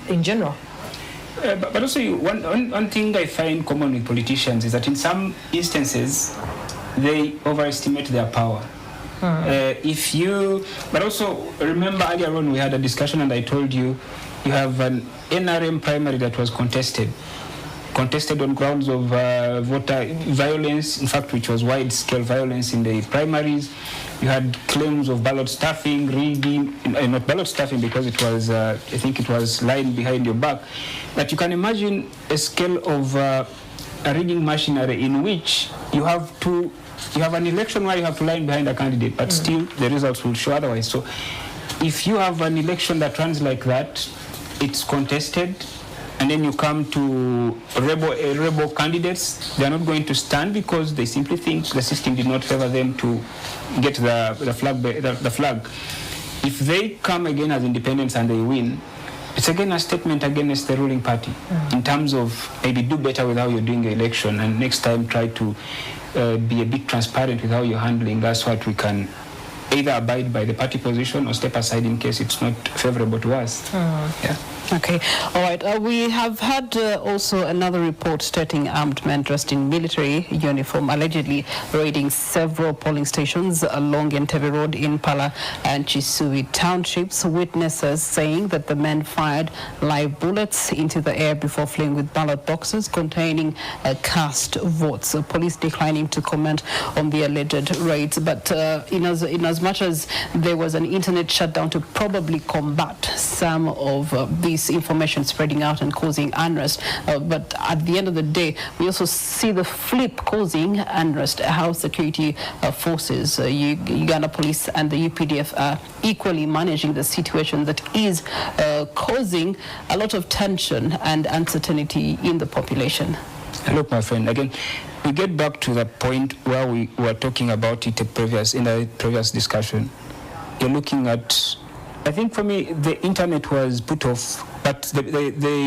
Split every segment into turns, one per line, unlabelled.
in general.
But also, one thing I find common with politicians is that in some instances, they overestimate their power. But also remember earlier on we had a discussion and I told you, you have an NRM primary that was contested on grounds of voter violence, in fact, which was wide-scale violence in the primaries. You had claims of ballot stuffing, rigging, not ballot stuffing because it was, I think it was lying behind your back. But you can imagine a scale of a rigging machinery in which you have an election where you have to line behind a candidate, but still the results will show otherwise. So if you have an election that runs like that, it's contested, and then you come to rebel candidates, they are not going to stand because they simply think the system did not favor them to get the flag. If they come again as independents and they win, it's again a statement against the ruling party in terms of maybe do better with how you're doing the election and next time try to be a bit transparent with how you're handling. That's what we can either abide by the party position or step aside in case it's not favorable to us. Yeah.
Okay, all right. We have had also another report stating armed men dressed in military uniform allegedly raiding several polling stations along Entebbe Road in Pala and Chisui townships. Witnesses saying that the men fired live bullets into the air before fleeing with ballot boxes containing cast votes. Police declining to comment on the alleged raids, but in as much as there was an internet shutdown to probably combat some of these information spreading out and causing unrest, but at the end of the day we also see the flip causing unrest, how security forces, Uganda police and the UPDF are equally managing the situation that is causing a lot of tension and uncertainty in the population.
Look, my friend, again we get back to the point where we were talking about it in a previous discussion. You're looking at, I think for me the internet was put off, but the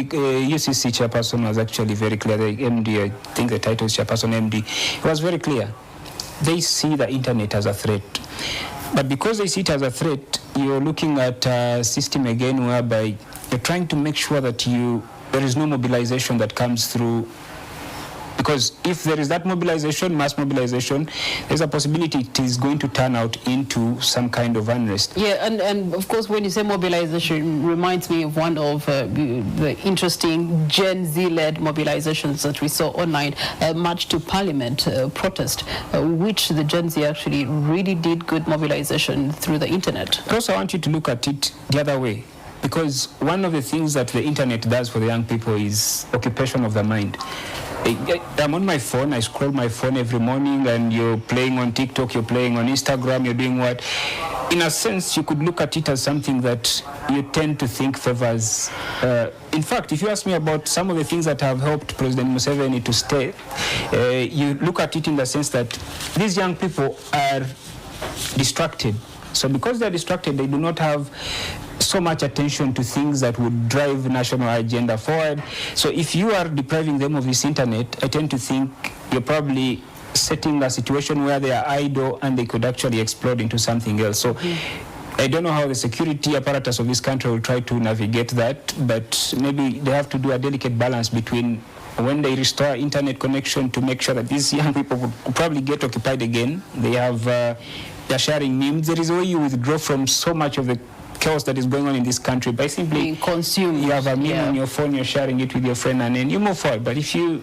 UCC chairperson was actually very clear. The MD, I think the title is chairperson MD, it was very clear. They see the internet as a threat. But because they see it as a threat, you're looking at a system again whereby you're trying to make sure that there is no mobilization that comes through. Because if there is that mobilization, mass mobilization, there's a possibility it is going to turn out into some kind of unrest.
Yeah, and of course, when you say mobilization, reminds me of one of the interesting Gen Z-led mobilizations that we saw online, March to Parliament protest, which the Gen Z actually really did good mobilization through the internet.
I also want you to look at it the other way, because one of the things that the internet does for the young people is occupation of the mind. I'm on my phone, I scroll my phone every morning, and you're playing on TikTok, you're playing on Instagram, you're doing what? In a sense, you could look at it as something that you tend to think favors. In fact, if you ask me about some of the things that have helped President Museveni to stay, you look at it in the sense that these young people are distracted. So because they're distracted, they do not have so much attention to things that would drive national agenda forward. So if you are depriving them of this internet, I tend to think you're probably setting a situation where they are idle and they could actually explode into something else. So I don't know how the security apparatus of this country will try to navigate that, but maybe they have to do a delicate balance between when they restore internet connection to make sure that these young people will probably get occupied again. They have, they're sharing memes. There is a way you withdraw from so much of the chaos that is going on in this country by simply
being consumed.
You have a meme on your phone, you're sharing it with your friend, and then you move forward. But if you,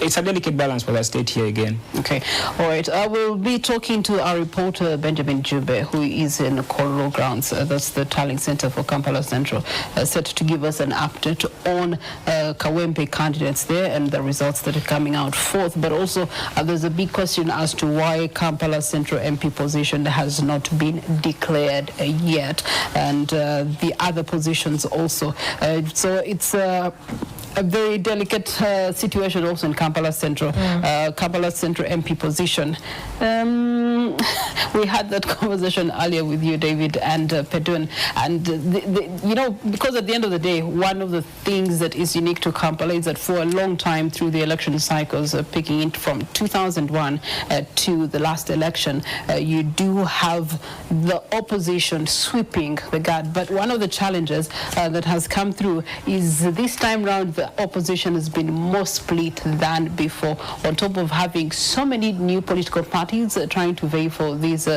it's a delicate balance for the state here again.
Okay, all right. I will be talking to our reporter Benjamin Jube, who is in Kololo Grounds. That's the tallying center for Kampala Central, set to give us an update on Kawempe candidates there and the results that are coming out forth. But also, there's a big question as to why Kampala Central MP position has not been declared yet, and the other positions also. So it's A very delicate situation also in Kampala Central, Kampala Central MP position. We had that conversation earlier with you, David, and Pedun, and because at the end of the day, one of the things that is unique to Kampala is that for a long time through the election cycles, picking it from 2001 to the last election, you do have the opposition sweeping the guard. But one of the challenges that has come through is this time round the opposition has been more split than before. On top of having so many new political parties trying to vie for these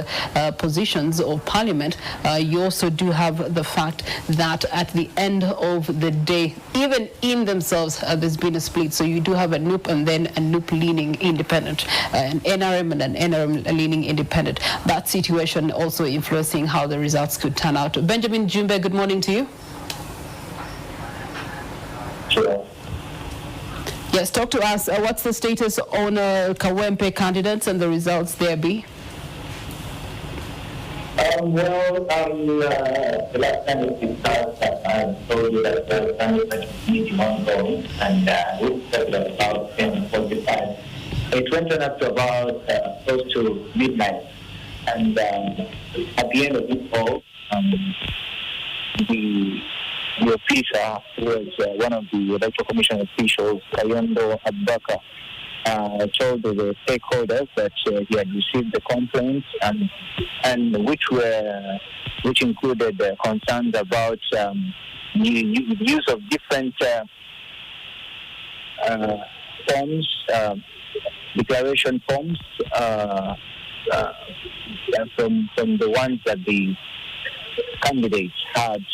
positions of parliament, you also do have the fact that at the end of the day, even in themselves, there's been a split. So you do have a NUP and then a NUP leaning independent, an NRM and an NRM leaning independent. That situation also influencing how the results could turn out. Benjamin Jumbe, good morning to you.
Sure.
Yes, talk to us. What's the status on Kawempe candidates and the results there be?
The last time we discussed, I told you that the candidate meeting ongoing, and we started at about 10:45. It went on up to about close to midnight, and at the end of it all, the officer, who was one of the electoral commission officials, Kayondo Abubakar, told the stakeholders that he had received the complaints and which included concerns about use of different forms, declaration forms from the ones that the candidates had,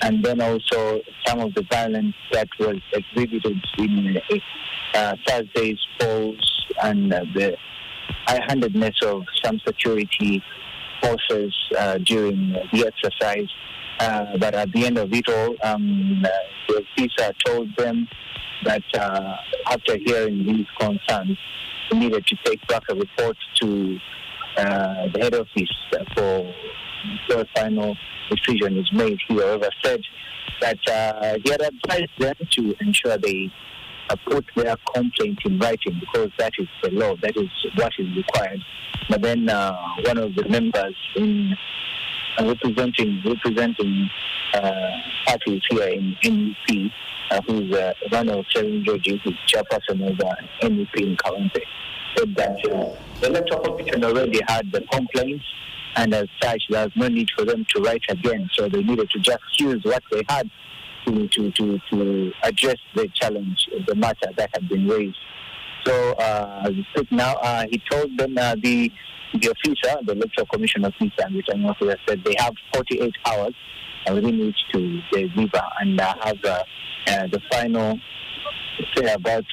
and then also some of the violence that was exhibited in Thursday's polls and the high-handedness of some security forces during the exercise. But at the end of it all, the officer told them that after hearing these concerns, he needed to take back a report to the head office for the final decision is made. He, however, said that he had advised them to ensure they put their complaint in writing, because that is the law, that is what is required. But then one of the members in representing parties here in NUP, who's Ronald Georgie, who's chairperson of NUP in Kawempe, said that the electoral commission already had the complaints, and as such, there's no need for them to write again. So they needed to just use what they had to address the challenge, the matter that had been raised. So as we speak now, he told them, the officer, the electoral commission officer, and returning officer, said they have 48 hours within which to deliver and have the final say about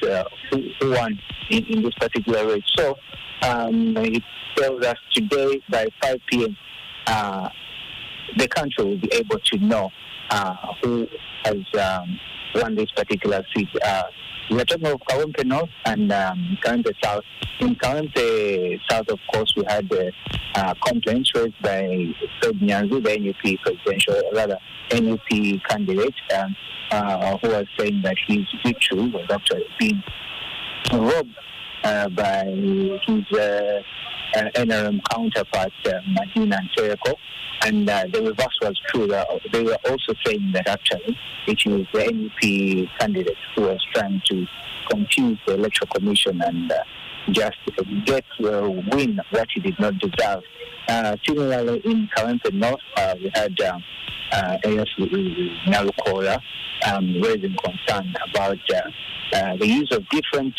who won in this particular race. So he tells us today by 5 p.m. The country will be able to know who has won this particular seat. We are talking of Kawempe North and Kawempe South. In Kawempe South, of course, we had complaints raised by Fred Nyanzi, the NUP presidential, rather NUP candidate, who was saying that his victory was actually being robbed by his NRM counterpart, Madina and Tereko. And the reverse was true. They were also saying that actually it is the NUP candidate who was trying to confuse the electoral commission and just win what he did not deserve. Similarly, in Kawempe North, we had Narukola raising concern about the use of different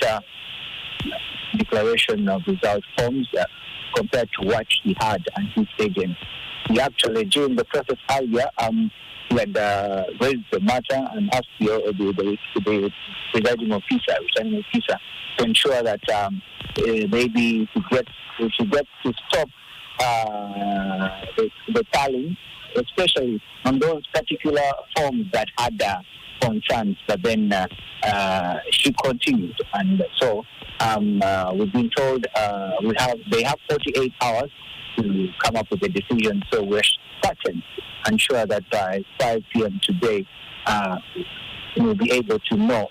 declaration of result forms compared to what he had and his agents. He actually, during the process earlier, he had raised the matter and asked the presiding officer, returning officer, to ensure that maybe we should get to stop the tallying, especially on those particular forms that had concerns. But then she continued, and so we've been told they have 48 hours to come up with a decision. So we're certain and sure that by 5 p.m. today, we'll be able to know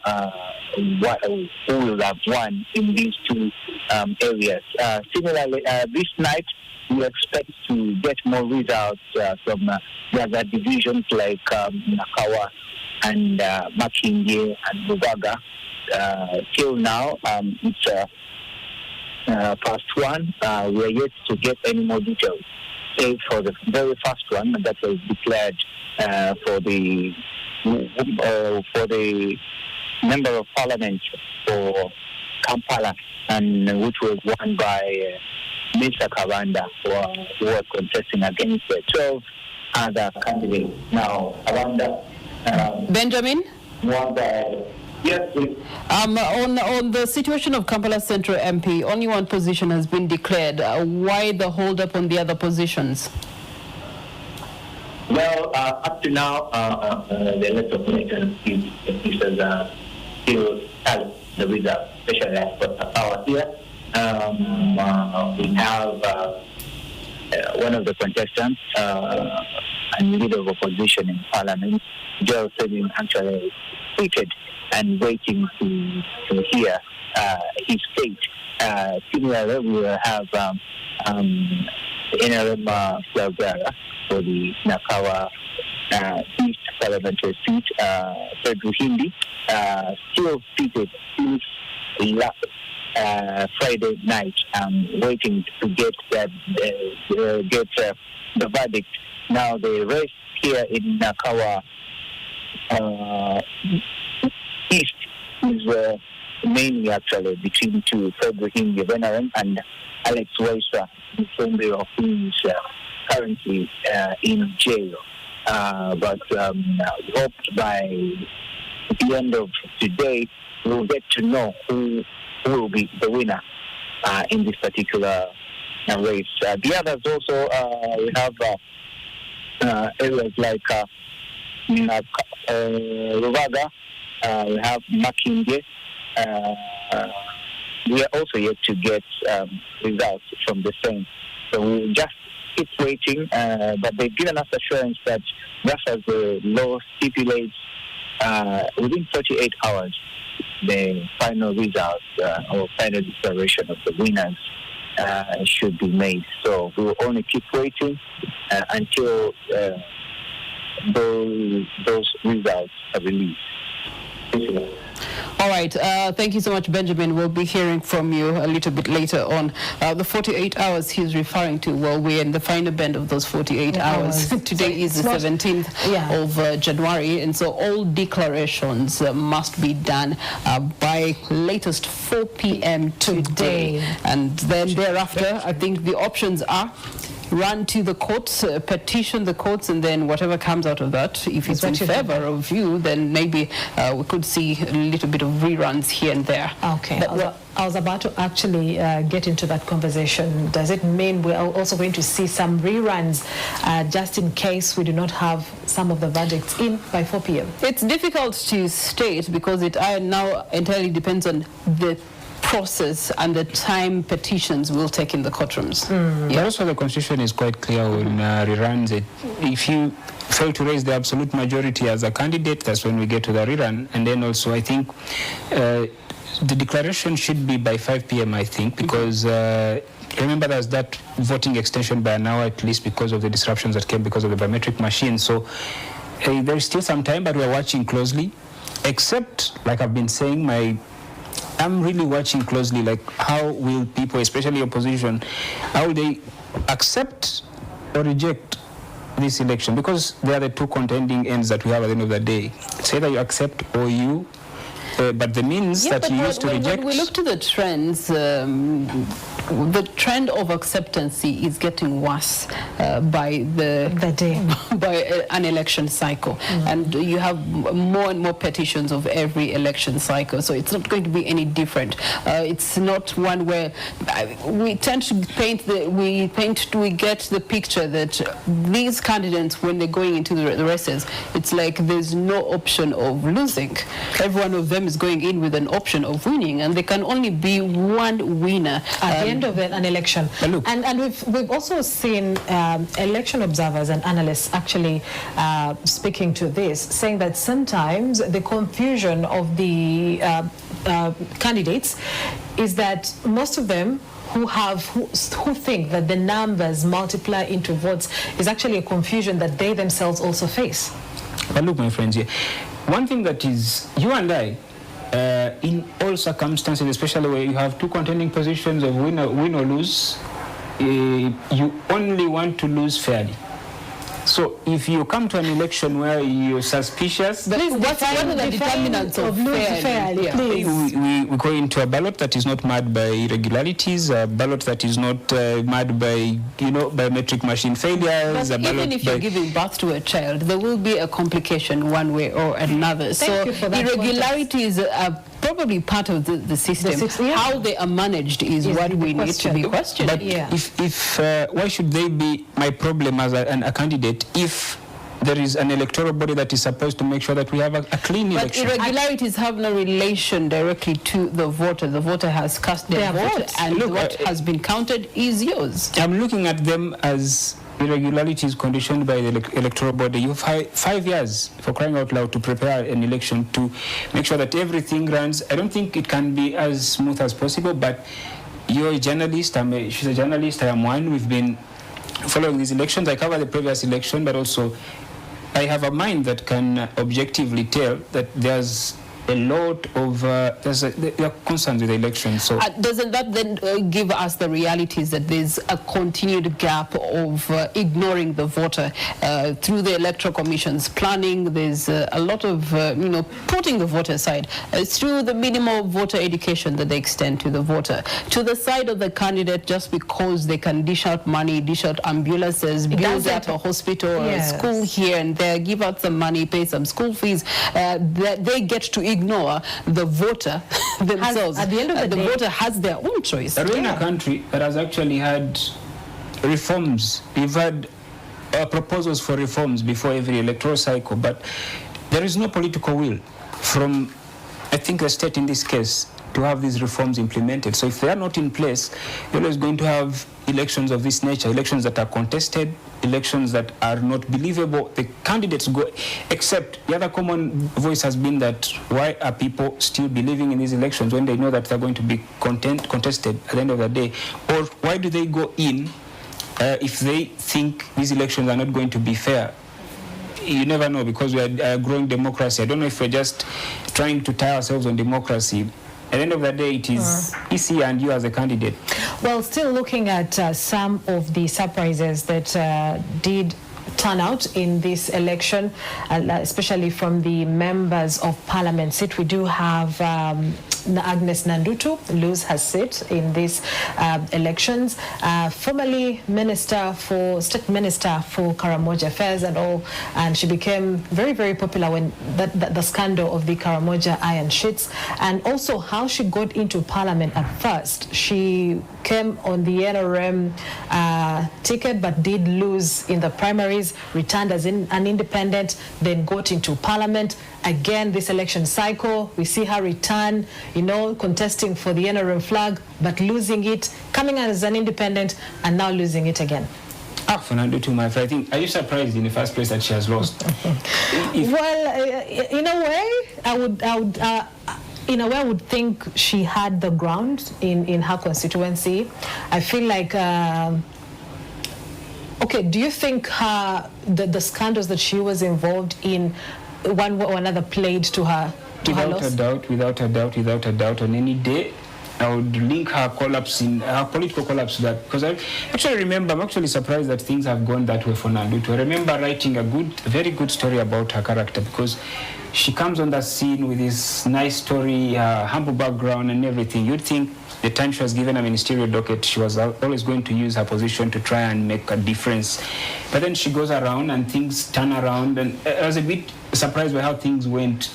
who will have won in these two areas. Similarly, this night, we expect to get more results from the other divisions like Nakawa and Makindye and Rubaga. Till now, it's past one. We are yet to get any more details. Save for the very first one that was declared for the member of parliament for Kampala, and which was won by Mr. Kabanda, who was contesting against 12 other candidates. Now, Kabanda
Benjamin?
won by. Yes, please.
On the situation of Kampala Central MP, only one position has been declared. Why the hold up on the other positions?
Well, up to now, the electoral commission officials are still tally the results, especially as for Tapawa here. We have one of the contestants and leader of opposition in parliament, Joe Museveni, actually seated and waiting to hear his fate. Similarly, we will have the NRM Flagara for the Nakawa East parliamentary seat, Pedro Hindi, still seated since Friday night, waiting to get the verdict. Now the race here in Nakawa East is mainly actually between two, Pedro Hindi and Alex Waisa, who is currently in jail. But we hope by the end of today we'll get to know who will be the winner in this particular race. The others also, we have areas like Rubaga, we have Makindye. We are also yet to get results from the same. So we'll just keep waiting, but they've given us assurance that just as the law stipulates, within 48 hours, the final results or final declaration of the winners should be made. So we will only keep waiting until those results are released.
All right. Thank you so much, Benjamin. We'll be hearing from you a little bit later on. The 48 hours he's referring to, well, we're in the final band of those 48 hours. Today is the 17th of January, and so all declarations must be done by latest 4 p.m. today. And then thereafter, I think the options are run to the courts, petition the courts, and then whatever comes out of that, if it's in favor of you, then maybe we could see a little bit of reruns here and there.
Okay. I was about to actually get into that conversation. Does it mean we're also going to see some reruns just in case we do not have some of the verdicts in by 4 p.m.?
It's difficult to state because it now entirely depends on the process and the time petitions will take in the courtrooms.
But also the Constitution is quite clear on reruns. If you fail to raise the absolute majority as a candidate, that's when we get to the rerun. And then also I think the declaration should be by 5 p.m. I think, because remember there's that voting extension by an hour at least because of the disruptions that came because of the biometric machine. So there's still some time, but we're watching closely. Except, like I've been saying, I'm really watching closely, like how will people, especially opposition, how will they accept or reject this election? Because they are the two contending ends that we have at the end of the day. It's either you accept or you, but the means that you use to reject.
When we look to the trends, the trend of acceptancy is getting worse by the day, by an election cycle, and you have more and more petitions of every election cycle. So it's not going to be any different. It's not one where we tend to we get the picture that these candidates, when they're going into the races, it's like there's no option of losing. Every one of them is going in with an option of winning, and there can only be one winner.
At the end of an election. And we've also seen election observers and analysts actually speaking to this, saying that sometimes the confusion of the candidates is that most of them who think that the numbers multiply into votes is actually a confusion that they themselves also face.
But look, my friends, here, one thing that is, you and I, in all circumstances, especially where you have two contending positions of win or lose, you only want to lose fairly. So if you come to an election where you're suspicious,
please, what's one of the determinants of lose fairly?
Yeah. We go into a ballot that is not marred by irregularities, a ballot that is not marred by biometric machine failures.
But even if you're giving birth to a child, there will be a complication one way or another.
Thank you for that
irregularities are probably part of the system. How they are managed is what we need to be questioned.
But if why should they be my problem as a candidate if there is an electoral body that is supposed to make sure that we have a clean election?
But irregularities have no relation directly to the voter. The voter has cast their vote, and what has been counted is yours.
I'm looking at them as irregularities conditioned by the electoral body. You have 5 years, for crying out loud, to prepare an election to make sure that everything runs. I don't think it can be as smooth as possible, but you're a journalist, she's a journalist, I am one. We've been following these elections. I cover the previous election, but also I have a mind that can objectively tell that there's a lot of there are concerns with the election. So
doesn't that then give us the realities that there's a continued gap of ignoring the voter through the electoral commission's planning? There's a lot of putting the voter aside through the minimal voter education that they extend to the voter, to the side of the candidate, just because they can dish out money, dish out ambulances, build out a hospital or a school here and there, give out some money, pay some school fees. They get to ignore the voter themselves. At the end of the day, the voter has their own choice.
We're in a country that has actually had reforms. We've had proposals for reforms before every electoral cycle, but there is no political will from, I think, the state in this case to have these reforms implemented. So if they are not in place, you're always going to have elections of this nature, elections that are contested, elections that are not believable. The candidates go, except the other common voice has been that why are people still believing in these elections when they know that they're going to be contested at the end of the day? Or why do they go in if they think these elections are not going to be fair? You never know, because we are a growing democracy. I don't know if we're just trying to tie ourselves on democracy. At the end of the day, it is EC and you as a candidate.
Well, still looking at some of the surprises that did turn out in this election, especially from the members of parliament seat. We do have Agnes Nandutu lose her seat in these elections. Formerly state minister for Karamoja Affairs and all, and she became very, very popular when the scandal of the Karamoja iron sheets, and also how she got into parliament at first. She came on the NRM ticket but did lose in the primaries, returned as an independent, then got into parliament. Again, this election cycle, we see her return, contesting for the NRM flag, but losing it, coming as an independent, and now losing it again.
Fernando, too, my friend, I think, are you surprised in the first place that she has lost?
Well, in a way, I would think she had the ground in her constituency. I feel like, okay, do you think the scandals that she was involved in, one way or another, played to her loss?
Without a doubt, on any day, I would link her collapse her political collapse to that, because I actually remember, I'm actually surprised that things have gone that way for Nandutu. I remember writing a very good story about her character, because she comes on the scene with this nice story, humble background and everything. You'd think the time she was given a ministerial docket, she was always going to use her position to try and make a difference. But then she goes around and things turn around, and I was a bit surprised by how things went.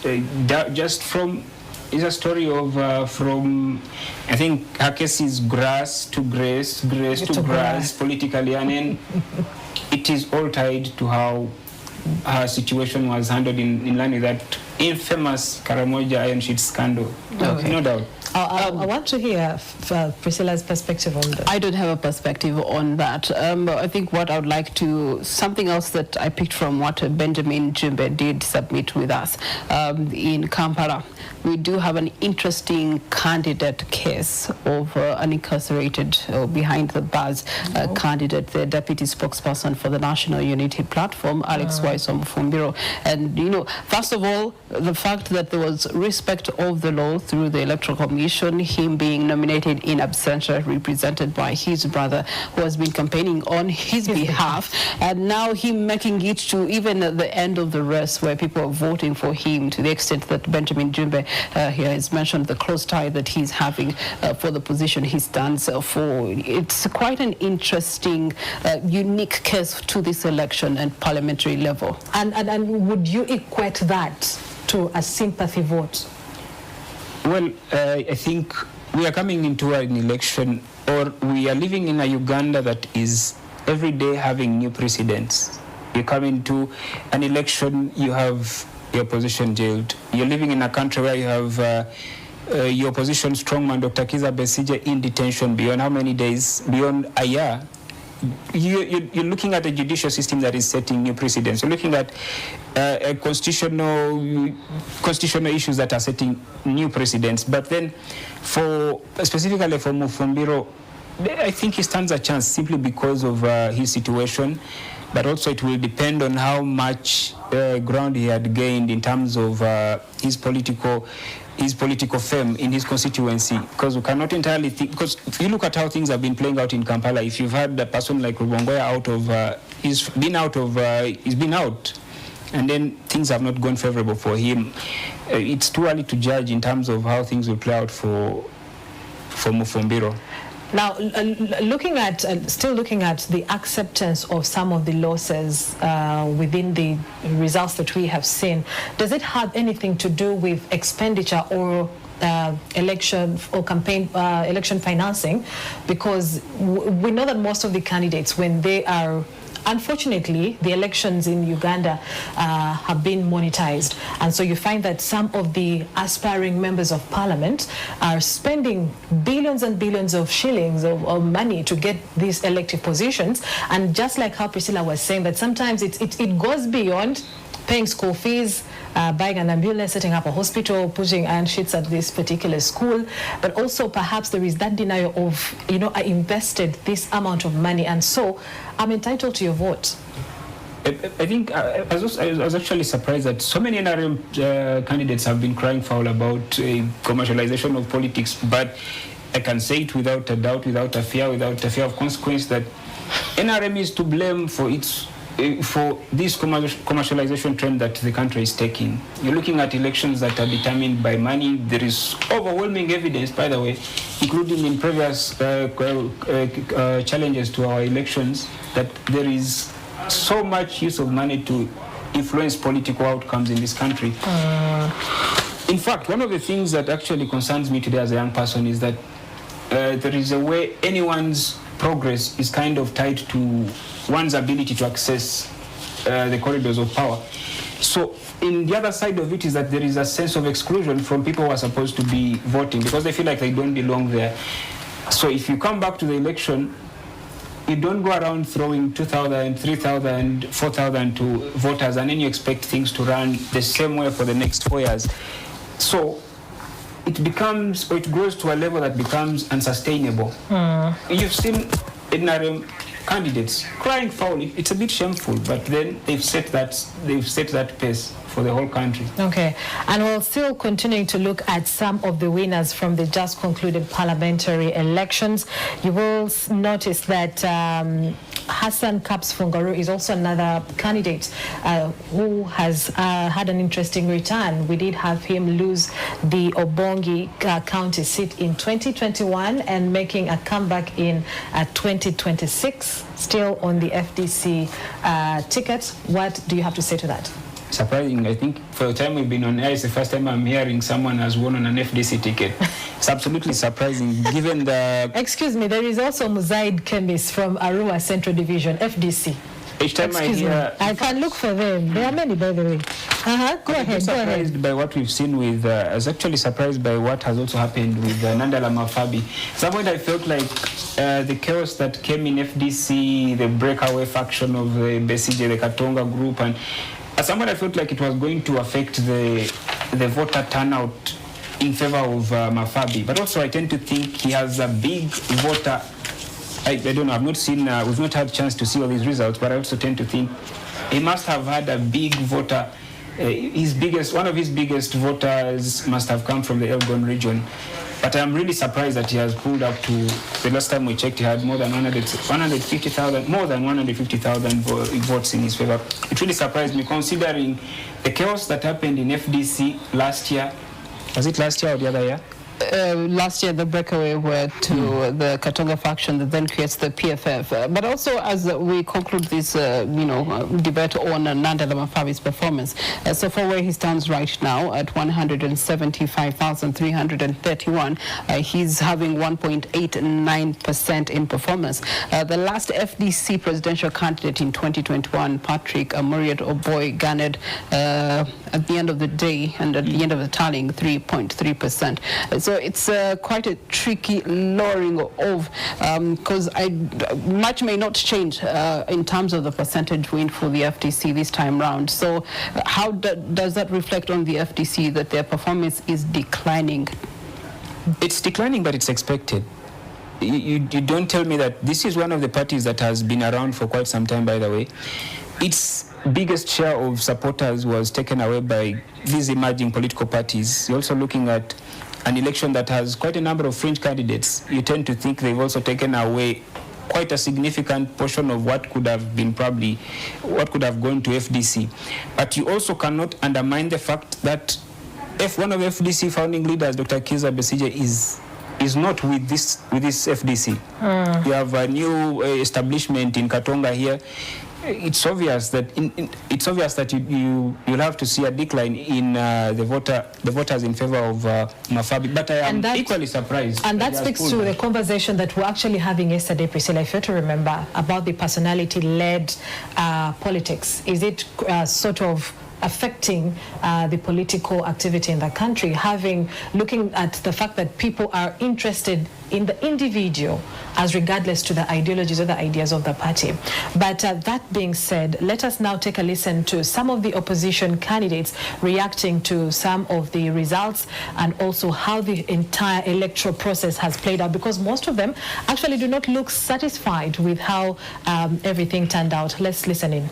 It's a story of from, I think her case is grass to grace to grass politically, and then it is all tied to how her situation was handled in line with that infamous Karamoja iron sheet scandal. Okay. No doubt.
I want to hear Priscilla's perspective on that.
I don't have a perspective on that. I think what I would like to, something else that I picked from what Benjamin Jumbe did submit with us in Kampala. We do have an interesting candidate case of an incarcerated behind the bars candidate, the deputy spokesperson for the National Unity Platform, Alex Waisom Fumbiro. And, you know, first of all, the fact that there was respect of the law through the Electoral Commission, him being nominated in absentia, represented by his brother, who has been campaigning on his behalf, and now him making it to even at the end of the race where people are voting for him, to the extent that Benjamin Jumbe here has mentioned the close tie that he's having for the position he stands for. It's quite an interesting, unique case to this election and parliamentary level.
And would you equate that to a sympathy vote?
Well, I think we are coming into an election, or we are living in a Uganda that is every day having new precedents. You come into an election, you have your opposition jailed. You're living in a country where you have your opposition strongman, Dr. Kiza Besigye, in detention beyond how many days? Beyond a year. You're looking at a judicial system that is setting new precedents. You're looking at constitutional issues that are setting new precedents. But then, specifically for Mufumbiro, I think he stands a chance simply because of his situation. But also it will depend on how much ground he had gained in terms of his political fame in his constituency. Because we cannot entirely think, because if you look at how things have been playing out in Kampala, if you've had a person like Rubongoya he's been out, and then things have not gone favorable for him. It's too early to judge in terms of how things will play out for Mufumbiro.
Now, still looking at the acceptance of some of the losses within the results that we have seen, does it have anything to do with expenditure or election or campaign election financing? Because we know that most of the candidates, when they are, unfortunately, the elections in Uganda have been monetized, and so you find that some of the aspiring members of parliament are spending billions and billions of shillings of money to get these elective positions. And just like how Priscilla was saying, that sometimes it goes beyond paying school fees, buying an ambulance, setting up a hospital, putting iron sheets at this particular school, but also perhaps there is that denial of, you know, I invested this amount of money and so I'm entitled to your vote.
I think I was actually surprised that so many NRM candidates have been crying foul about commercialization of politics, but I can say it without a doubt, without a fear of consequence, that NRM is to blame for this commercialization trend that the country is taking. You're looking at elections that are determined by money. There is overwhelming evidence, by the way, including in previous challenges to our elections, that there is so much use of money to influence political outcomes in this country. In fact, one of the things that actually concerns me today as a young person is that there is a way anyone's progress is kind of tied to one's ability to access the corridors of power. So in the other side of it is that there is a sense of exclusion from people who are supposed to be voting because they feel like they don't belong there. So if you come back to the election, you don't go around throwing 2,000, 3,000, 4,000 to voters and then you expect things to run the same way for the next 4 years. So it becomes, or it grows to a level that becomes unsustainable. You've seen NRM candidates crying foul. It's a bit shameful, but then they've set that pace for the whole country. Okay,
and we'll still continuing to look at some of the winners from the just concluded parliamentary elections. You will notice that Hassan Kaps Fungaru is also another candidate who has had an interesting return. We did have him lose the Obongi county seat in 2021 and making a comeback in 2026, still on the FDC ticket. What do you have to say to that?
Surprising. I think for the time we've been on air, it's the first time I'm hearing someone has won on an FDC ticket. It's absolutely surprising, given the...
Excuse me, there is also Muzaid Kemis from Arua Central Division, FDC.
Each time
Excuse me. I can look for them. There are many, by the way. Go ahead.
Surprised by what we've seen with. I was actually surprised by what has also happened with Nandala Mafabi. Some point I felt like the chaos that came in FDC, the breakaway faction of the Besije, the Katonga group, and at some point I felt like it was going to affect the voter turnout in favor of Mafabi. But also I tend to think he has a big voter. I don't know, I've not seen, we've not had a chance to see all these results, but I also tend to think he must have had a big voter. One of his biggest voters must have come from the Elgon region. But I'm really surprised that he has pulled up to, the last time we checked, he had more than 150,000 votes in his favor. It really surprised me, considering the chaos that happened in FDC last year. Was it last year or the other year?
Last year, the breakaway were to the Katonga faction that then creates the PFF. But also, as we conclude this, debate on Nandala Mafabi's performance, so far where he stands right now at 175,331, he's having 1.89% in performance. The last FDC presidential candidate in 2021, Patrick Muriat Oboy, garnered at the end of the day and at the end of the tallying 3.3%. So it's quite a tricky lowering of, because much may not change in terms of the percentage win for the FDC this time round. So how does that reflect on the FDC that their performance is declining?
It's declining, but it's expected. You don't tell me that this is one of the parties that has been around for quite some time, by the way. Its biggest share of supporters was taken away by these emerging political parties. You're also looking at an election that has quite a number of fringe candidates. You tend to think they've also taken away quite a significant portion of what could have been what could have gone to FDC. But you also cannot undermine the fact that if one of FDC founding leaders, Dr. Kiza Besije, is not with this FDC. You have a new establishment in Katonga here. It's obvious that you'll have to see a decline in the voters in favor of Mafabi. But I am equally surprised.
And that speaks to the conversation that we're actually having yesterday, Priscilla, if you to remember, about the personality-led politics. Is it sort of affecting the political activity in the country, looking at the fact that people are interested in the individual as regardless to the ideologies or the ideas of the party. But that being said, let us now take a listen to some of the opposition candidates reacting to some of the results and also how the entire electoral process has played out, because most of them actually do not look satisfied with how everything turned out. Let's listen in.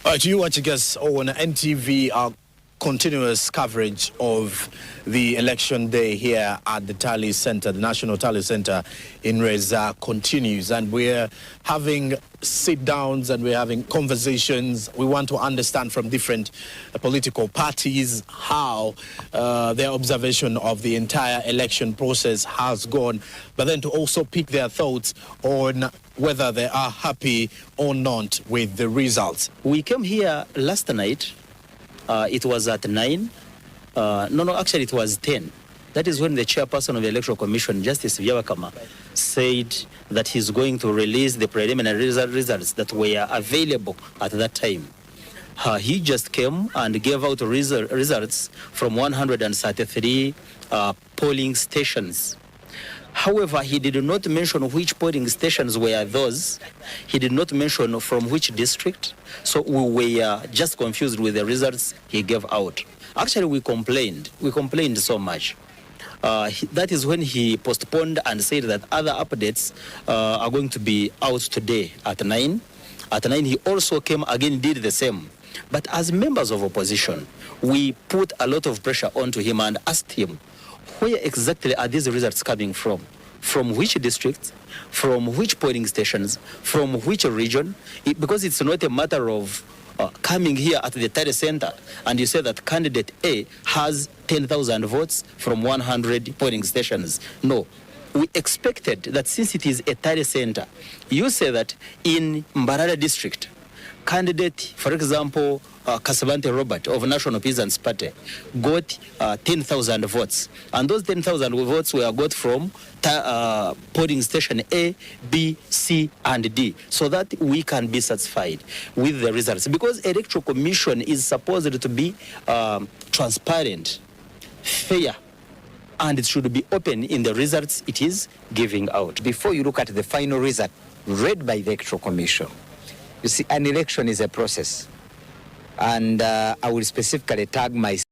All right, you watching us on NTV, our continuous coverage of the election day here at the Tally Center, the National Tally Center in Reza continues, and we're having sit-downs and we're having conversations. We want to understand from different political parties how their observation of the entire election process has gone, but then to also pick their thoughts on whether they are happy or not with the results.
We came here last night. It was at 9. Actually it was 10. That is when the chairperson of the Electoral Commission, Justice Vyabakama, said that he's going to release the preliminary results that were available at that time. He just came and gave out results from 133 polling stations. However, he did not mention which polling stations were those. He did not mention from which district. So we were just confused with the results he gave out. Actually, we complained. We complained so much. That is when he postponed and said that other updates are going to be out today at 9. At 9, he also came again, did the same. But as members of opposition, we put a lot of pressure onto him and asked him, where exactly are these results coming from? From which districts? From which polling stations? From which region? Because it's not a matter of coming here at the Tally Center and you say that candidate A has 10,000 votes from 100 polling stations. No. We expected that since it is a Tally Center, you say that in Mbarara district, candidate, for example, Kasavante Robert of National Peasants Party got 10,000 votes. And those 10,000 votes were got from polling station A, B, C, and D, so that we can be satisfied with the results. Because Electoral Commission is supposed to be transparent, fair, and it should be open in the results it is giving out.
Before you look at the final result read by the Electoral Commission, you see, an election is a process. And I will specifically tag myself.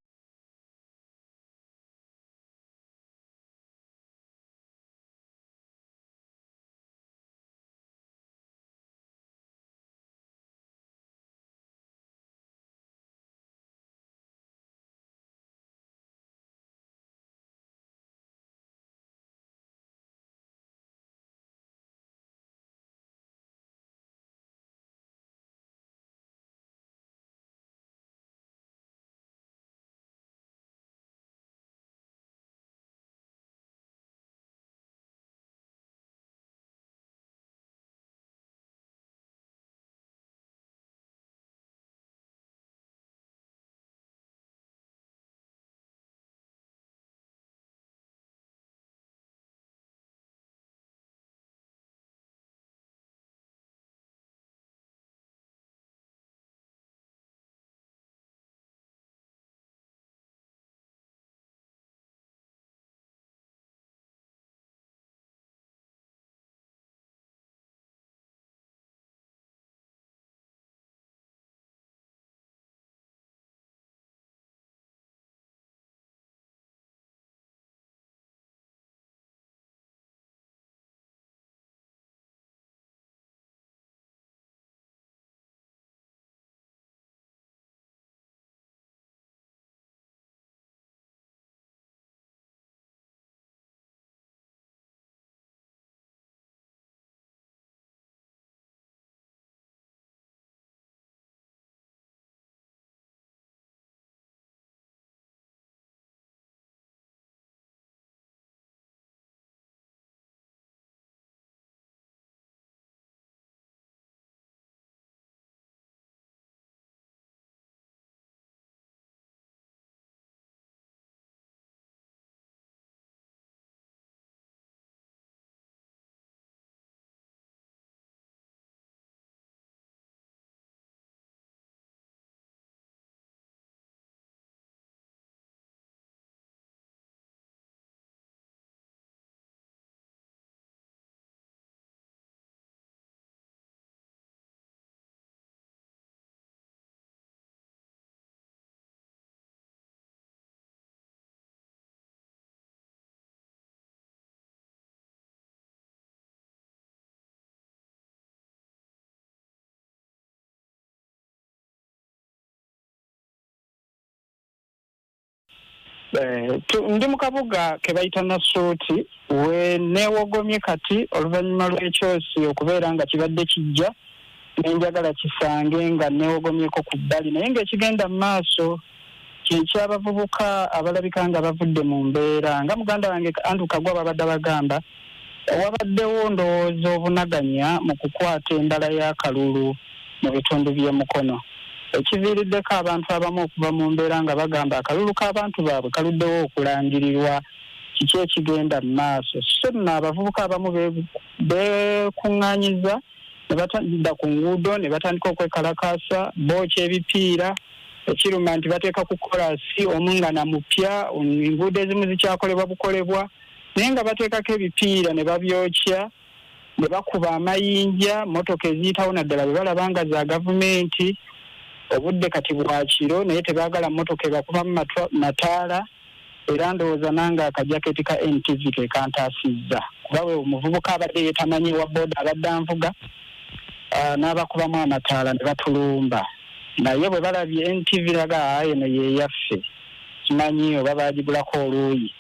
Ndi mukabuga ke bayita Nasuuti we neewogomye kati oluvannyuma lw'ekyosi okubeera nga kibadde kijja nenjagala kisange nga neewogomyeko ku bbali naye ng'ekigenda mu maaso ky'abavubuka abalabika nga bavudde mu mbeera nga muganda wange Andrew Kagwa babadde bagamba wabaddewo ndowooza obunaganya mu kukwata endala y'akalulu mu bitundu by'emukono ekiviiriddeko abantu abamu okuva mu mbeera nga bagamba akalulu k'abantu baabwe kaluddewo okulangirirwa kiki ekigenda mu maaso so nno abavubuka abamu beekuŋŋaanyiza ne batandika ku nguudo ne batandika okwekalakaasa bookya ebipiira ekiruma nti bateeka ku kolasi omu nga namupya enguudo ezimu zikyakolebwa bukolebwa naye nga bateekako ebipiira ne babyokya ne bakuba amayinja motoka eziyitawo naddala bwe balaba nga za gavumenti obudde kati bwa kiro naye tebaagala motoka ebakuba mu mataala era ndowooza nange akajaketi ka NTV ke kantaasizza kuba we omuvubuka abadde yeetamanyi wa booda abadde anvuga n'abakubamu amataala ne batulumba naye bwe balabye NTV laga eno yeyaffe kimanyi oba baagigulako oluuyi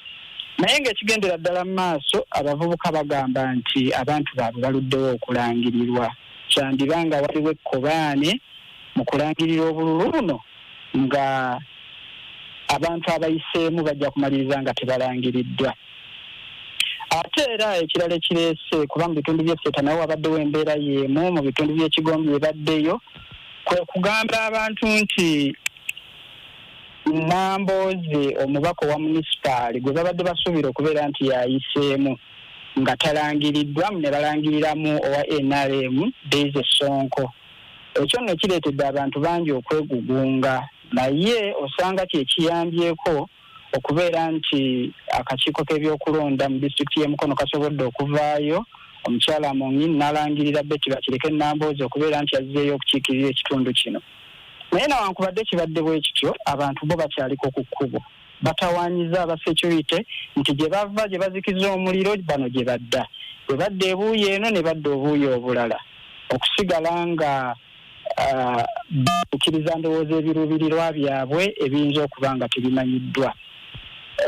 naye ng'ekigendera ddala mu maaso abavubuka bagamba nti abantu baabwe baluddewo okulangirirwa kyandiba nga waliwo ekkobaane mu kulangirira obululu buno nga abantu abayiseemu bajja kumaliriza nga tebalangiriddwa ate era ekirala ekireese kuba mu bitundu by'Effeta nawo wabaddewo embeera y'emu mu bitundu by'Ekigombe ebaddeyo kwe kugamba abantu nti Namboze omubaka wa munisipaali gwe babadde basuubira okubeera nti yayiseemu nga talangiriddwa ne balangiriramu owa NRM Daisy Sonko. Ekyo nno kireetedde abantu bangi okwegugunga naye osanga kyekiyambyeko okubeera nti akakiiko k'ebyokulonda mu disitulikiti y'e Mukono kasobodde okuvaayo omukyala Mongini n'alangirira Betty Bakireke Namboze okubeera nti azzeeyo okukiikirira ekitundu kino. Naye newankubadde kibadde bwe kityo abantu bo bakyaliko ku kkubo batawaanyiza aba security nti gye bava gye bazikiza omuliro bano gye badda bwe badda ebuuyi eno ne badda obuuyi obulala okusigala nga bakkiriza ndowooza ebiruubirirwa byabwe ebiyinza okuba nga tebimanyiddwa.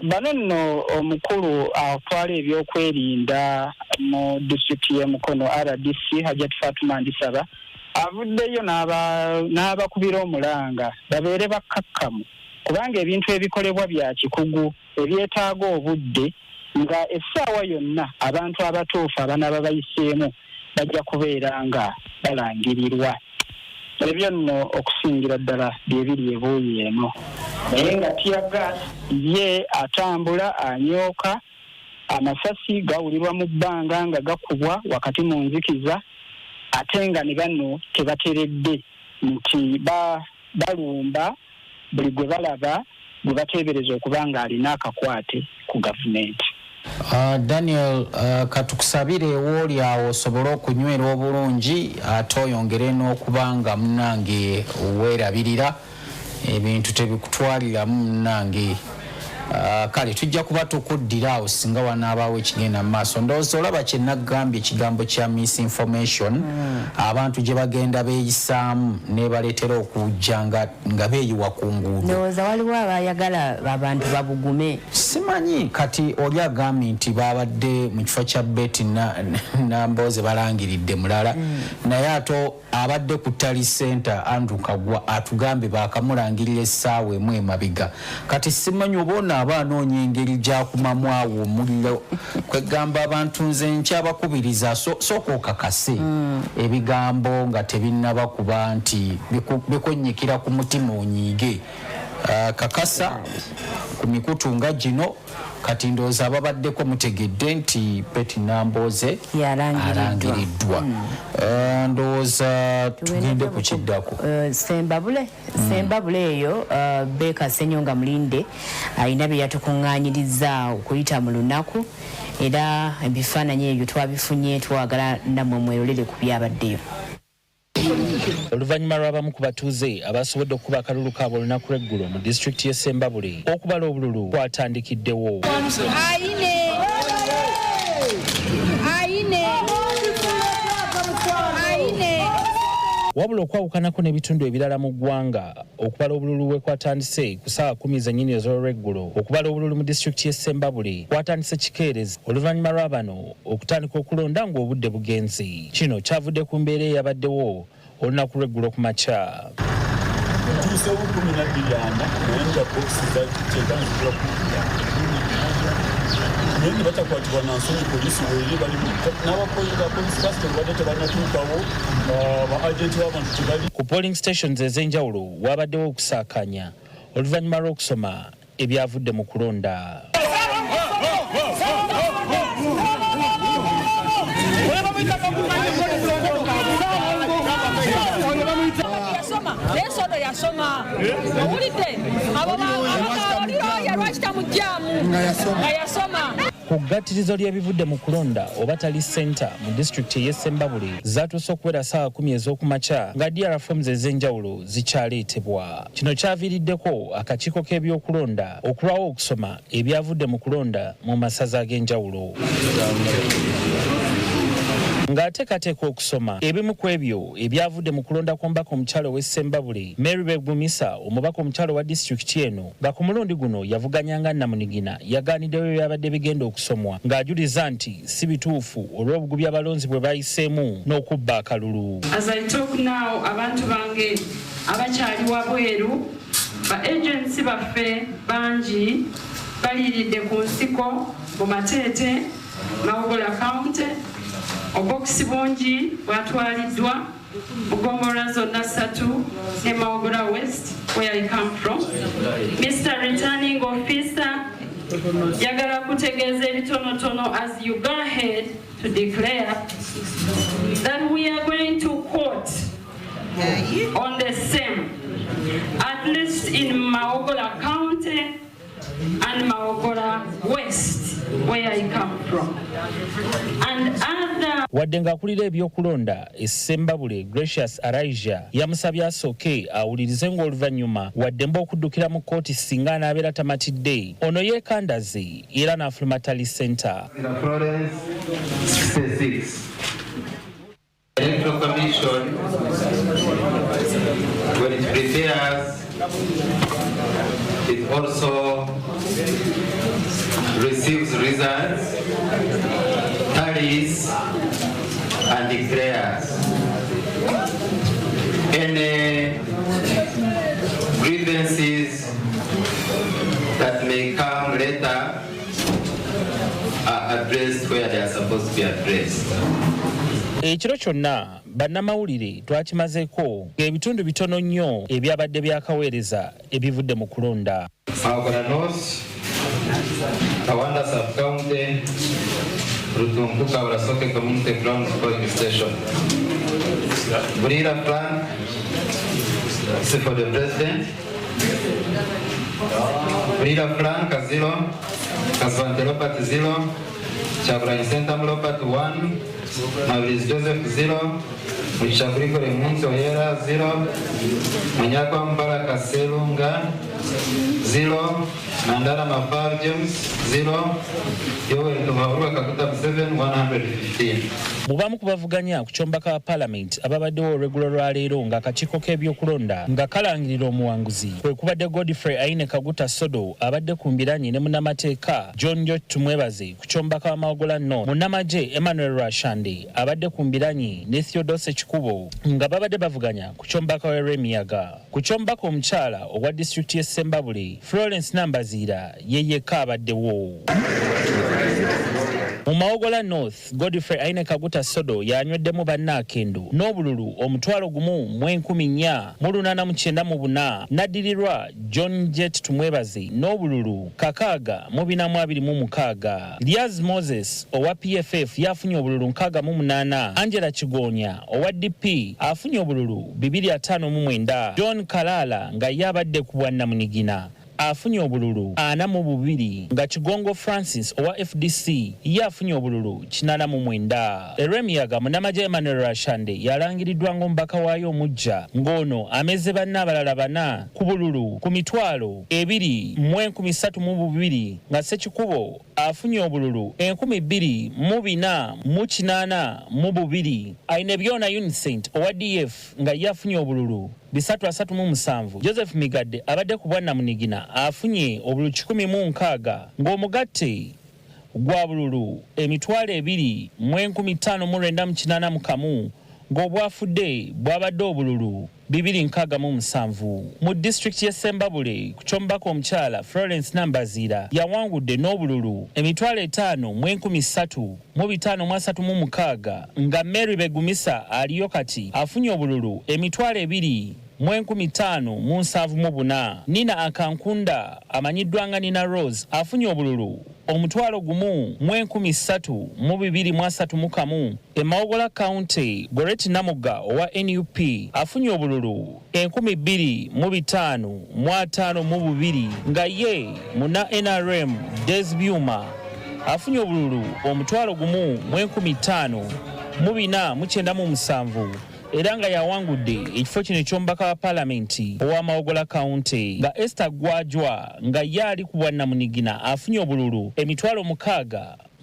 Bano nno omukulu atwala ebyokwerinda mu disitulikiti y'e Mukono RDC Hajjat Fatuma Ndisaba avuddeyo n'abakubira omulanga babeere bakkakkamu kubanga ebintu ebikolebwa bya kikugu ebyetaaga obudde nga essaawa yonna abantu abatuufu abanaaba bayiseemu bajja kubeera nga balangirirwa. Ebyo nno okusingira ddala bye biri ebuuyi eno. Naye nga tiyagas ye atambula anyooka amasasi gawulirwa mu bbanga nga gakubwa wakati mu nzikiza ate nga ne bano tebateredde nti balumba buli gwe balaba gwe bateebereza okuba nga alina akakwate ku gavumenti.
Daniel, katukusabire wooli awo osobole okunywera obulungi ate oyongere n'okuba nga munnange weerabirira ebintu tebikutwaliramu munnange. Kale tujja kuba tukuddira awo singa wanaabaawo ekigenda mu maaso. Ndowooza olaba kye nagambye ekigambo kya misinformation abantu gye bagenda beeyisaamu ne baleetera okujja nga beeyiwa ku nguudo.
Ndowooza waliwo abayagala abantu babugume.
Simanyi kati oli agambye nti babadde mu kifo kya Betty Namboze balangiridde mulala naye ate abadde ku Tali Center Andrew Kagwa atugambe baakamulangirira essaawa emu emabega. Kati simanyi oba abanoonya engeri gyakumamu awo omuliro kwegamba abantu nze nkyabakubiriza sooka okakase ebigambo nga tebinnaba kuba nti bikonnyekera ku mutima onyiige. Kakasa ku mikutu nga gino kati ndowooza ababaddeko mutegedde nti Betty Namboze alangiriddwa. Ndowooza tugende ku kiddako.
Sembabule eyo Beka Senyonga Mulinde alina bye yatukuŋŋaanyiriza okuyita mu lunaku era ebifaananyi ebyo twabifunye twagala nammwe mwerolere ku byabaddeyo.
Oluvannyuma lw'abamu ku batuuze abasobodde okukuba akalulu kaabwe olunaku lw'eggulo mu disitulikiti y'e Sembabule okubala obululu kwatandikiddewo. Wabula okwawukanako n'ebitundu ebirala mu ggwanga okubala obululu bwe kwatandise ku ssaawa 10 ez'olweggulo. Okubala obululu mu disitulikiti y'e Sembabule kwatandise kikeerezi oluvannyuma lw'abano okutandika okulonda ng'obudde bugenze. Kino kyavudde ku mbeera eyabaddewo olunaku lw'eggulo ku makya. Ku polling stations ez'enjawulo wabaddewo okusaakanya oluvannyuma lw'okusoma ebyavudde mu kulonda. Ku ggattirizo ly'ebivudde mu kulonda oba Tali Center mu disitulikiti y'e Sembabule zaatuuse okubeera ssaawa 10 ez'okumakya nga DR forms ez'enjawulo zikyaleetebwa. Kino kyaviiriddeko akakiiko k'ebyokulonda okulwawo okusoma ebyavudde mu kulonda mu masaza ag'enjawulo. Ng'ateekateeka okusoma ebimu ku ebyo ebyavudde mu kulonda kw'omubaka omukyalo w'e Sembabule Mary Begumisa omubaka omukyalo wa disitulikiti eno nga ku mulundi guno yavuganyanga Namunigina yagaaniddewo ebyabadde bigenda okusomwa ng'ajuliza nti si bituufu olw'obugubi abalonzi bwe bayiseemu n'okubba akalulu.
As I talk now, abantu bange abakyali wabweru ba agency baffe bangi baliiridde ku nsiko mu Mateete Mawogola County obokisi bungi bwatwaliddwa Bugomora Zona Satu, Maogora West, where I come from. Mr. Returning Officer, Yagara kutegeze bitonotono as you go ahead to declare that we are going to court on the same, at least in Maogola County and Maogola West, where I come from. And other
wadde ng'akulira ebyokulonda essembabule Gracious Elijah yamusabye asooke awulirize ng'oluvannyuma wadde mba okuddukira mu kkooti singa anaabeera tamatidde ono yeekandaze era n'afuluma Tally Center.
Florence 66. Electoral Commission, when it prepares, it also receives results, tallies, and declares. Any grievances that may come later are addressed where they are supposed to be addressed.
Ekiro kyonna bannamawulire twakimazeeko ng'ebitundu bitono nnyo ebyabadde byakaweereza ebivudde mu kulonda.
Maogola North, Kawanda Sub-County, Rutumbuka Urasoke Community Ground Polling Station. Burira Plan, for the President. Burira Plan, Kazilo, Kaswante Lopat 0, Chabrani Sentam Lopat 1, Maurice Joseph 0, Muchabriko Remunto Hera 0, Manyakwa Mbara Kaselunga 0, Mandara Mafar James 0, Yoweri Tumaurwa Kakuta 7, 115.
Mubamu kubavuganya ku kyomba ka Parliament ababaddewo regular lwaleero ng'akakiiko k'ebyokulonda nga kalangirira omuwanguzi kwe kubadde Godfrey Aine Kaguta Sodo abadde ku mbiranye ne munnamateeka John George Tumwebaze ku kyomba ka Maogola North, munnamagye Emmanuel Rashande abadde ku mbiranye ne Theodose Kikubo nga babadde bavuganya ku kyomba ka Weremiyaga. Ku kyomba k'omukyala obwa disitulikiti y'e Ssembabule Florence Nambaziira ye yekka abaddewo. Mu Maogola North, Godfrey Aine Kaguta Sodo yanyweddemu bannaakendo n'obululu omutwalo gumu mu 1494 n'addirirwa John Jet Tumwebaze n'obululu 626. Liaz Moses owa PFF yafunye obululu 68. Angela Kigonya owa DP afunye obululu 259. John Kalala nga yabadde ku bwannamunigina afunye obululu 42 nga Kigongo Francis owa FDC yafunye obululu 89. Eremiyaga munnamagye Emmanuel Rashande yalangiriddwa ng'omubaka waayo omujja ng'ono ameze banne abalala 4 ku bululu ku mitwalo 2,032 nga Ssekikubo afunye obululu 2,482. Aine byona Unicent owa DF nga yafunye obululu 337. Joseph Migadde abadde ku bwannamunigina afunye obululu 1,006 ng'omugatte gwa bululu emitwalo 2,1591 ng'obwafudde bwabadde obululu 267. Mu disitulikiti y'e Ssembabule ku kyombako omukyala Florence Nambaziira yawangudde n'obululu emitwalo 5,1336 nga Mary Begumisa aliyo kati afunye obululu emitwalo 2,1574. Nina Akankunda amanyiddwa nga Nina Rose afunye obululu omutwalo gumu 1,231. Maogola County, Goreti Namuga owa NUP afunye obululu 2,552 nga ye muna NRM Des Byuma afunye obululu omutwalo gumu 1,597 era nga yawangudde ekifo kino eky'omubaka wa Paalamenti owa Maogola County nga Esther Gwajwa nga yaali ku bwannamunigina afunye obululu emitwalo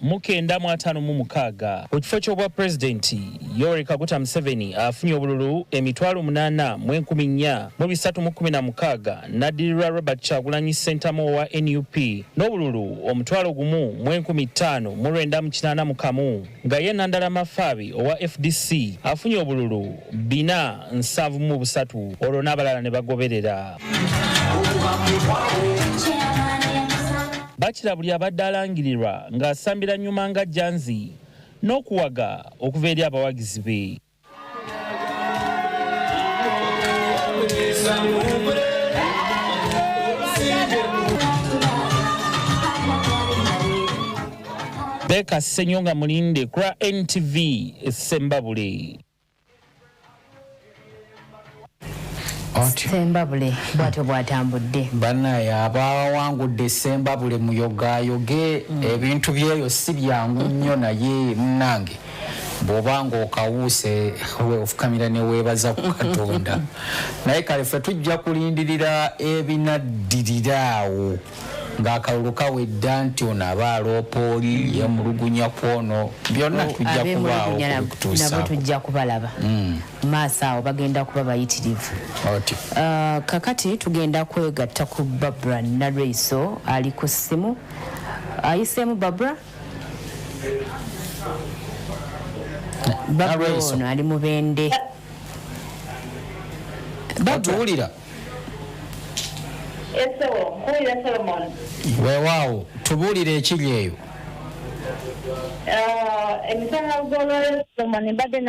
6,956. Ku kifo ky'obwa pulezidenti Yoweri Kaguta Museveni afunye obululu emitwalo 8,416 n'addirirwa Robert Kyagulanyi Ssentamu owa NUP n'obululu omutwalo gumu 1,591 nga ye Nandala Mafaabi owa FDC afunye obululu 473. Olwo n'abalala ne bagoberera. Bakira buli abadde alangirirwa ng'asambira nnyuma nga Janzi n'okuwaga okuva eri abawagizi be. Beka Senyonga Mulinde kwa NTV Sembabule.
Sembabule bwato bwatambudde
banaye abawangudde Sembabule mu yoge ebintu byeyo si byangu nnyo naye mnange bw'obanga okawuuse weefukamira ne weebaza ku Katonda naye kale ffe tujja kulindirira ebinaddirira awo ng'akalulu kawedda nti ono aba aloopooli yemulugunya kwono byonna tujja kubaawo
nabo tujja kubalaba maaso awo bagenda kuba bayitirivu kakati tugenda kwegatta ku Barbara Nareiso ali ku ssimu ayiseemu Barbara ono ali mu Bende
batuwulira weewaawo tubuulire ekiri eyo
emisana gw'olwaleero Solomon mbadde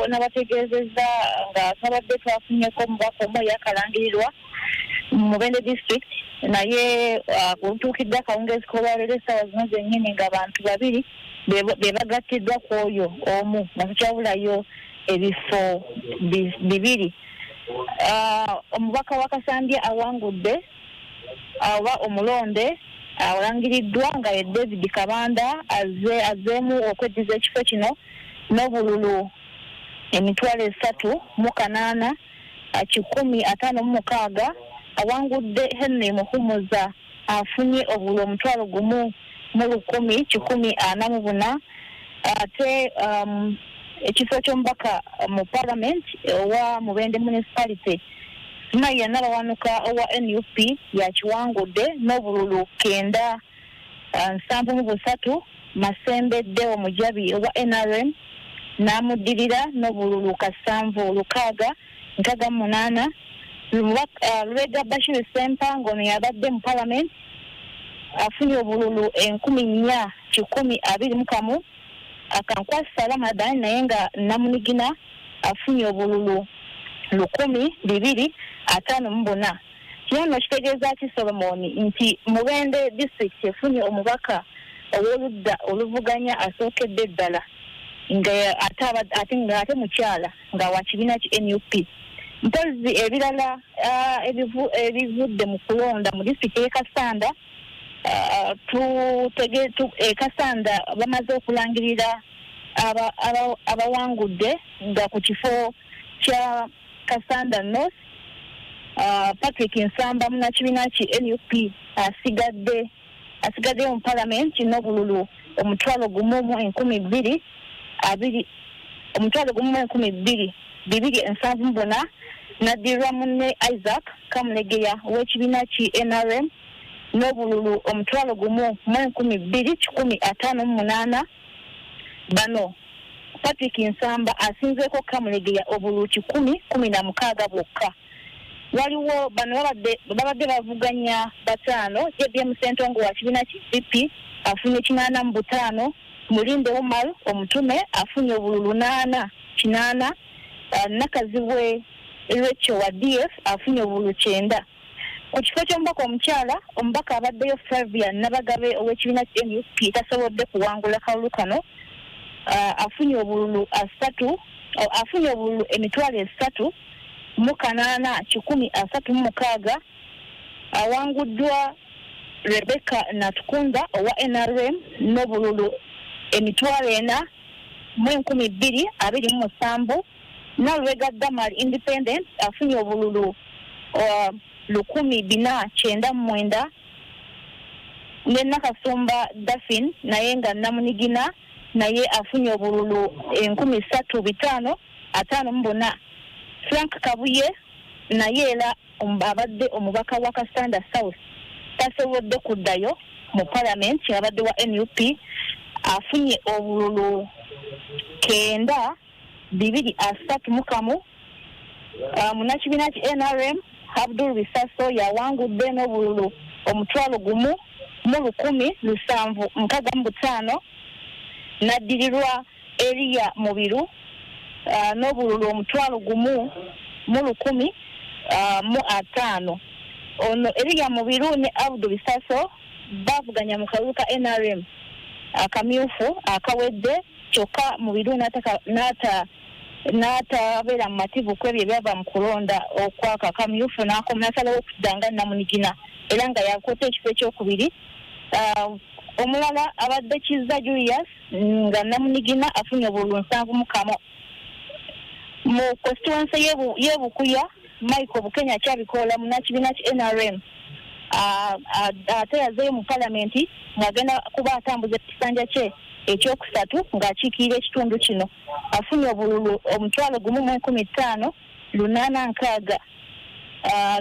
nabategeezezza nga twabadde twafunyeko omubaka omu yakalangirirwa mu Bende district naye kutuukidde akawungeezi k'olwaleero essaawa zino zennyini ng'abantu babiri be bagattiddwa ku oyo omu nga tukyabulayo ebifo bibiri. Omubaka wa Kasambya awangudde aba omulonde awalangiriddwa nga ye David Kabanda azeemu okweddiza ekifo kino n'obululu emitwalo 3,856 awangudde Henry Muhumuza afunye obululu omutwalo gumu mu 1,144 ate ekifo ky'omubaka mu Parliament owa Mubende Municipality Maya Nalawanuka owa NUP yakiwangudde n'obululu 973 Masembedde Omujabi owa NRM n'amuddirira n'obululu 768 Lwega Bashir Sempango ono yabadde mu Parliament afunye obululu 4,121 akankwasa Ramadan naye nga Namunigina afunye obululu 1,254. Kino kitegeeza ki Solomon nti Mubende district efunye omubaka ow'oludda oluvuganya asookedde ddala nga ate mukyala nga wa kibiina ki NUP. Mpozi ebirala ebivudde mu kulonda mu district y'e Kasanda Kasanda bamaze okulangirira abawangudde nga ku kifo kya Kasanda North Patrick Nsamba munakibiina ki NUP asigadde mu Parliament n'obululu omutwalo gumu 2,274 n'addirwa munne Isaac Kamulegeya ow'ekibiina ki NRM n'obululu omutwalo gumu 2,158 bano Patrick Nsamba asinzeeko Kamulegeya obululu 10,16 bwokka. Waliwo bano babadde bavuganya batano JBM Sentongo wa kibiina ki DP afunye 85 Mulinde Omar omutume afunye obululu 8 Nakaziwe Rachel wa DF afunye obululu 9. Ku kifo ky'omubaka omukyala omubaka abaddeyo Flavian Nabagabe ow'ekibiina ki NUP tasobodde kuwangula kalulu kano afunye obululu 3 afunye obululu emitwalo 3,836 awanguddwa Rebecca Natukunda owa NRM n'obululu emitwalo 4,227 Nalwega Damal Independent afunye obululu 1,499 ne Nakasumba Dafin naye nga Namunigina naye afunye obululu 3,554. Frank Kabuye naye era abadde omubaka wa Kasanda South tasobodde kuddayo mu Parliament abadde wa NUP afunye obululu 9,231 munakibiina ki NRM Abdul Bisaso yawangudde n'obululu omutwalo gumu mu 1,765 n'addirirwa Elia Mubiru n'obululu omutwalo gumu mu 1,000 mu 5 ono Elia Mubiru ne Abdu Bisaso bavuganya mu kalulu ka NRM akamyufu akawedde kyokka Mubiru n'atabeera mu mativu kwebyo byava mu kulonda okwaka akamyufu n'asalawo okudanga Namunigina era nga yakoota ekifo ekyokubiri. Omulala abadde Kizza Julius nga Namunigina afunye obululu 7 mu constituency y'Ebukuya Michael Bukenya kyabikola munakibiina NRM ate yazeeyo mu palamenti ng'agenda kuba atambuza ekisanja kye ekyokusatu ng'akiikirira ekitundu kino afunye obululu 1,115,860.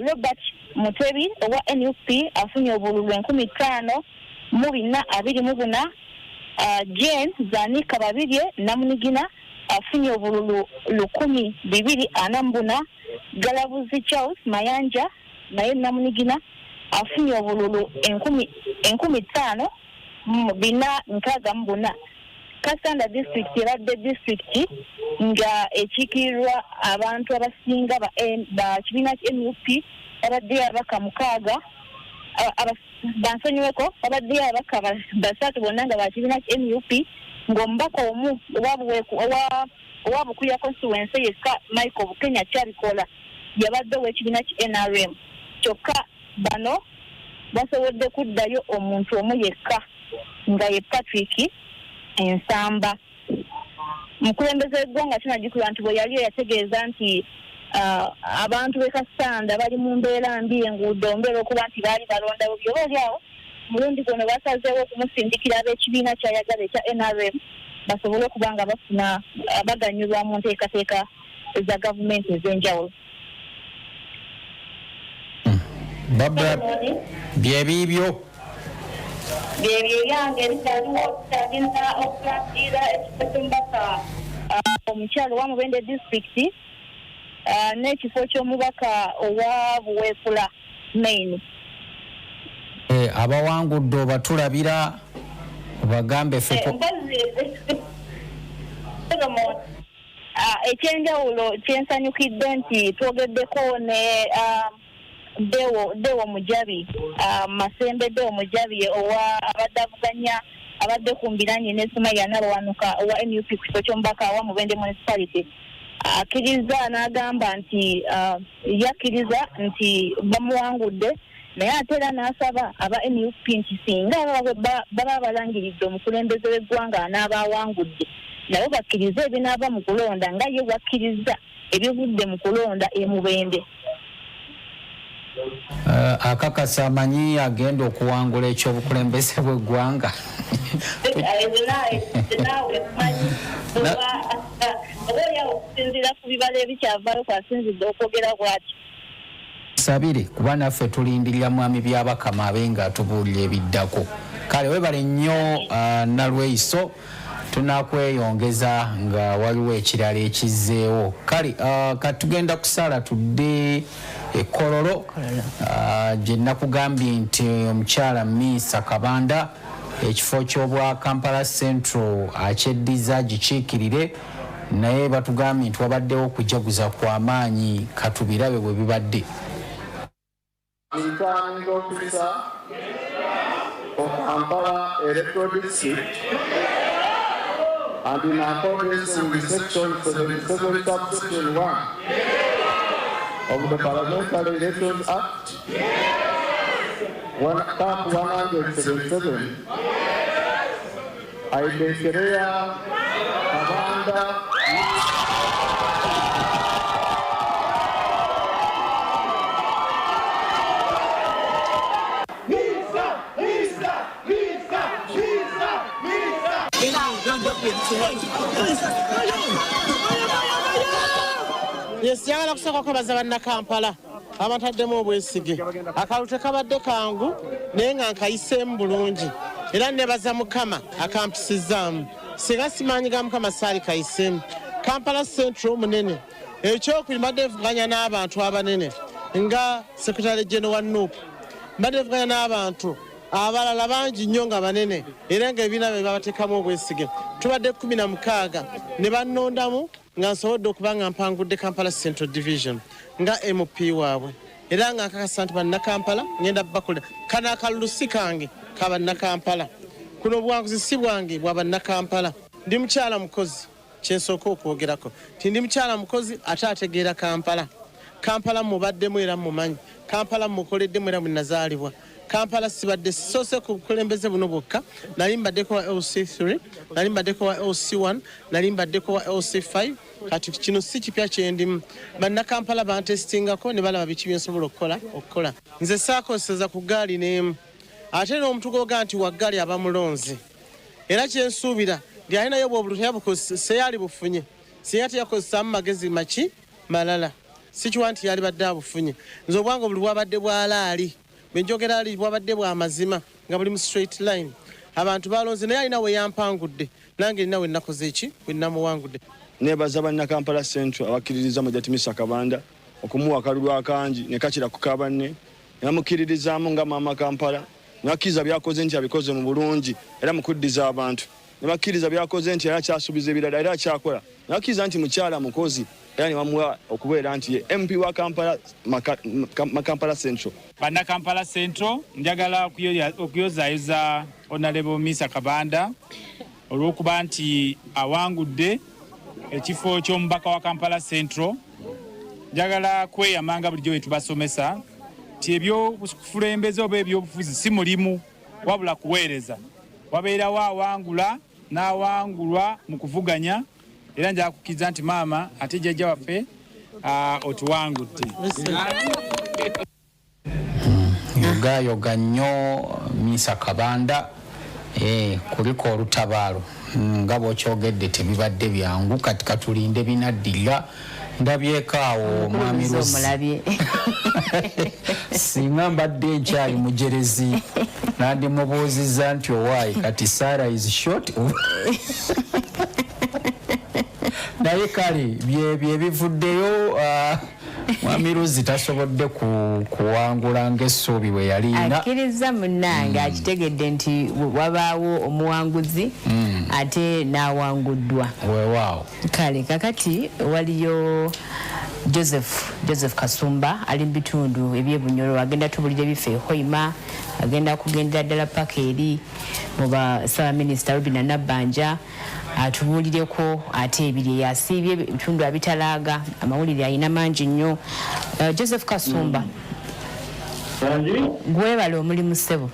Robert Mutebi owa NUP afunye obululu 15,424. Jane Zanika Babirye Namunigina afunye obululu 1,244. Galabuzi Charles Mayanja naye Namunigina afunye obululu 15,464. Kasanda district eradde district nga ekikirirwa abantu abasinga ba kibiina NUP abadde abaka 6 bansonyiweko abadde abaka 3 bonna nga ba kibiina NUP ng'omubaka omu owa Bukuya constituency yekka Michael Bukenya kyabikola yabadde w'ekibiina NRM kyokka bano basobodde kuddayo omuntu omu yekka nga ye Patrick Ensamba. Mukulembeze w'eggwanga kinajjukirwa nti bwe yali yategeeza nti abantu b'e Kasanda bali mu mbeera mbi enguudo mbeera okuba nti baali balondawo byoba oli awo mulundi guno basazeewo okumusindikira ab'ekibiina kyayagala ekya NRM basobole okuba nga bafuna baganyulwa mu nteekateeka eza gavumenti ez'enjawulo.
Barbara byebibyo
yange ebitaliwo tagenda okulatira ekifo ky'omubaka omukyalo wa Mubende district n'ekifo ky'omubaka owa Buweekula main.
Abawangudde obatulabira bagambe feko
ekyenjawulo kyensanyukidde nti twogeddeko ne Dewo Mujabi Masembe Dewo Mujabi owa abadde avuganya abadde kumbiranye ne Sumaya Nalwanuka owa NUP ku kifo ky'omubaka wa Mubende municipality akkiriza n'agamba nti yakkiriza nti bamuwangudde naye ate era n'asaba aba NUP nti singa baba balangiridde omukulembeze w'eggwanga n'abawangudde nabo bakkiriza ebinaava mu kulonda nga ye bwakkiriza ebivudde mu kulonda e Mubende.
Akakasa amanyi agenda okuwangula ekyobukulembeze bw'eggwanga.
Okusinziira ku bibala ebikyavayo kwasinzidde okwogera bw'ati.
Sabire kuba naffe tulindirira mwami byabakama abe nga atubuulira ebiddako. Kale webale nnyo Nalweiso tunakweyongeza nga waliwo ekirala ekizzeewo. Kale katugenda kusala tudde Kololo gye nakugambye nti omukyala Misa Kabanda ekifo ky'obwa Kampala Central akyeddiza gikiikirire naye batugambye nti wabaddewo okujaguza kw'amaanyi katubirabe bwe bibadde.
Returning officer of Kampala Electoral District and in accordance with section 77 subsection 1 of the Parliamentary Elections Act, Cap 177, I declare Kabanda
Yes, njagala kusooka kwebaza bannakampala abataddemu obwesige. Akalulu tekabadde kangu naye nga nkayiseemu bulungi era nebaza Mukama akampisizaamu. Singa simaanyi ga Mukama saali kayiseemu. Kampala Central munene. Ekyokubiri mbadde nvuganya n'abantu abanene nga Secretary General wa NUP. Mbadde nvuganya n'abantu abalala bangi nnyo nga banene era ng'ebibiina bye babateekamu obwesige. Tubadde 16 ne bannondamu nga nsobodde okuba nga mpangudde Kampala Central Division nga MP waabwe era nga nkakasa nti bannakampala ngenda bakola kana akalulusi kange kabannakampala kuno obuwanguzi si bwange bwa bannakampala ndi mukyala mukozi kyensooka okwogerako ti ndi mukyala mukozi ate ategeera Kampala mubaddemu era mumanyi Kampala mukoleddemu era bwenazaalibwa Kampala sibadde sisoose ku bukulembeze buno bwokka nali mbaddeko wa LC3 nali mbaddeko wa LC1 nali mbaddeko wa LC5 kati kino si kipya kyendimu bannakampala bantestingako ne balaba biki byensobola okukola nze saakozeseza ku gaali n'emu ate n'omuntu goga nti waggaali aba mulonzi era kyensuubira ndi alinayo bwobulu seyali bufunye seyati yakozesaamu magezi maki malala sikiwa nti yali badde abufunye nze obwange obuli bwabadde bwalaali benjogera ali bwabadde bwa mazima nga buli mu straight line abantu balonze naye alina we yampangudde nange nina we nakoze eki we namuwangudde
nebaza bannakampala Central abakkiririza Mujatimisa Kabanda okumuwa akalulu akangi ne kakira ku kabanne namukkiririzaamu nga maama Kampala nakkiriza byakoze nti abikoze mu bulungi era mukuddiza abantu ne bakkiriza byakoze nti era kyasuubiza ebirala era kyakola nakkiriza nti mukyala mukozi era ne bamuwa okubeera nti MP wa Kampala Central.
Bannakampala Central njagala okuyozaayoza Honorable Misa Kabanda olw'okuba nti awangudde ekifo ky'omubaka wa Kampala Central. Njagala kweyamanga bulijjo bwe tubasomesa ti ebyobukulembeze oba ebyobufuzi si mulimu wabula kuweereza wabeerawo awangula n'awangulwa mu kuvuganya era njagala kukkiriza nti maama ate jjajja waffe otuwangudde
yoga nnyo Misa Kabanda kuliko olutabaalo nga bw'okyogedde tebibadde byangu kati katulinde binaddirira ndabyekaawo mwami Rosi singa mbadde nkyali mujerezi nandi mubuuzizza nti owaayi kati Sarah is short naye kale bye bivuddeyo mwami Rosi tasobodde kuwangula ng'essuubi bwe yalina
akkiriza munnange akitegedde nti wabaawo omuwanguzi ate n'awanguddwa
weewaawo
kale kakati waliyo Joseph Kasumba ali mu bitundu ebyebunyoro agenda tubulira ebife Hoima agenda kugendera ddala paka eri mu Ssaabaminisita Robinah Nabbanja atubuulireko ate ebiri yasiibye ebitundu abitalaaga amawulire alina mangi nnyo. Joseph Kasumba gwebala omulimu ssebo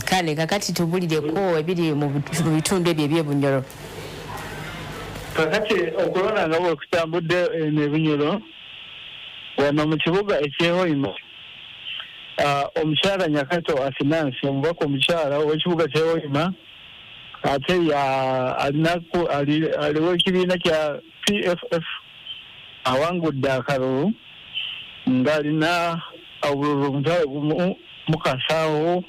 kale kakati tubulireko ebiri mu bitundu ebyo ebyebunyoro
kakati okulona nga bwekutambudde n'ebunyoro wano mu kibuga ekyehoima omukyala Nyakato Afinansi omubaka omukyala ow'ekibuga ky'Ehoima ate aliwo ekibiina kya PFF awangudde akalulu ng'alina obululu omutwalo gumu mu kasaawo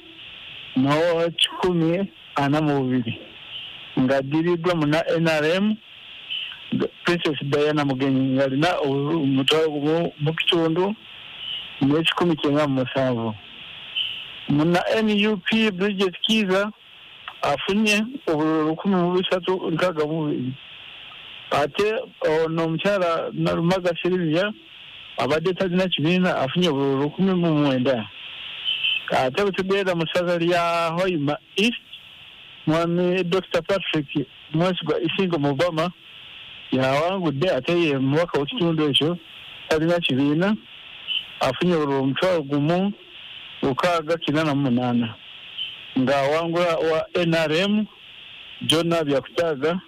n'O142 ng'addiriddwa mu NRM Princess Diana Mugenyi ng'alina obululu omutwalo gumu mu kitundu n'O197 muna NUP Bridget Kiza afunye obululu 1362 ate ono omukyala Nalumaga Silvia abadde talina kibiina afunye obululu 19 ate bwetubeera mu ssaza lya Hoima East mwami Dr. Patrick Mwesigwa Isingo Mubama yawangudde ate ye mubaka w'ekitundu ekyo talina kibiina afunye obululu 1648 ng'awangula wa NRM Jona Byakutaga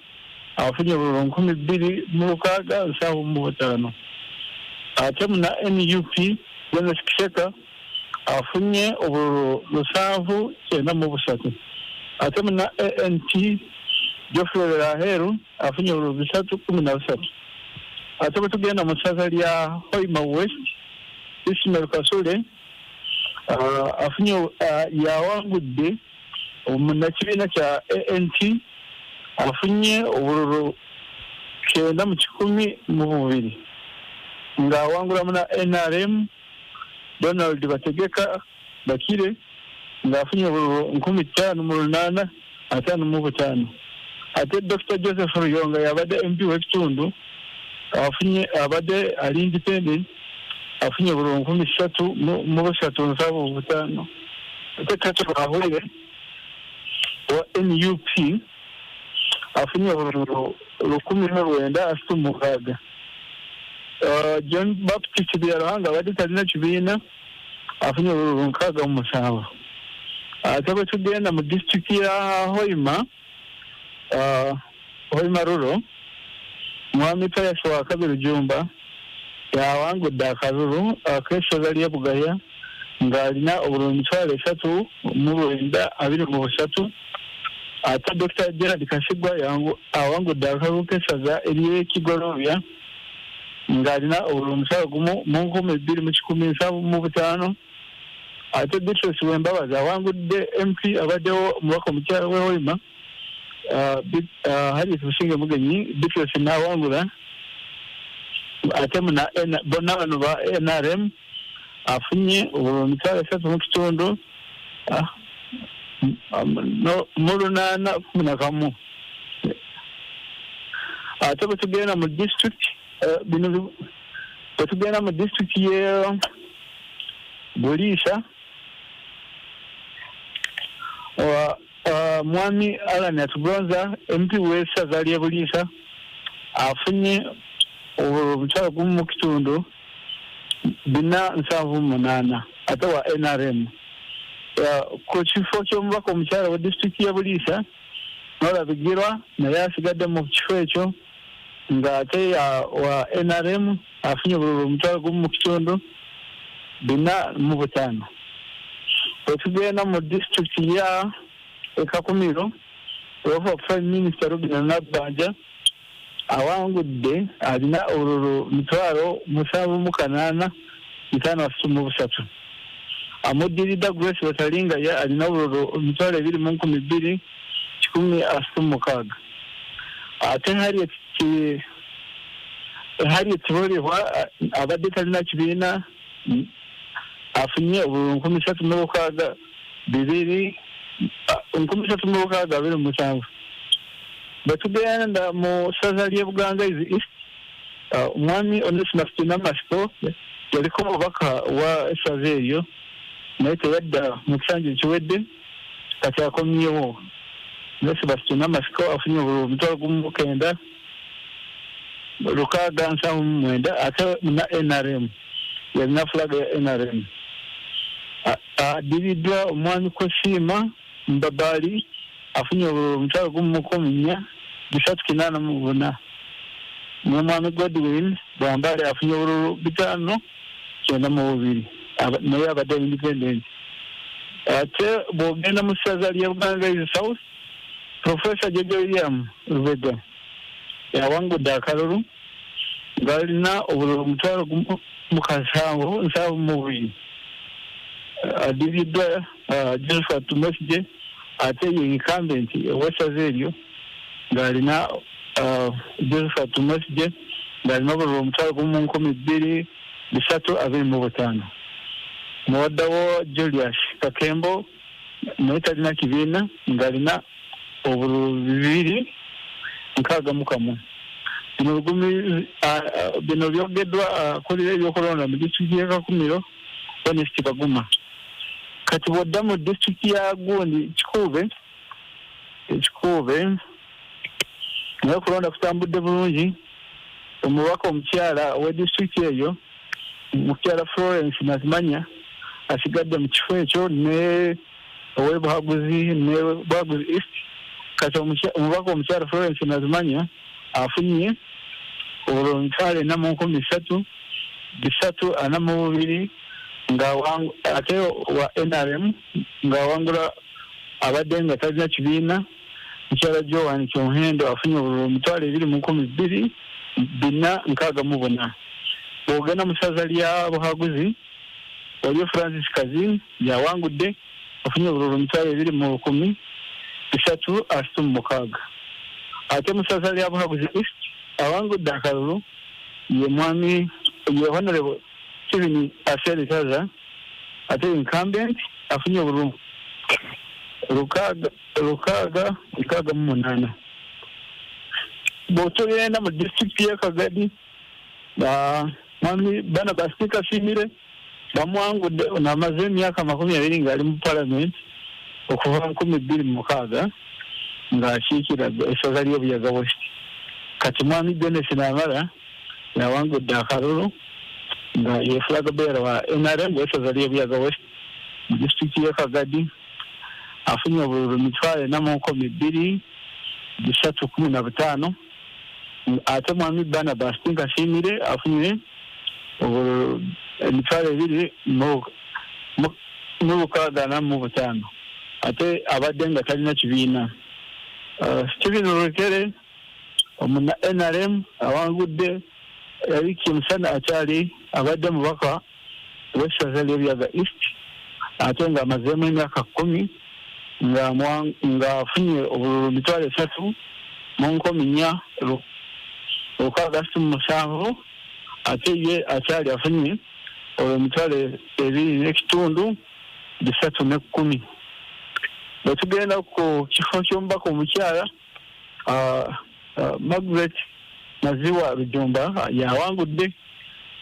afunye obululu 2675 ate muna NUP Jonas Kisheka afunye obululu 793 ate muna ANT Geoffrey Raheru afunye obululu 313 ate bwetugenda mu ssaza lya Hoima West Ismail Kasule afunye yawangudde omunakibiina kya ANT afunye obululu 912 ng'awangula muna NRM Donald Bategeka Bakire ng'afunye obululu 5855 ate Dr. Joseph Ruyonga yabadde MP w'ekitundu afunye abadde ali independent afunye obululu 3,375 ate Katono Ahwere wa NUP afunye obululu 19,6. John Baptist Byarahanga abadde talina kibiina afunye obululu 67. Ate bwe tugenda mu disitulikiti ya Hoima Ruro Mwami Pius wa Kabiru Jumba yawangudde akalulu ak'essaza ly'e Bugaya ng'alina obululu 3,923. Ate Dr. Gerard Kasigwa awangudde akalulu k'essaza ery'e Kigolobya ng'alina obululu 1,215. Ate Beatrice Wembabazi awangudde MP abaddewo omubaka omukyala w'e Hoima Harriet Businge Mugenyi Beatrice n'awangula. Ate bonna bano ba NRM afunye obululu 3,3 mu 811. Ate bwe tugenda mu district bino bwe tugenda mu district ye Buliisa Mwami Alan Atugonza MP w'essaza ly'e Buliisa afunye obululu 478 ate wa NRM. Ku kifo ky'omubaka omukyala wa disitulikiti ya Buliisa n'olabigirwa naye asigadde mu kifo ekyo ng'ate wa NRM afunye obululu 1,405. Bwe tugenda mu disitulikiti ya Kakumiro Ofa Prime Minister Rubina Nabbanja awangudde alina obululu 7,853. Amuddiridde Grace Batalinga ye alina obululu 2,216. Ate Harriet Bolebwa abadde talina kibiina afunye obululu 13,227. Bwe tugenda mu ssaza ly'e Bugangazi East Omwami Onesimus Namasiko yaliko omubaka wa essaza eryo naye teyadda mu kisanja ekiwedde kati akomyewo. Onesimus Namasiko afunye obululu 9,679 ate na NRM yalina fulaga ya NRM. Addiridwa Omwami Kosiima Mbabali afunye obululu 1,384. N'Omwami Godwin Bwambale afunye obululu 592 naye abadde independent. Ate bw'ogenda mu ssaza ly'e Bugangazi South Professor Jojo William Lubega yawangudde akalulu ng'alina obululu 1,772. Addiridwa Josephat Tumesije ate ye incumbent ow'essaza eryo ng'alina Josephat Tumesije ng'alina obululu 1,225. Muwaddawo Julius Kakembo naye talina kibiina ng'alina obululu 261. Bino byogeddwa akulira ebyokulonda mu disitulikiti y'e Kakumiro Honest Baguma. Kati bw'odda mu disitulikiti ya Gundi Kikuube naye okulonda kutambudde bulungi. Omubaka omukyala owa disitulikiti eyo Mukyala Florence Nazimanya asigadde mu kifo ekyo ne ow'ebuhaguzi ne Bwaguzi East. Kati omubaka omukyala Florence Nazimanya afunye obululu 3,342 ate wa NRM ng'awangula abadde nga talina kibiina Mukyala Joan Kyohendo afunye obululu 2,264. Bw'ogenda mu ssaza lya Buhaguzi waliyo Francis Kazini yawangudde afunye obululu 2,366. Ate mu ssaza lya Buhaguzi East awangudde akalulu ye mwami ye Honorable Stephen Aseli Taza ate incumbent afunye obululu 668. bw'otogenda mu disitulikiti y'e Kagadi mwami bana basika Simire bamwangudde ono amaze emyaka 20 ng'ali mu palamenti okuva 2026 ng'akiikira essaza ly'Obuyaga West. Kati mwami Dennis Namala yawangudde akalulu nga ye flag bearer wa NRM w'essaza ly'Obuyaga West mu disitulikiti y'e Kagadi. Afunye obululu 4,215 ate mwami bana basika Simire afunye obululu 2,645 ate abadde nga talina kibiina. Stephen Rukere omuna NRM awangudde Eric Musana akyali abadde mubaka w'essaza ly'Obuyaga East ate nga amazeemu emyaka 10 nga afunye obululu 3,467 ate ye akyali afunye obululu 2,310. Bwe tugenda ku kifo ky'omubaka omukyala Margaret Naziwa Rujumba yawangudde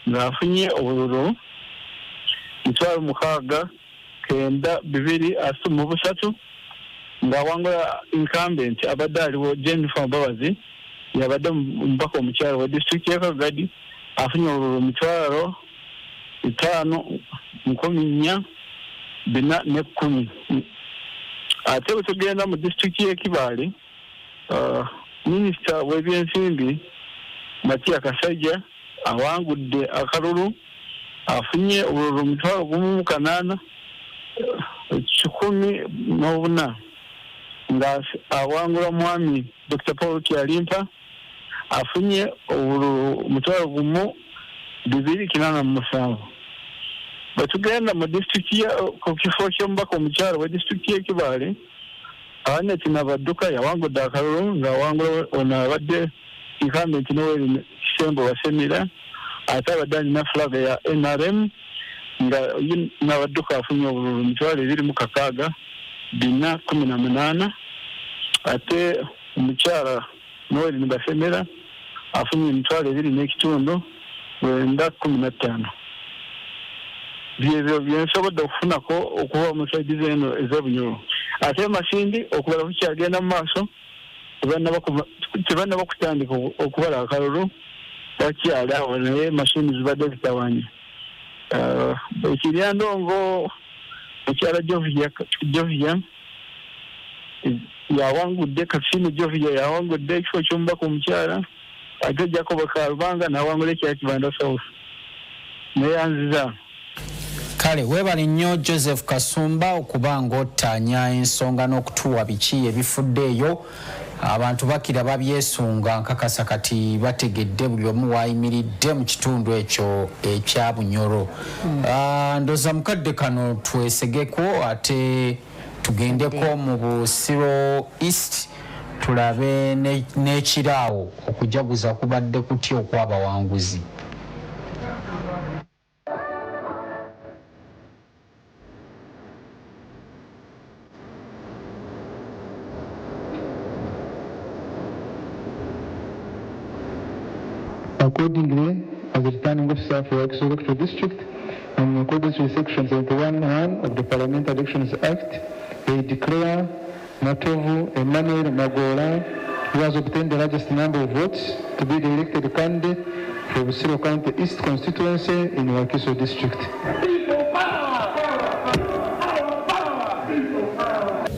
ng'afunye obululu 6,963 ng'awangula incumbent abadde aliwo Jennifer Mbabazi yabadde omubaka omukyala wa disitulikiti y'e Kagadi afunye obululu 5,410. Ate bwe tugenda mu disitulikiti y'e Kibaale minisita w'ebyensimbi Matia Kasajja awangudde akalulu afunye obululu 1,814 nga awangula mwami Dr. Paul Kyalimpa afunye obululu 1,287. Bwe tugenda mu disitulikiti ku kifo ky'omubaka omukyala wa disitulikiti y'e Kibaale Anet Nabadduka yawangudde akalulu ng'awangula ono abadde incumbent Noel Kisembo Wasemira ate abadde alina flag ya NRM nga Nabadduka afunye obululu 2,618 ate omukyala Noel Basemera afunye 2,915. Byebyo byensobodde okufunako okuva mu saidi z'eno ez'Obunyoro. Ate Masindi okubala kukyagenda mu maaso tebannaba kutandika okubala akalulu bakyali awo naye mashini zibadde zitawanya. Ekiryandongo mukyala Jovia yawangudde Kasini Jovia yawangudde ekifo ky'omubaka omukyala ate Jacob Kalubanga n'awangula ekya Kibanda South neyanziza.
Kale webale nnyo Joseph Kasumba okuba ng'ottaanya ensonga n'okutuwa biki ebifuddeeyo. Abantu bakira babyesunga nkakasa kati bategedde buli omu waayimiridde mu kitundu ekyo ekya Bunyoro. Ndoza mukadde kano twesegeko ate tugendeko mu Busiro East tulabe n'ekiraawo okujaguza kubadde kutya okwabawanguzi.
Accordingly, as a returning officer for Wakiso Electoral District, and in accordance with Section 71(1) of the Parliamentary Elections Act, I declare Matovu Emmanuel Magola, who has obtained the largest number of votes, to be the elected candidate for Busiro County East constituency in Wakiso District.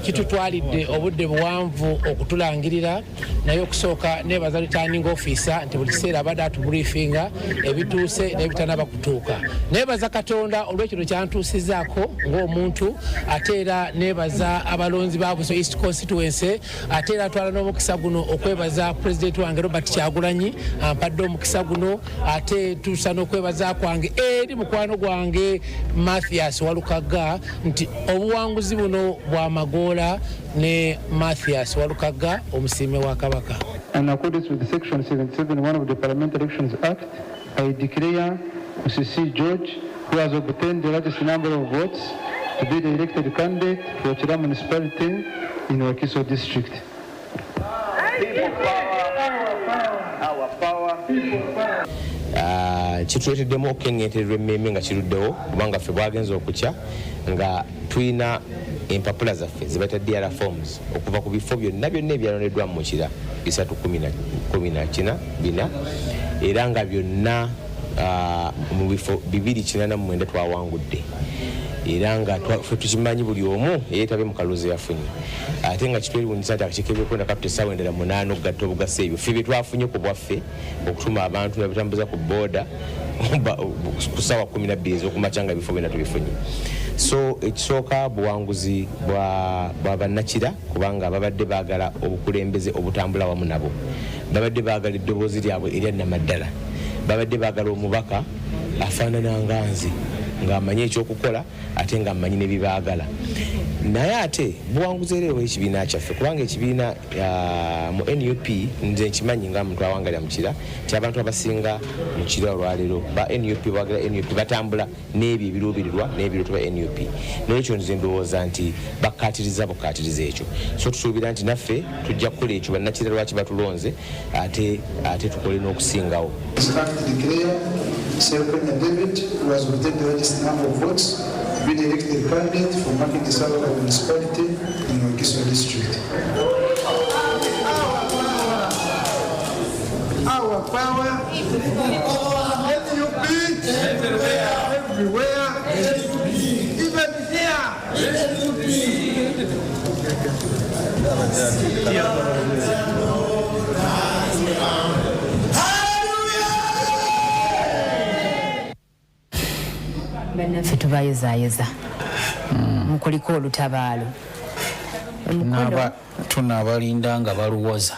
Kitutwalidde obudde buwanvu okutulangirira naye okusooka nebaza returning officer nti buli kiseera abadde atubriefinga ebituuse n'ebitanaba kutuuka. Nebaza Katonda olw'ekino kyantuusizaako ng'omuntu ate era nebaza abalonzi ba Buso East constituency ate era atwala n'omukisa guno okwebaza President wange Robert Kyagulanyi ampadde omukisa guno ate tuusa n'okwebaza kwange eri mukwano gwange Mathias Walukaga nti obuwanguzi buno bwa Magola ne Mathias Walukaga omusiime wa Kabaka.
In accordance with Section 77(1) of the Parliamentary Elections Act, I declare Musisi George, who has obtained the largest number of votes, to be the elected candidate for Chira municipality in Wakiso District.
Kituleeteddemu okukengeetererwa emmeeme nga kiruddewo kubanga ffe bwagenza okukya nga tulina empapula zaffe zibayita DR forms okuva ku bifo byonna ebyalondeddwa mu Mukira 314 era nga byonna mu bifo 289 twawangudde era nga ffe tukimanyi buli omu eyeetabye mu kaloozo yafunye ate nga kitwewuunyisa nti akakiiko ebyokwenda kapita essaawa 8 okugatta obugasa ebyo ffe bye twafunye ku bwaffe okutuma abantu nabitambuza ku booda ku ssaawa 12 ez'okumakya nga ebifo byonna tubifunye. So ekisooka buwanguzi bwa bannakira kubanga babadde baagala obukulembeze obutambula wamu nabo, babadde baagala eddoboozi lyabwe erya nnamaddala, babadde baagala omubaka afaanana nga nze ng'amanyi ekyokukola ate ng'amanyi ne bibaagala. Naye ate buwanguzi era ekibiina kyaffe kubanga ekibiina mu NUP nze nkimanyi nga muntu awangalira Mukira nti abantu abasinga mu kiro olwaleero ba NUP baagala NUP batambula n'ebyo ebiruubirirwa n'ebirooto bya NUP. N'ekyo nze ndowooza nti bakkaatiriza bukkaatiriza ekyo. So tusuubira nti naffe tujja kukola ekyo bannakira lwaki batulonze ate tukole n'okusingawo.
David, who has obtained the largest number of votes, been elected candidate for marking the South municipality in Wakiso district. Our power, NUP, everywhere, even here.
Bannaffe tubayozaayoza mukuliko olutabaalo
tunaabalinda nga baluwoza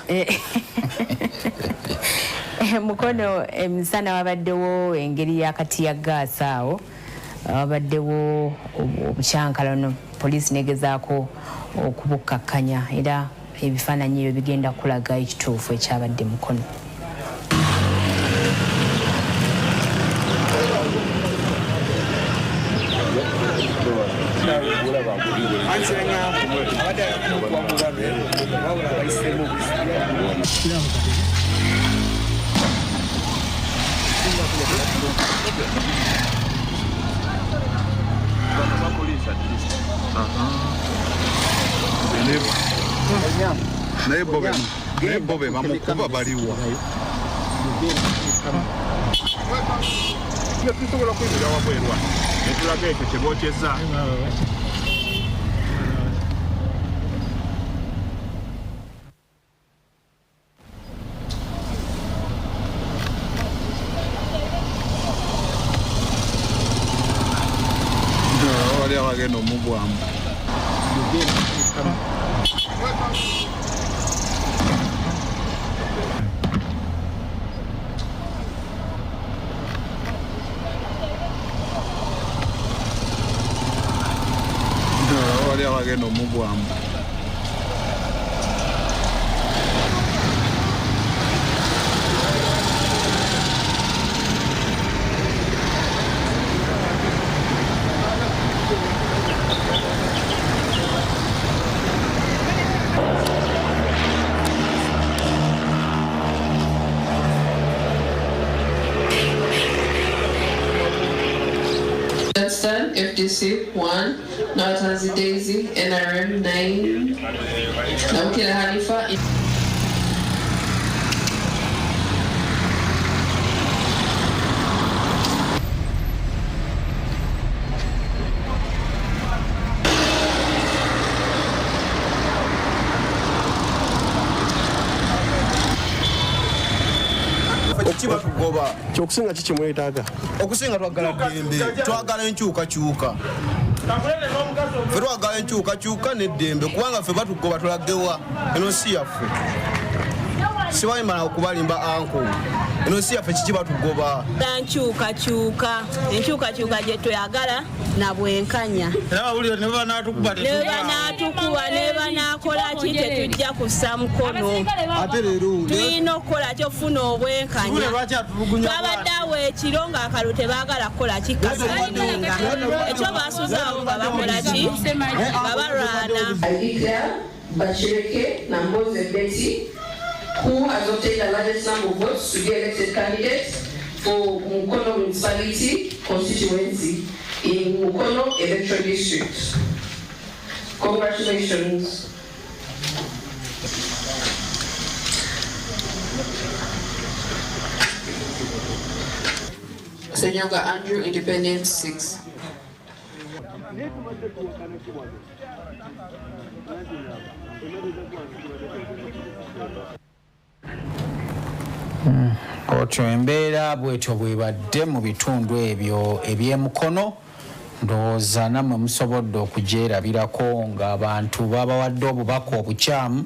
mukono emisana wabaddewo engeri y'akati ya gaasi awo wabaddewo obukyankalano poliisi negezaako okubukkakkanya era ebifaananyi ebyo bigenda kulaga ekituufu ekyabadde mukono.
naye Bobi bamukuba baliwa tusobola kwinjira wabwerwa netulaga ekyo kyebokyeza wali abagenda omugwamu wali abagenda omugwamu
FDC 1, Natanzi Daisy, NRM 9, Namkila Hanifa.
kyokusinga kikimwetaaga
okusinga twagala ddembe twagala enkyukakyuka ffe twagala enkyukakyuka n'eddembe kubanga ffe batugoba tulagewa eno si yaffe sibayimala okubalimba anko eno si yaffe kiki batugoba
enkyukakyuka gye twagala na bwenkanya neba natukuba neba nakola ki tetujja kussa mukono tulina okukola kyofuna obwenkanya twabadde awo ekiro ng'akalo tebaagala kukola kikasalinga ekyo basuzaawo nga bakola ki nga balwana
Bakireke na Mboze Betty who has obtained the largest number of votes to be elected candidate for Mukono Municipality constituency in Mukono Electoral District. Congratulations. Senyonga Andrew, Independent 6.
Otyo embeera bwetyo bwebadde mu bitundu ebyo eby'Emukono ndowooza nammwe musobodde okugyerabirako ng'abantu babawadde obubaka obukyamu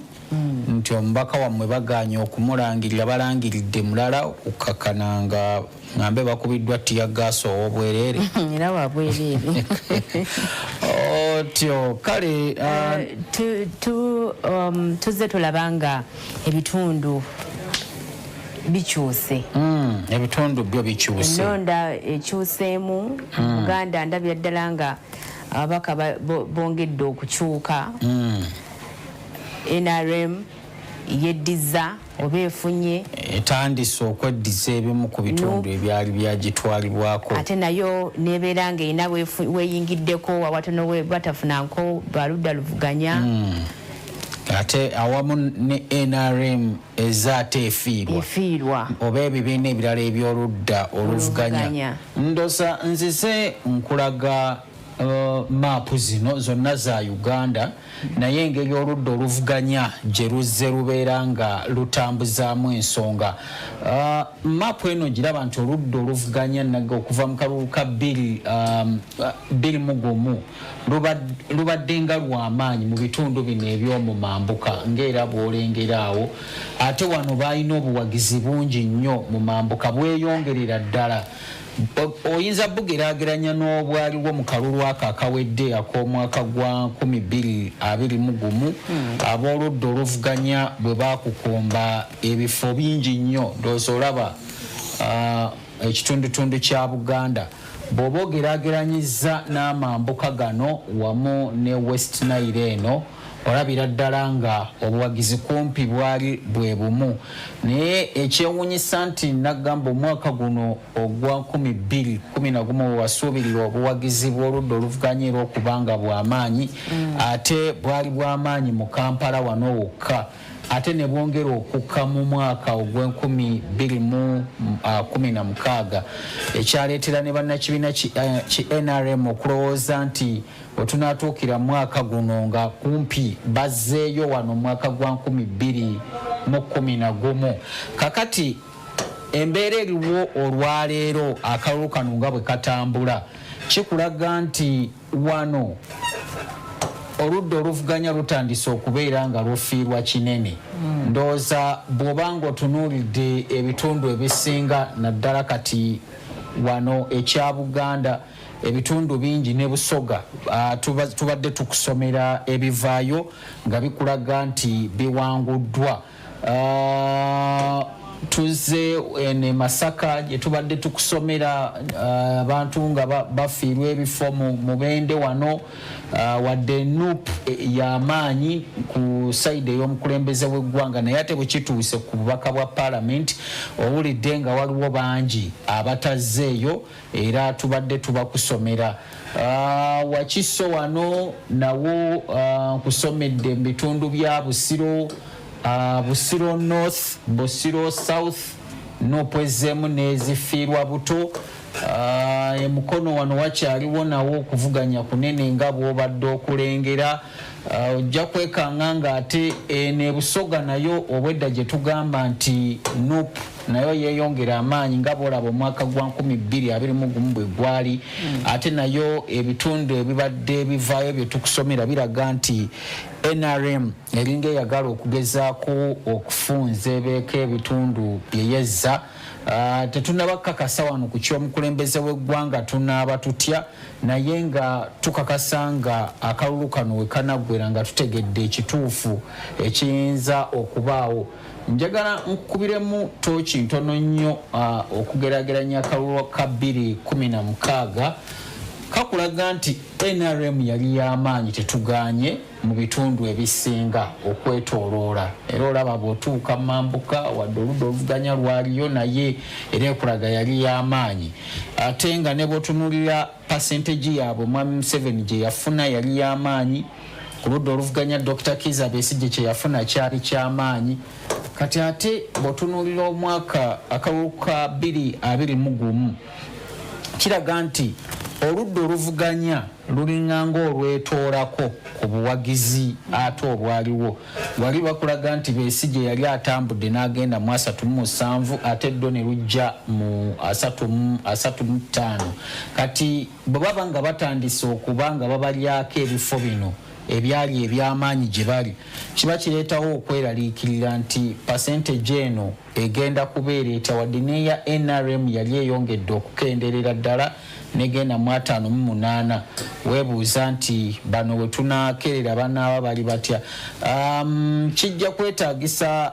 nti omubaka wammwe baganye okumulangirira balangiridde mulala okukakana nga ngambe bakubiddwa tiyagaaso ow'obwereere
era wabwereere
otyo kale tuzze tulaba nga ebitundu bikyuse ebitundu byo bikyuse
ennonda ekyuseemu Uganda ndabira ddala nga ababaka bongedde okukyuka NRM yeddiza oba efunye
etandise okweddiza ebimu ku bitundu ebyali byagitwalibwako
ate nayo nebeera nga erina weeyingiddeko wawatono batafunanko baludda luvuganya
ate awamu ne NRM ezaate efiirwa oba ebibiina ebirala ebyoludda oluvuganya ndosa nzize nkulaga maapu zino zonna za Uganda naye engeri oludda oluvuganya gye luzze lubeera nga lutambuzaamu ensonga maapu eno giraba nti oludda oluvuganya naga okuva mu kalulu ka 21 lubadde nga lw'amaanyi mu bitundu bino eby'omu mambuka ng'era bw'olengeraawo ate wano baalina obuwagizi bungi nnyo mu mambuka bweyongerera ddala oyinza bugeraageranya n'obwaliwo mu kalulu ako akawedde ak'omwaka gwa 2021 ab'oludda oluvuganya bwe baakukumba ebifo bingi nnyo ndowooza olaba ekitundutundu kya Buganda bw'oba ogeraageranyiza n'amambuka gano wamu ne West Nile eno olabira ddala nga obuwagizi kumpi bwali bwe bumu naye ekyewuunyisa nti nagamba omwaka guno ogwa 2011 wasuubirira obuwagizi bw'oludda oluvuganya era okubanga bw'amaanyi ate bwali bw'amaanyi mu Kampala wano wokka ate ne bwongera okukka mu mwaka ogw'2016 ekyaleetera ne bannakibiina ki NRM okulowooza nti wetunaatuukira mwaka guno nga kumpi bazzeeyo wano mwaka gwa 2011 kakati embeera eriwo olwaleero akalulu kano nga bwe katambula kikulaga nti wano oludda oluvuganya lutandise okubeera nga lufiirwa kinene ndowooza bw'obanga otunuulidde ebitundu ebisinga naddala kati wano ekya Buganda ebitundu bingi ne Busoga tubadde tukusomera ebivaayo nga bikulaga nti biwanguddwa tuze ne Masaka gye tubadde tukusomera abantu nga bafiirwa ebifo mu Bende wano wadde NUP y'amaanyi ku sayidi ey'omukulembeze w'eggwanga naye ate bwe kituuse ku bubaka bwa Parliament owulidde nga waliwo bangi abatazzeeyo era tubadde tubakusomera Wakiso wano nawo nkusomedde mu bitundu bya Busiro Busiro North, Busiro South, n'opwezeemu n'ezifiirwa buto Mukono wano wakyaliwo nawo okuvuganya kunene nga bw'obadde okulengera ojja kwekanga nga ate ne Busoga nayo obwedda gye tugamba nti NUP nayo yeeyongera amaanyi nga bw'olaba omwaka gwa 2021 bwe gwali ate nayo ebitundu ebibadde bivaayo bye tukusomera biraga nti NRM eringa eyagala okugezaako okufunza ebeeka ebitundu byeyezza tetunabakakasa wano ku ky'omukulembeze w'eggwanga tunaaba tutya naye nga tukakasa nga akalulu kano we kanaggwera nga tutegedde ekituufu ekiyinza okubaawo njagala nkukubiremu tooki ntono nnyo okugeraageranya akalulu ka 2016 kakulaga nti NRM yali y'amaanyi tetuganye mu bitundu ebisinga okwetooloola era olaba bw'otuuka mambuka wadde oludda oluvuganya lwaliyo naye era ekulaga yali y'amaanyi ate nga ne bw'otunuulira percentage yaabwe mwami Museveni gye yafuna yali y'amaanyi ku ludda oluvuganya Dr. Kizza Besigye kye yafuna kyali ky'amaanyi kati ate bw'otunuulira omwaka akalulu ka 2021 kiraga nti oludda oluvuganya lulinganga olwetoolako ku buwagizi ate olwaliwo wali bakulaga nti Besigye yali atambudde n'agenda mu 37 ate ddo ne lujja mu 35 kati bwe baba nga batandise okuba nga babalyako ebifo bino ebyali eby'amaanyi gye bali kiba kireetawo okweraliikirira nti percentage eno egenda kubeereeta wadde n'eya NRM yali eyongedde okukenderera ddala negenda mu 58 weebuuza nti bano we tunaakerera banaaba bali batya kijja kwetaagisa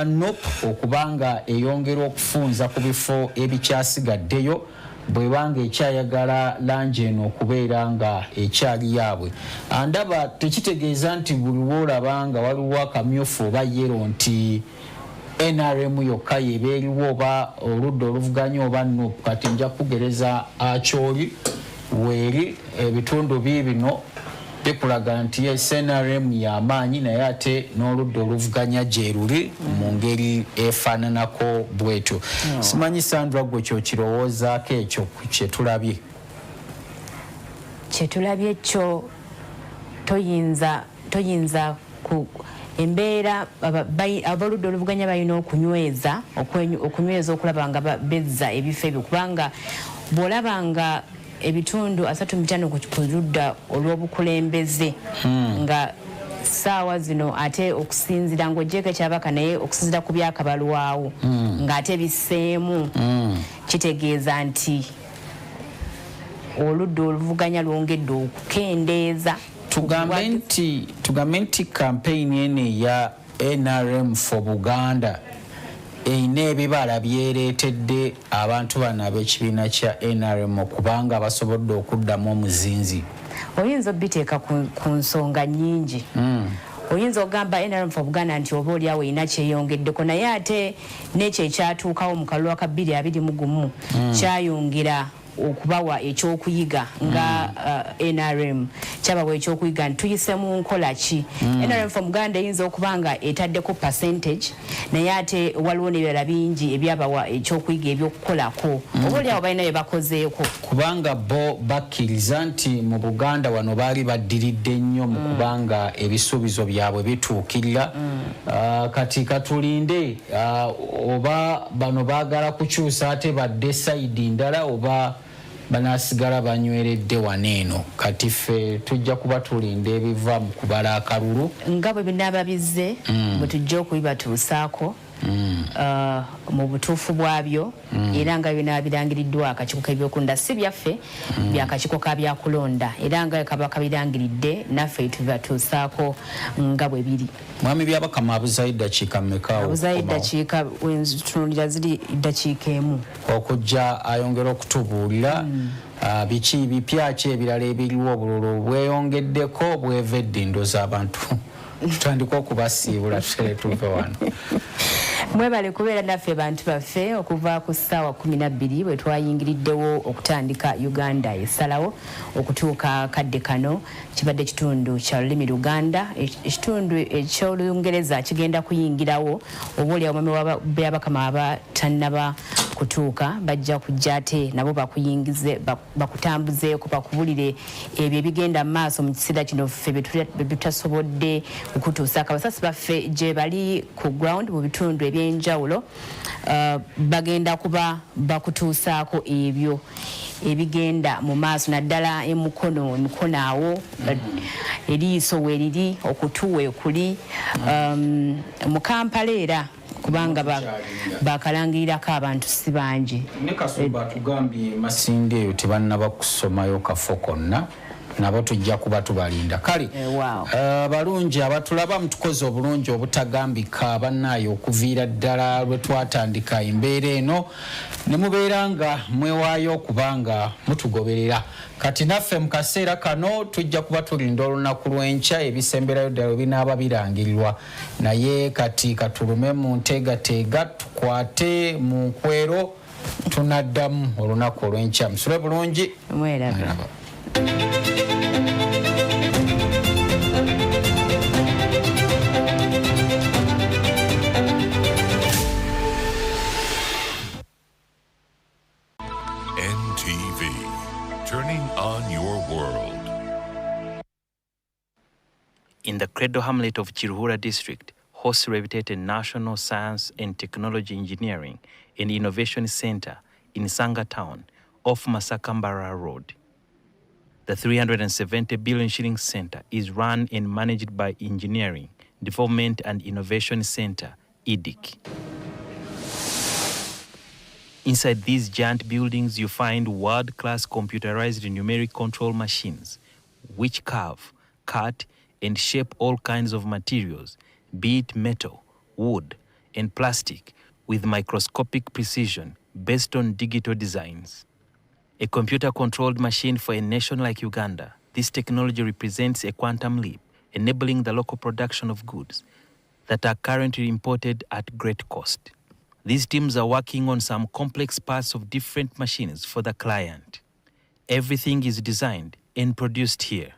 NOP okubanga eyongera okufunza ku bifo ebikyasigaddeyo bwebanga ekyayagala langi eno okubeera nga ekyali yaabwe andaba tekitegeeza nti buli lwolabanga waliwo akamyufu oba yero nti NRM yokka yebeeriwo oba oludda oluvuganya oba NOP kati nja kugereza akyoli weeri ebitundu bino bikulaga nti NRM y'amaanyi naye ate n'oludda oluvuganya gye luli mu ngeri efaananako bwetyo simanyi Sandra gwe kyokirowoozaako ekyo kyetulabye
kyo toyinza ku embeera abaludda oluvuganya balina okunyweza okulaba nga bezza ebifo ebyo kubanga bw'olabanga ebitundu 35 ku ludda olw'obukulembeze nga saawa zino ate okusinzira ng'ogyeko ekyabaka naye okusinzira ku byakabalwawo ng'ate biseemu kitegeeza nti oludda oluvuganya lwongedde okukendeeza tugambe nti kampeyini eno eya NRM for Buganda eyina ebibala byereetedde abantu bano ab'ekibiina kya NRM okubanga basobodde okuddamu omuzinzi oyinza obiteeka ku nsonga nnyingi oyinza ogamba NRM for Buganda nti oba oliawo erina kyeyongeddeko naye ate n'ekyo ekyatuukawo mu kalulu ka 2021 kyayongera okubawa ekyokuyiga nga NRM kyabawa ekyokuyiga ntuyise mu nkola ki NRM for Buganda eyinza okubanga etaddeko percentage naye ate waliwo n'ebirala bingi ebyabawa ekyokuyiga ebyokukolako oba oliawo balina bye bakozeeko
kubanga bo bakkiriza nti mu Buganda wano baali baddiridde nnyo mu kubanga ebisuubizo byabwe bituukirira kati katulinde oba bano baagala kukyusa ate badde sayidi ndala oba banasigala banyweredde waneeno kati ffe tujja kuba tulinda ebiva mu kubala akalulu
nga bwe binaaba bizze bwe tujja okubibatuusaako mu butuufu bwabyo era nga binaaba birangiriddwa akakiiko k'ebyokulonda si byaffe byakakiiko ka byakulonda era nga kaba kabirangiridde naffe tubibatuusaako nga bwe biri
mwami byabakama abuzayo eddakiika mmekaawo
abuzayo eddakiika wentunulira ziri eddakiika emu
okujja ayongera okutubuulira biki bipya ki ebirala ebiriwo obululu bweyongeddeko bwevedde endoza abantu tutandika okubasiibula tutere tuve wano
mwebale kubeera naffe bantu baffe okuva ku ssaawa 12 bwe twayingiriddewo okutandika Uganda esalawo okutuuka kadde kano kibadde kitundu kya lulimi Luganda ekitundu eky'Olungereza kigenda kuyingirawo oba oliawo mwami byabakama abatannaba kutuuka bajja kujja ate nabo bakuyingize bakutambuzeeko bakubulire ebyo ebigenda mu maaso mu kiseera kino ffe bye tutasobodde okutuusaako abasasi baffe gye bali ku ground mu bitundu ebyenjawulo bagenda kuba bakutuusaako ebyo ebigenda mu maaso naddala emukono awo eriiso weeriri okutu weekuli mu Kampala era kubanga bakalangirirako abantu si bangi
ne Kasumba atugambye Masinde eyo tebannaba kusomayo kafo konna nabo tujja kuba tubalinda kale balungi abatulaba mutukoze obulungi obutagambika bannaayo okuviira ddala lwe twatandika embeera eno ne mubeera nga mwewaayo okubanga mutugoberera kati naffe mu kaseera kano tujja kuba tulinda olunaku lw'enkya ebisemberayo ddala binaaba birangirirwa naye kati katulume mu nteegateega tukwate mu nkwero tunaddamu olunaku olw'enkya musule bulungi
mweraba.
NTV, turning on your world.
In the Credo Hamlet of Chiruhura District, hosts rehabilitated National Science and Technology Engineering and Innovation Center in Sanga Town off Masakambara Road. The 370 billion shilling center is run and managed by Engineering, Development and Innovation Center, EDIC. Inside these giant buildings, you find world-class computerized numeric control machines, which carve, cut, and shape all kinds of materials, be it metal, wood, and plastic, with microscopic precision based on digital designs. A computer-controlled machine for a nation like Uganda, this technology represents a quantum leap, enabling the local production of goods that are currently imported at great cost. These teams are working on some complex parts of different machines for the client. Everything is designed and produced here.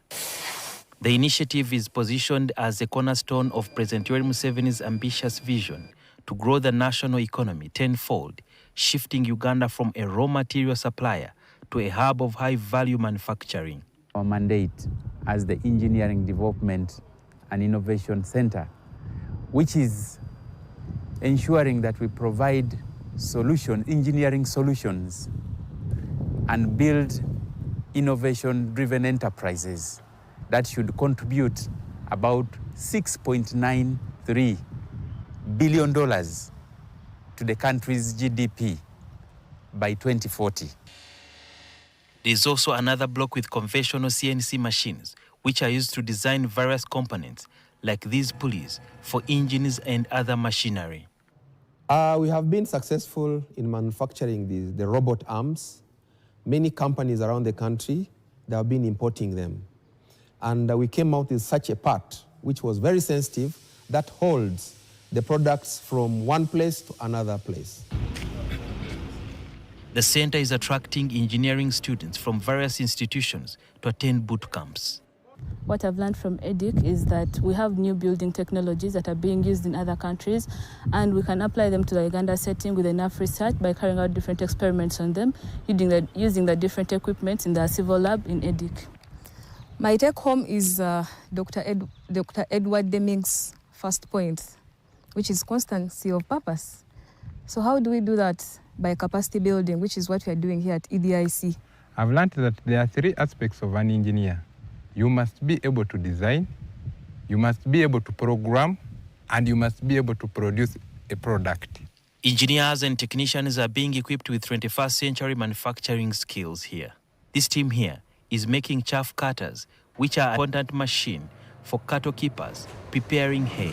The initiative is positioned as a cornerstone of President Yoweri Museveni's ambitious vision to grow the national economy tenfold, shifting Uganda from a raw material supplier to a hub of high-value manufacturing.
Our mandate as the Engineering Development and Innovation Center, which is ensuring that we provide engineering solutions, and build innovation-driven enterprises that should contribute about $6.93 billion to the country's GDP by 2040.
There is also another block with conventional CNC machines, which are used to design various components, like these pulleys, for engines and other machinery.
We have been successful in manufacturing the robot arms. Many companies around the country, they have been importing them. And we came out with such a part, which was very sensitive, that holds the products from one place to another place.
The center is attracting engineering students from various institutions to attend boot camps.
What I've learned from EDIC is that we have new building technologies that are being used in other countries, and we can apply them to the Uganda setting with enough research by carrying out different experiments on them, using the different equipment in the civil lab in EDIC.
My take home is Dr. Edward Deming's first point, which is constancy of purpose. So how do we do that? By capacity building, which is what we are doing here at EDIC.
I've learned that there are three aspects of an engineer. You must be able to design, you must be able to program, and you must be able to produce a product.
Engineers and technicians are being equipped with 21st century manufacturing skills here. This team here is making chaff cutters, which are an important machine for cattle keepers preparing hay.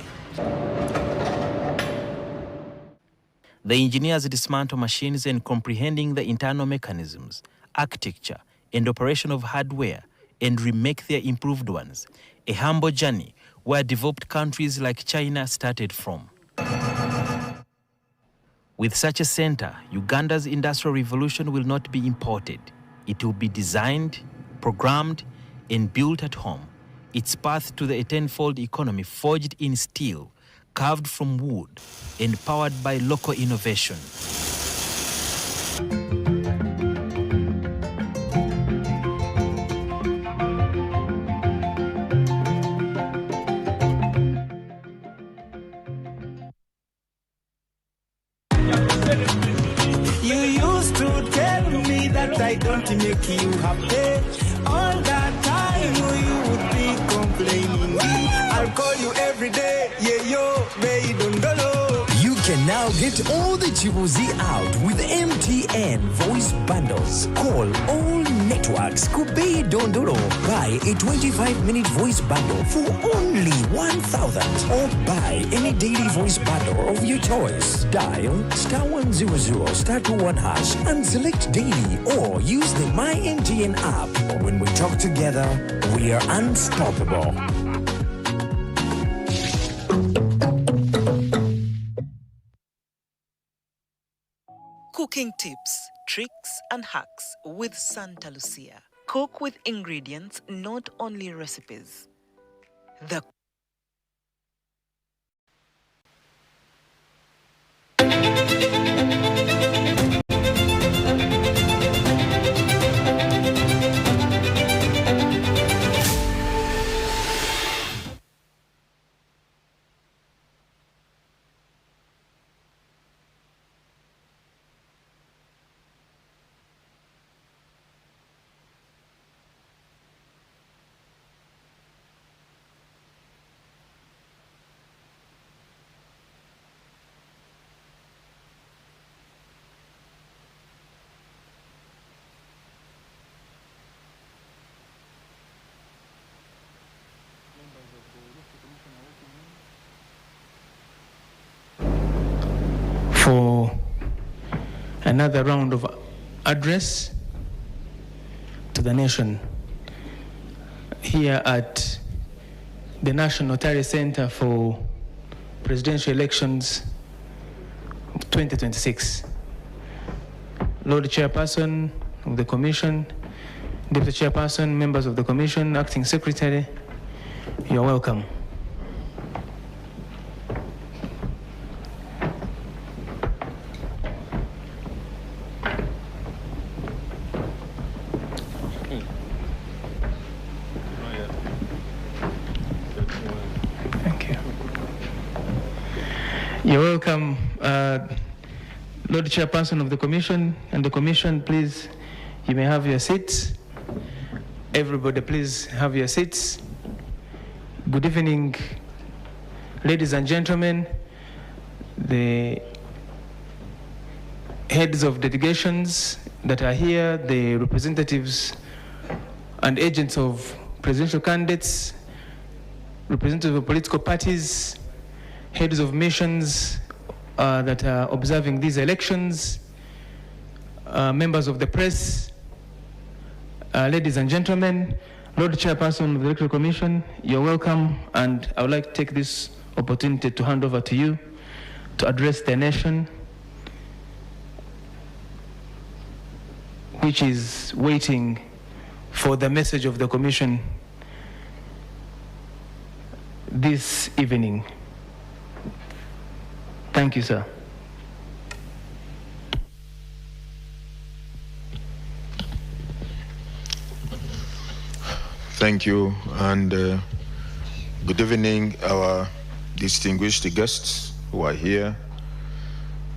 The engineers dismantle machines and comprehending the internal mechanisms, architecture, and operation of hardware and remake their improved ones. A humble journey where developed countries like China started from. With such a center, Uganda's industrial revolution will not be imported. It will be designed, programmed, and built at home. Its path to the tenfold economy forged in steel, carved from wood, and powered by local innovation.
You used to tell me that I don't make you happy. All that time you would be complaining. I'll call you every day, yeah, yo, baby, don't know.
can now get all the chibuzi out with MTN voice bundles. Call all networks. Kubei Dondoro. Buy a 25-minute voice bundle for only 1,000 or buy any daily voice bundle of your choice. Dial *100 *21 hash and select daily or use the My MTN app. When we talk together, we are unstoppable.
Cooking tips, tricks and hacks with Santa Lucia. Cook with ingredients, not only recipes. The
for another round of address to the nation here at the National Tally Center for Presidential Elections 2026. Lord Chairperson of the Commission, Deputy Chairperson, members of the Commission, Acting Secretary, you're welcome. You're welcome, Lord Chairperson of the Commission and the Commission, please, you may have your seats. Everybody, please have your seats. Good evening, ladies and gentlemen, the heads of delegations that are here, the representatives and agents of presidential candidates, representatives of political parties, heads of missions that are observing these elections, members of the press, ladies and gentlemen, Lord Chairperson of the Electoral Commission, you're welcome, and I would like to take this opportunity to hand over to you to address the nation, which is waiting for the message of the Commission this evening. Thank you, sir.
Thank you, and good evening, our distinguished guests who are here,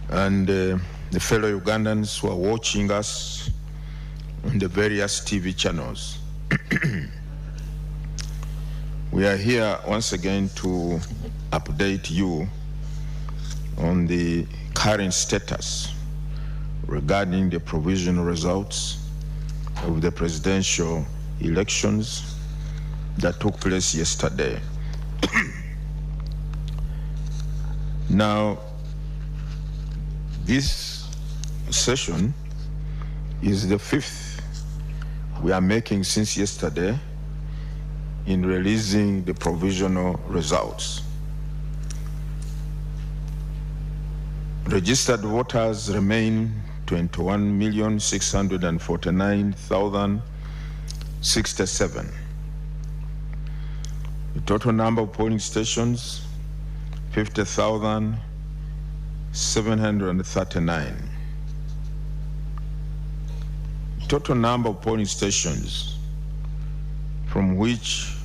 and the fellow Ugandans who are watching us on the various TV channels. We are here once again to update you on the current status regarding the provisional results of the presidential elections that took place yesterday. Now, this session is the fifth we are making since yesterday in releasing the provisional results. Registered voters remain 21,649,067. The total number of polling stations, 50,739. Total number of polling stations from which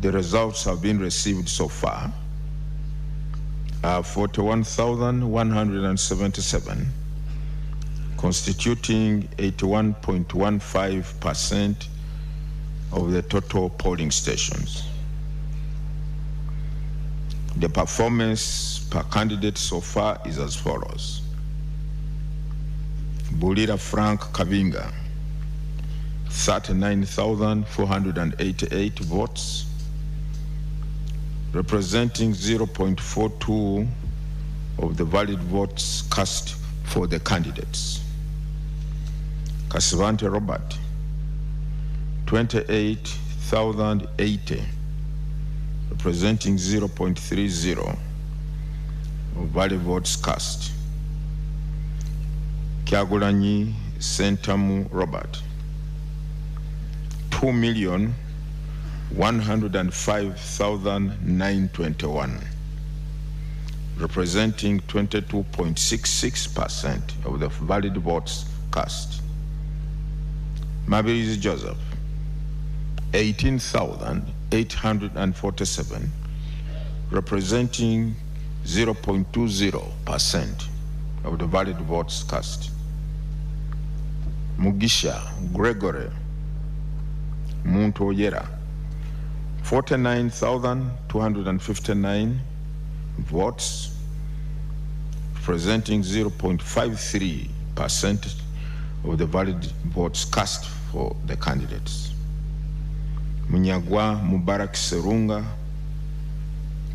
the results have been received so far are 41,177, constituting 81.15% of the total polling stations. The performance per candidate so far is as follows. Bulira Frank Kabinga, 39,488 votes, representing 0.42 of the valid votes cast for the candidates. Kasivante Robert, 28,080, representing 0.30 of valid votes cast. Kyagulanyi Sentamu Robert, 2,105,921, representing 22.66% of the valid votes cast. Mabirizi Joseph, 18,847, representing 0.20% of the valid votes cast. Mugisha Gregory Muntoyera, 49,259 votes, representing 0.53% of the valid votes cast for the candidates. Munyagwa Mubarak Serunga,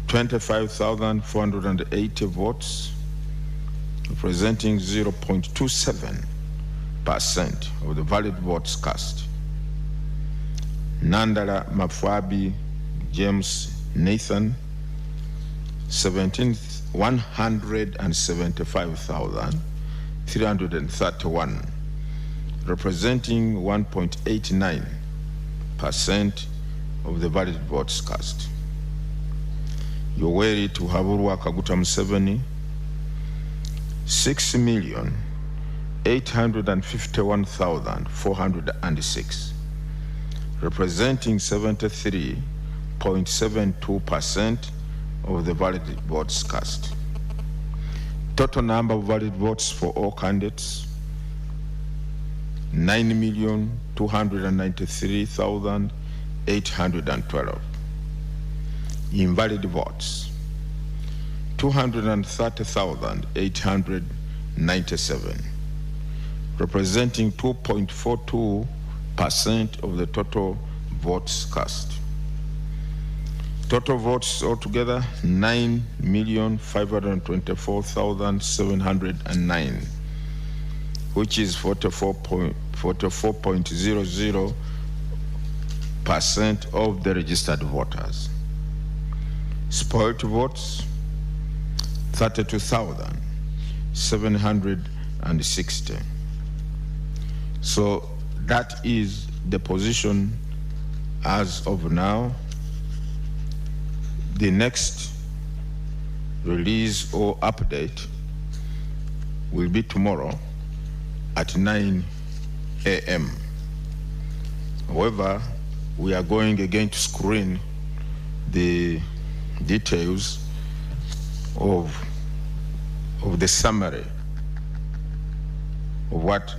25,480 votes, representing 0.27% of the valid votes cast. Nandala Mafwabi James Nathan, 175,331, representing 1.89% of the valid votes cast. Yoweri Tuhaburwa Kaguta Museveni, 6,851,406, representing 73.72% of the valid votes cast. Total number of valid votes for all candidates, 9,293,812. Invalid votes, 230,897, representing 2.42% of the total votes cast. Total votes altogether, 9,524,709, which is 44.00% of the registered voters. Spoiled votes, 32,760. So that is the position as of now. The next release or update will be tomorrow at 9 a.m. However, we are going again to screen the details of the summary of what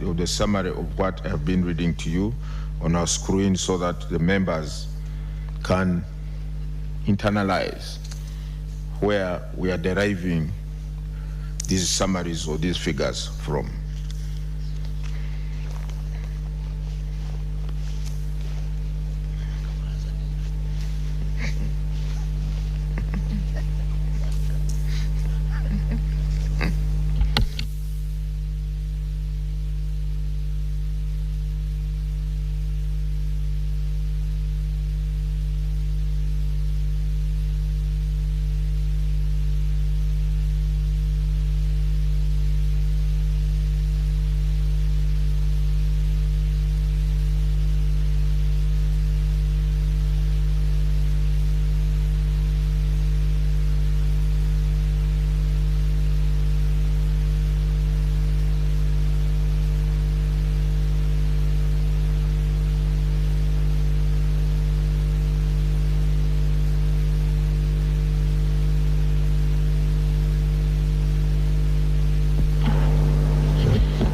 I have been reading to you on our screen, so that the members can internalize where we are deriving these summaries or these figures from.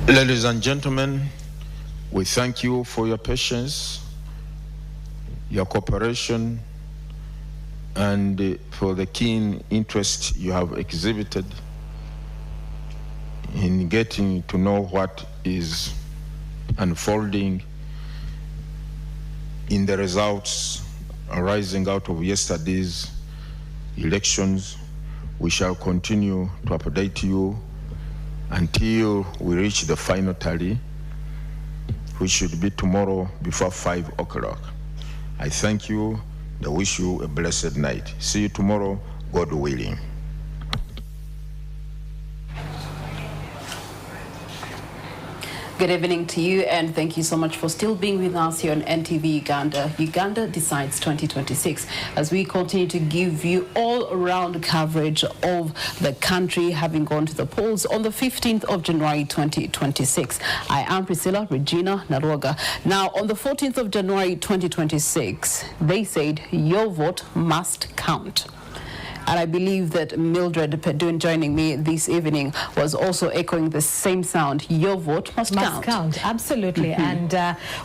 Ladies and gentlemen, we thank you for your patience, your cooperation, and for the keen interest you have exhibited in getting to know what is unfolding in the results arising out of yesterday's elections. We shall continue to update you until we reach the final tally, which should be tomorrow before 5 o'clock. I thank you and I wish you a blessed night. See you tomorrow, God willing.
Good evening to you, and thank you so much for still being with us here on NTV Uganda. Uganda Decides 2026, as we continue to give you all-around coverage of the country having gone to the polls on the 15th of January 2026. I am Priscilla Regina Naroga. Now, on the 14th of January 2026, they said your vote must count. And I believe that Mildred Pedun joining me this evening was also echoing the same sound. Your vote must count.
Absolutely. And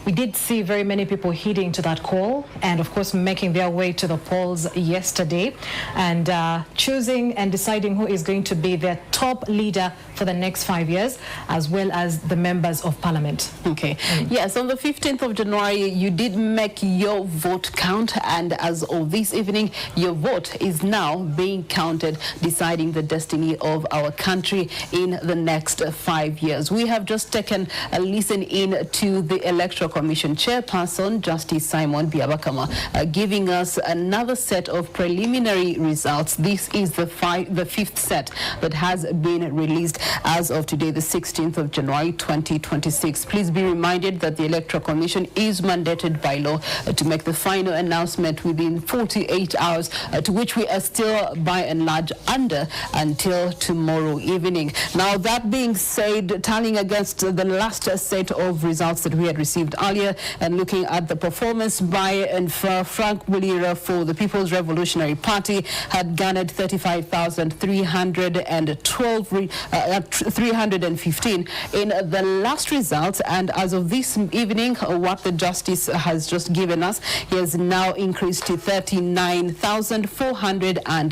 we did see very many people heeding to that call and, of course, making their way to the polls yesterday and choosing and deciding who is going to be their top leader for the next 5 years, as well as the members of parliament.
Okay. Yes, on the 15th of January, you did make your vote count. And as of this evening, your vote is now being counted, deciding the destiny of our country in the next 5 years. We have just taken a listen in to the Electoral Commission Chairperson, Justice Simon Byabakama, giving us another set of preliminary results. This is the fifth set that has been released as of today, the 16th of January 2026. Please be reminded that the Electoral Commission is mandated by law to make the final announcement within 48 hours, to which we are still by and large under until tomorrow evening. Now, that being said, tallying against the last set of results that we had received earlier and looking at the performance by and for Frank Mulira for the People's Revolutionary Party had garnered 35,315 in the last results. And as of this evening, what the Justice has just given us, he has now increased to 39,488,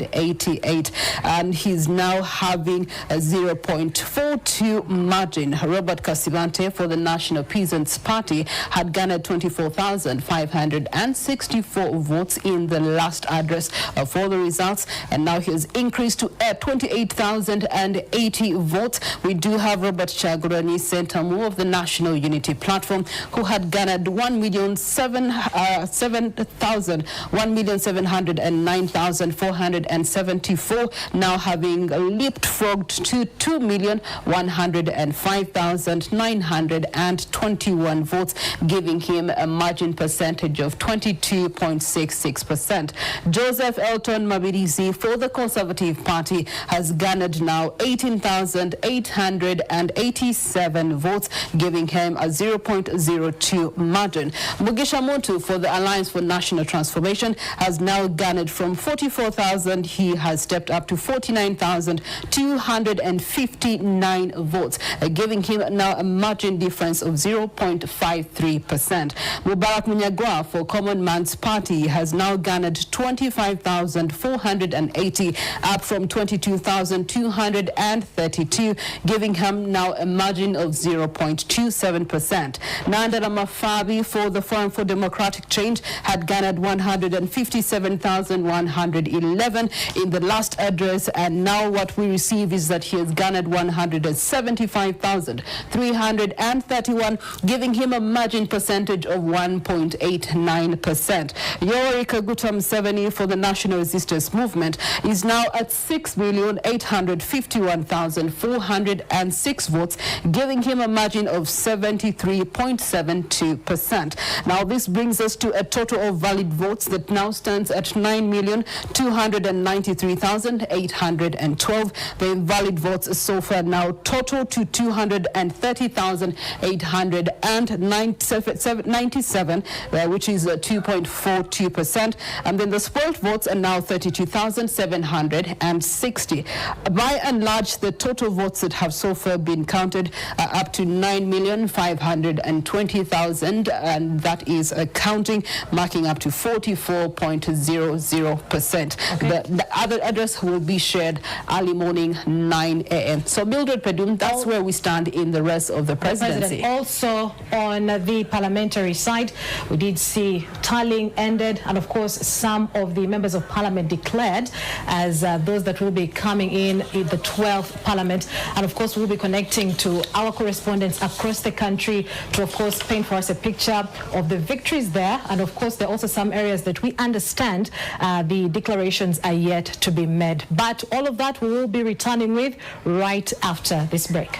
and he's now having a 0.42 margin. Robert Kasibante for the National Peasants Party had garnered 24,564 votes in the last address for the results, and now he has increased to 28,080 votes. We do have Robert Chagurani Sentamu of the National Unity Platform, who had garnered 1,709,474, now having leapfrogged to 2,105,921 votes, giving him a margin percentage of 22.66%. Joseph Elton Mabirizi for the Conservative Party has garnered now 18,887 votes, giving him a 0.02 margin. Mugisha Muntu for the Alliance for National Transformation has now garnered from 44,000, he has stepped up to 49,259 votes, giving him now a margin difference of 0.53%. Mubarak Munyagwa for Common Man's Party has now garnered 25,480, up from 22,232, giving him now a margin of 0.27%. Nandana Mafabi for the Forum for Democratic Change had garnered 157,111 in the last address, and now what we receive is that he has garnered 175,331, giving him a margin percentage of 1.89%. Yoweri Kaguta Museveni for the National Resistance Movement is now at 6,851,406 votes, giving him a margin of 73.72%. Now, this brings us to a total of valid votes that now stands at 9,209,000. 293,812. The invalid votes so far now total to 230,897, which is 2.42%. And then the spoiled votes are now 32,760. By and large, the total votes that have so far been counted are up to 9,520,000, and that is counting, marking up to 44.00%.
Okay.
The other address will be shared early morning, 9 a.m. So, Mildred Pedum, that's where we stand in the rest of the presidency.
Also, on the parliamentary side, we did see tallying ended, and of course, some of the members of parliament declared as those that will be coming in the 12th parliament. And of course, we'll be connecting to our correspondents across the country to, of course, paint for us a picture of the victories there. And of course, there are also some areas that we understand the declarations are yet to be made. But all of that we will be returning with right after this break.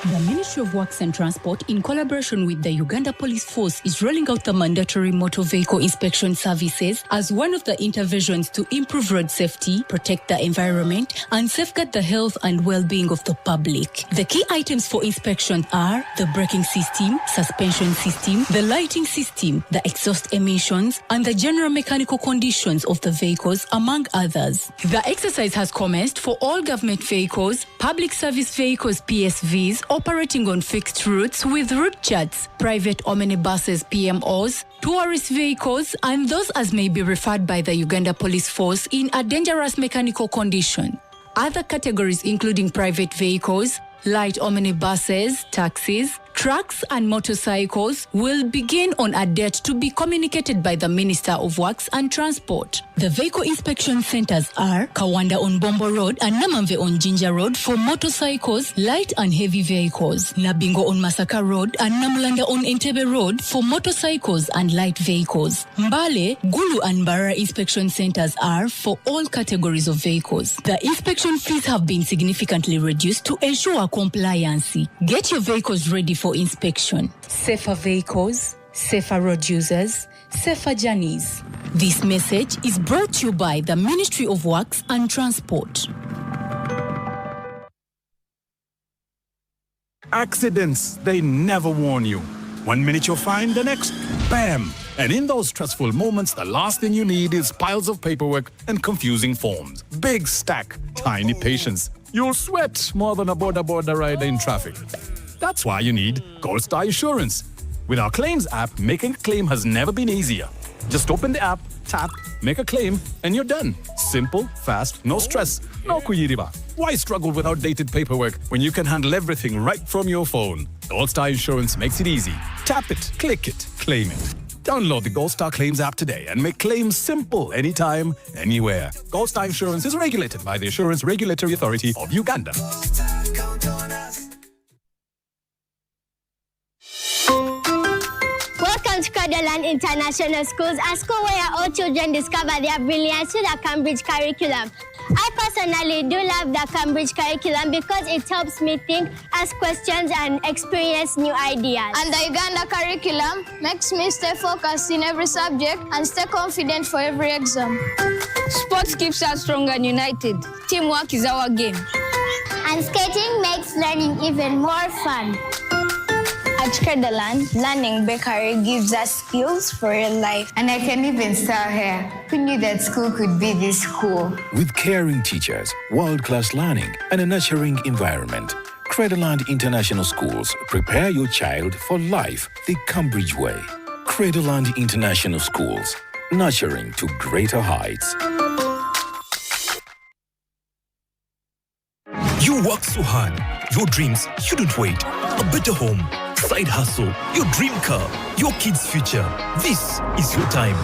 The Ministry of Works and Transport, in collaboration with the Uganda Police Force, is rolling out the mandatory motor vehicle inspection services as one of the interventions to improve road safety, protect the environment, and safeguard the health and well-being of the public. The key items for inspection are the braking system, suspension system, the lighting system, the exhaust emissions, and the general mechanical conditions of the vehicles, among others. The exercise has commenced for all government vehicles, public service vehicles PSVs, operating on fixed routes with route charts, private omnibuses PMOs, tourist vehicles, and those as may be referred by the Uganda Police Force in a dangerous mechanical condition. Other categories including private vehicles, light omnibuses, taxis, trucks and motorcycles will begin on a date to be communicated by the Minister of Works and Transport. The vehicle inspection centers are Kawanda on Bombo Road and Namamve on Jinja Road for motorcycles, light and heavy vehicles, Nabingo on Masaka Road and Namulanda on Entebbe Road for motorcycles and light vehicles. Mbale, Gulu and Bara inspection centers are for all categories of vehicles. The inspection fees have been significantly reduced to ensure compliance. Get your vehicles ready for inspection. Safer vehicles, safer road users, safer journeys. This message is brought to you by the Ministry of Works and Transport.
Accidents, they never warn you. 1 minute you're fine, the next, bam! And in those stressful moments, the last thing you need is piles of paperwork and confusing forms. Big stack, tiny patience. You'll sweat more than a border rider in traffic. That's why you need Gold Star Insurance. With our claims app, making a claim has never been easier. Just open the app, tap, make a claim, and you're done. Simple, fast, no stress, no kuyiriba. Why struggle with outdated paperwork when you can handle everything right from your phone? Gold Star Insurance makes it easy. Tap it, click it, claim it. Download the Gold Star Claims app today and make claims simple anytime, anywhere. Gold Star Insurance is regulated by the Insurance Regulatory Authority of Uganda.
Welcome to Creditland International Schools, a school where all children discover their brilliance through the Cambridge curriculum. I personally do love the Cambridge curriculum because it helps me think, ask questions, and experience new ideas.
And the Uganda curriculum makes me stay focused in every subject and stay confident for every exam.
Sports keeps us strong and united. Teamwork is our game.
And skating makes learning even more fun.
At Creditland, learning bakery gives us skills for real life.
And I can even style hair. Who knew that school could be this cool?
With caring teachers, world-class learning, and a nurturing environment, Creditland International Schools prepare your child for life the Cambridge way. Creditland International Schools, nurturing to greater heights.
You work so hard. Your dreams, you don't wait. A better home, side hustle, your dream car, your kids' future. This is your time.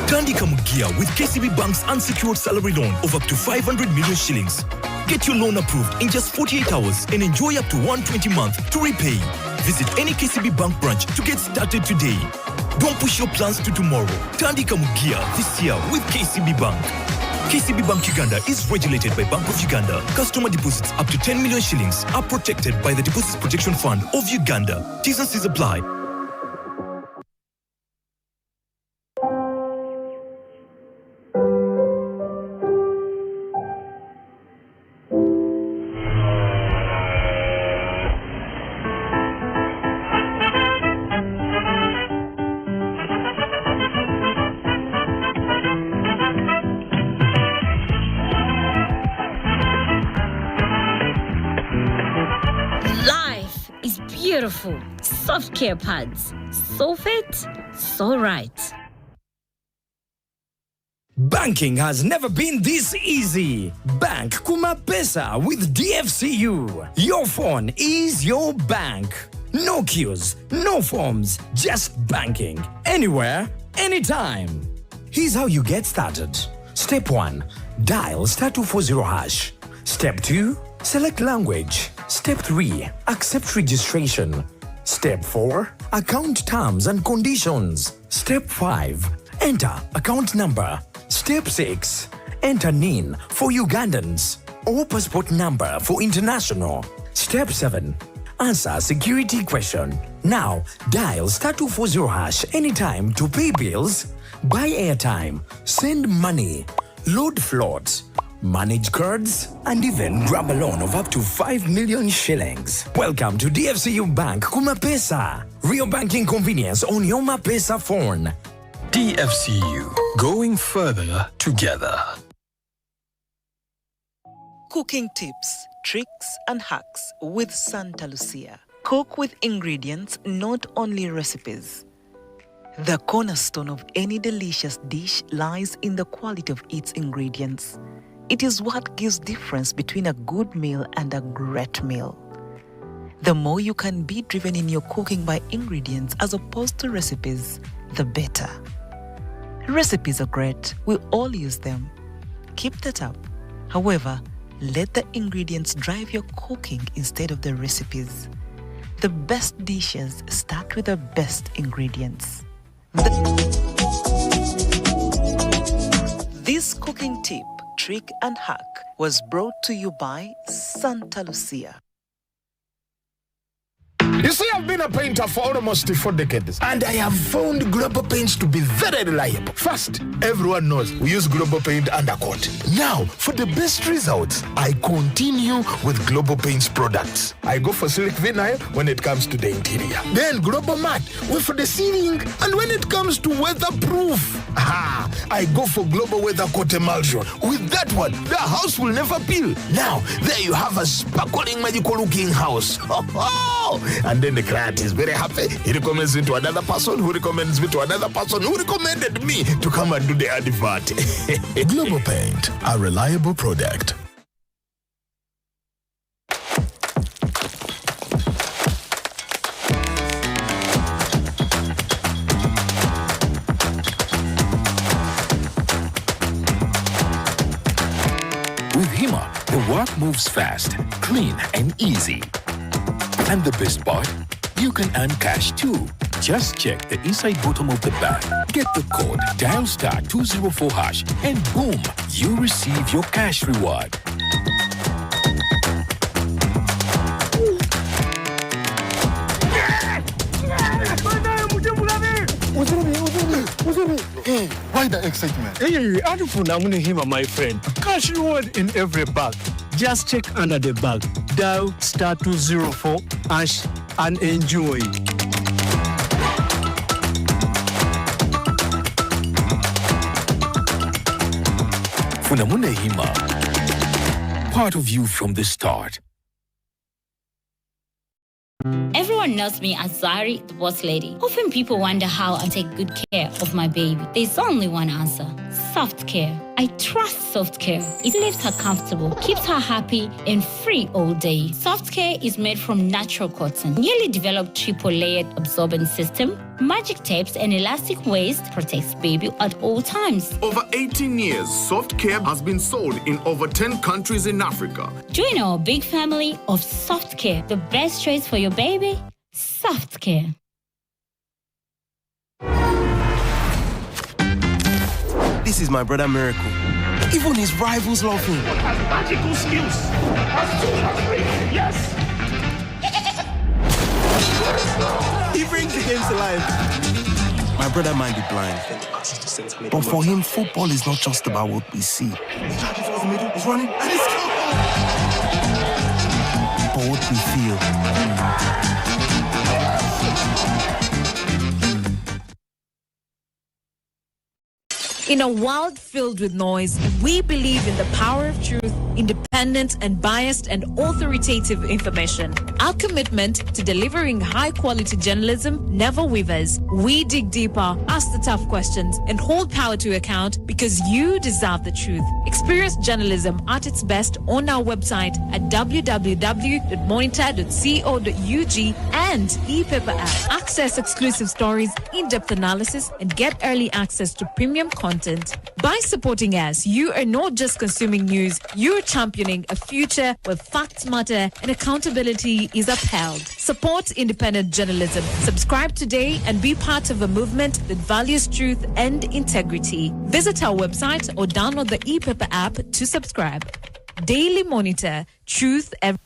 Tandika Mugia with KCB Bank's unsecured salary loan of up to 500 million shillings. Get your loan approved in just 48 hours and enjoy up to 120 months to repay. Visit any KCB Bank branch to get started today. Don't push your plans to tomorrow. Tandika Mugia this year with KCB Bank. KCB Bank Uganda is regulated by Bank of Uganda. Customer deposits up to 10 million shillings are protected by the Deposits Protection Fund of Uganda. T's and C's apply.
Life is beautiful. Soft care pads. So fit, so right.
Banking has never been this easy. Bank Kumapesa with DFCU. Your phone is your bank. No queues, no forms, just banking. Anywhere, anytime. Here's how you get started. Step 1. Dial *240#. Step 2. Select language. Step 3. Accept registration. Step 4. Account terms and conditions. Step 5. Enter account number. Step 6. Enter NIN for Ugandans or passport number for international. Step 7. Answer security question. Now, dial *240# anytime to pay bills, buy airtime, send money, load floats, manage cards, and even grab a loan of up to 5 million shillings. Welcome to DFCU Bank Kumapesa. Real banking convenience on your Mapesa phone.
DFCU, going further together.
Cooking tips, tricks and hacks with Santa Lucia. Cook with ingredients, not only recipes. The cornerstone of any delicious dish lies in the quality of its ingredients. It is what gives difference between a good meal and a great meal. The more you can be driven in your cooking by ingredients as opposed to recipes, the better. Recipes are great. We all use them. Keep that up. However, let the ingredients drive your cooking instead of the recipes. The best dishes start with the best ingredients. This cooking tip, trick and hack was brought to you by Santa Lucia.
You see, I've been a painter for almost 4 decades, and I have found Global Paints to be very reliable. First, everyone knows we use Global Paint undercoat. Now, for the best results, I continue with Global Paints products. I go for Silk Vinyl when it comes to the interior. Then Global Matte for the ceiling, and when it comes to weatherproof, I go for Global Weather Coat Emulsion. With that one, the house will never peel. Now, there you have a sparkling, magical-looking house. And then the client is very happy. He recommends me to another person who recommends me to another person who recommended me to come and do the advert.
Global Paint, a reliable product.
With Hima, the work moves fast, clean, and easy. And the best part, you can earn cash too. Just check the inside bottom of the bag. Get the code, dial *204#, and boom, you receive your cash reward.
Why the excitement?
Hey, I'm Hima, my friend. Cash reward in every bag. Just check under the bag. Dial *204# and enjoy.
Funamune Hima, part of you from the start.
Everyone knows me as Zari, the boss lady. Often people wonder how I take good care of my baby. There's only one answer: soft care. I trust soft care. It leaves her comfortable, keeps her happy and free all day. Soft care is made from natural cotton, newly developed triple-layered absorbent system, magic tapes and elastic waist protects baby at all times.
Over 18 years, Soft Care has been sold in over 10 countries in Africa.
Join our big family of Soft Care, the best choice for your baby. Soft Care.
This is my brother Miracle.
Even his rivals love him.
Has magical skills. Has 2, has 3. Yes.
He brings the game to life. My brother might be blind, but for him, football is not just about what we see.
He's running and he's
But what we feel.
In a world filled with noise, we believe in the power of truth, independent, unbiased, and authoritative information. Our commitment to delivering high-quality journalism never wavers. We dig deeper, ask the tough questions, and hold power to account because you deserve the truth. Experience journalism at its best on our website at www.monitor.co.ug and e-paper app. Access exclusive stories, in-depth analysis, and get early access to premium content. By supporting us, you are not just consuming news, you're championing a future where facts matter and accountability is upheld. Support independent journalism. Subscribe today and be part of a movement that values truth and integrity. Visit our website or download the e-paper app to subscribe. Daily Monitor, truth every.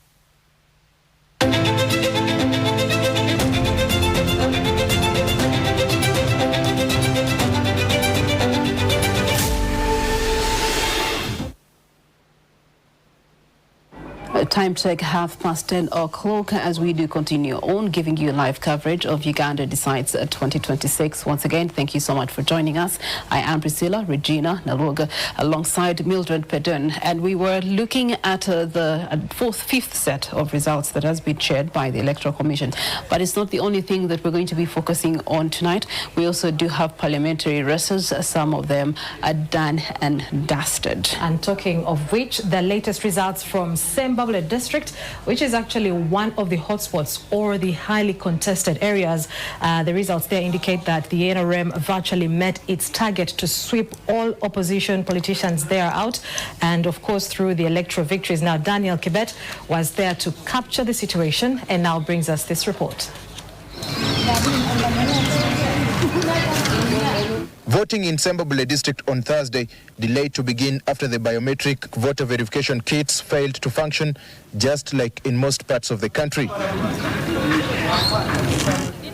Time check 10:30 as we do continue on giving you live coverage of Uganda Decides 2026. Once again, thank you so much for joining us. I am Priscilla Regina Naluga alongside Mildred Pedun, and we were looking at the fifth set of results that has been shared by the Electoral Commission. But it's not the only thing that we're going to be focusing on tonight. We also do have parliamentary races. Some of them are done and dusted.
And talking of which, the latest results from Semba district, which is actually one of the hotspots or the highly contested areas. The results there indicate that the NRM virtually met its target to sweep all opposition politicians there out. And of course, through the electoral victories. Now, Daniel Kibet was there to capture the situation and now brings us this report.
Voting in Sembabule district on Thursday delayed to begin after the biometric voter verification kits failed to function, just like in most parts of the country.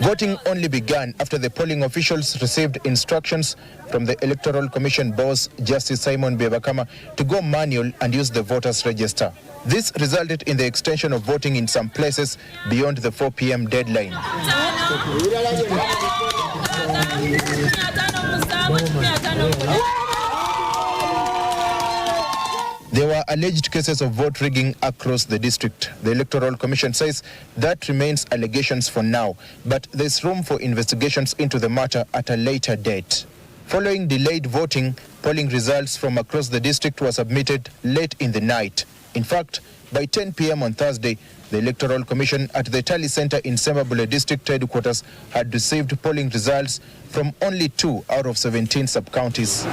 Voting only began after the polling officials received instructions from the Electoral Commission boss, Justice Simon Bebakama, to go manual and use the voters' register. This resulted in the extension of voting in some places beyond the 4 p.m. deadline. There were alleged cases of vote rigging across the district. The Electoral Commission says that remains allegations for now, but there's room for investigations into the matter at a later date. Following delayed voting, polling results from across the district were submitted late in the night. In fact, by 10 p.m. on Thursday, the Electoral Commission at the Tally Center in Sembabule District Headquarters had received polling results from only 2 out of 17 sub-counties.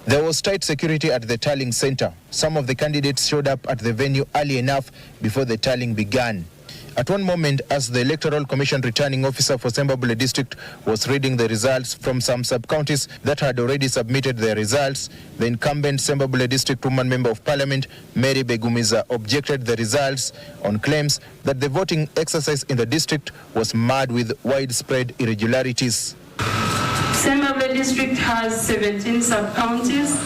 There was tight security at the tallying center. Some of the candidates showed up at the venue early enough before the tallying began. At one moment, as the Electoral Commission returning officer for Sembabule District was reading the results from some sub-counties that had already submitted their results, the incumbent Sembabule District Woman Member of Parliament, Mary Begumiza, objected the results on claims that the voting exercise in the district was marred with widespread irregularities.
Sembabule District has 17 sub-counties.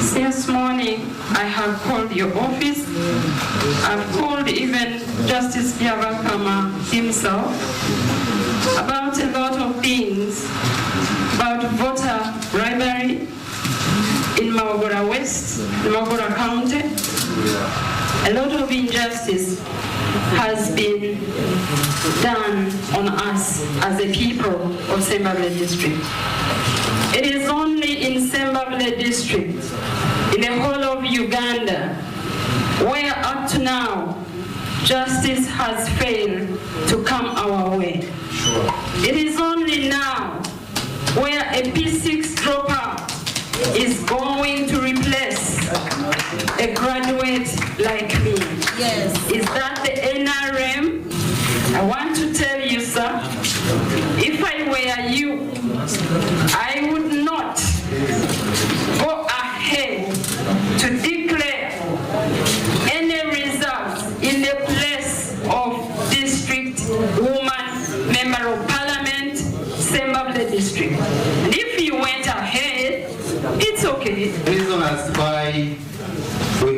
Since morning, I have called your office. I've called even Justice Byabakama himself about a lot of things, about voter bribery in Mawagora West, Mawagora County. A lot of injustice has been done on us as a people of Sembabule District. It is only in Sembabule District, in the whole of Uganda, where up to now, justice has failed to come our way. It is only now where a P6 dropout is going to replace a graduate like me. Yes. Is that the NRM? I want to tell you, sir,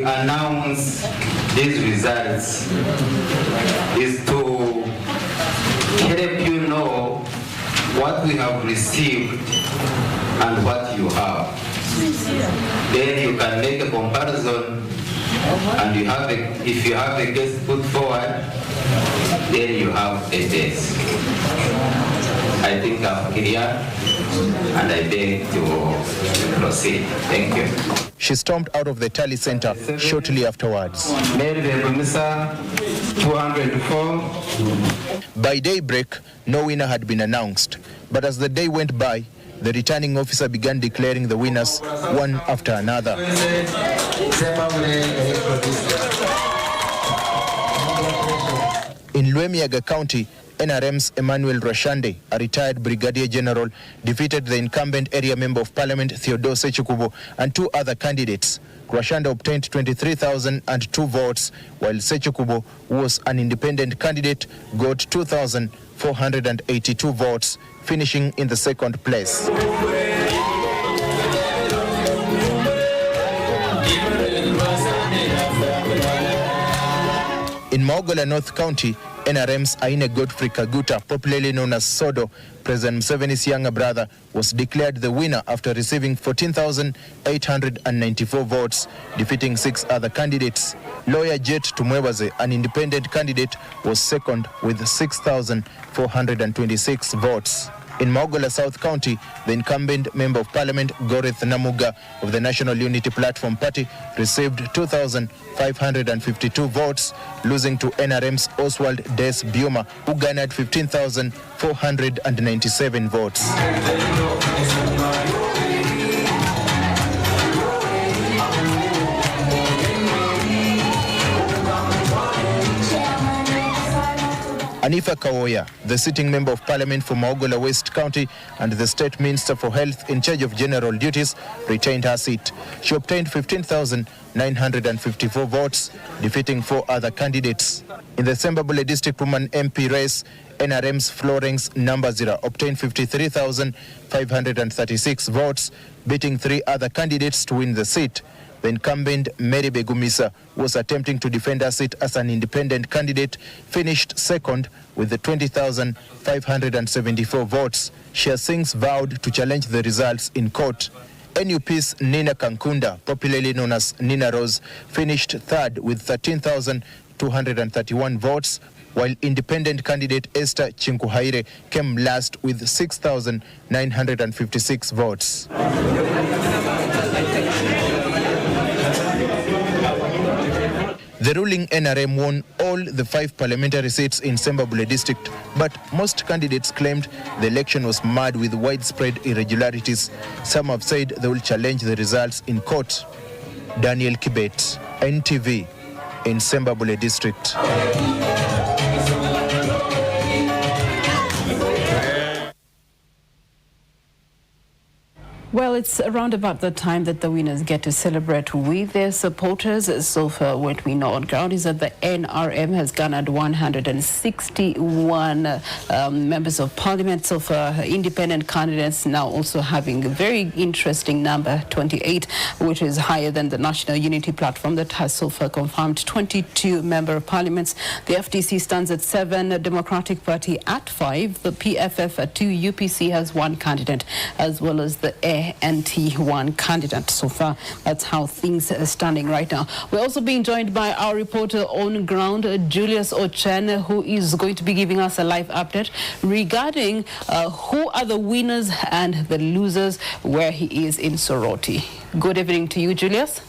we announce these results is to help you know what we have received and what you have. Then you can make a comparison, and if you have a case put forward, then you have a test. I think I'm clear, and I beg to proceed. Thank you.
She stormed out of the tally center shortly afterwards.
204.
By daybreak, no winner had been announced, but as the day went by, the returning officer began declaring the winners one after another. In Lwemiaga County, NRM's Emmanuel Rashande, a retired brigadier general, defeated the incumbent area member of parliament Theodore Sechikubo and two other candidates. Rashande obtained 23,002 votes, while Sechikubo, who was an independent candidate, got 2,482 votes, finishing in the second place. In Mogola North County, NRM's Aine Godfrey Kaguta, popularly known as Sodo, President Museveni's younger brother, was declared the winner after receiving 14,894 votes, defeating 6 other candidates. Lawyer Jet Tumwebaze, an independent candidate, was second with 6,426 votes. In Mogola South County, the incumbent Member of Parliament, Goreth Namuga of the National Unity Platform Party, received 2,552 votes, losing to NRM's Oswald Des Bioma, who garnered 15,497 votes. Anifa Kawoya, the sitting member of parliament for Mogola West County and the state minister for health in charge of general duties, retained her seat. She obtained 15,954 votes, defeating 4 other candidates. In the Sembabule District Woman MP race, NRM's Florence Nambazira obtained 53,536 votes, beating 3 other candidates to win the seat. The incumbent Mary Begumisa was attempting to defend her seat as an independent candidate, finished second with the 20,574 votes. She has since vowed to challenge the results in court. NUP's Nina Kankunda, popularly known as Nina Rose, finished third with 13,231 votes, while independent candidate Esther Chinkuhaire came last with 6,956 votes. The ruling NRM won all the 5 parliamentary seats in Sembabule district, but most candidates claimed the election was marred with widespread irregularities. Some have said they will challenge the results in court. Daniel Kibet, NTV, in Sembabule district.
Well, it's around about the time that the winners get to celebrate with their supporters. So far, what we know on ground is that the NRM has garnered 161 members of parliament. So far, independent candidates now also having a very interesting number, 28, which is higher than the National Unity Platform that has so far confirmed 22 member of parliaments. The FDC stands at 7, the Democratic Party at 5, the PFF at 2, UPC has 1 candidate, as well as the NT1 candidate. So far, that's how things are standing right now. We're also being joined by our reporter on ground, Julius Ochen, who is going to be giving us a live update regarding who are the winners and the losers where he is in Soroti. Good evening to you, Julius.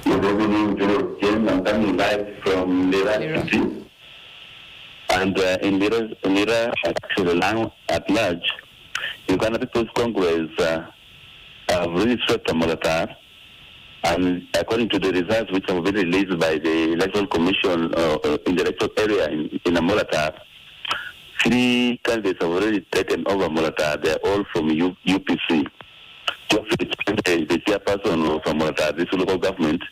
Good evening, Julius. I'm coming live from Lira City. And in Lira, at large, Uganda People's Congress have really swept the Molatar, and according to the results which have been released by the Electoral Commission in the electoral area in Molatar, 3 candidates have already taken over Molatar. They are all from UPC. The chairperson of Molatar, this local government,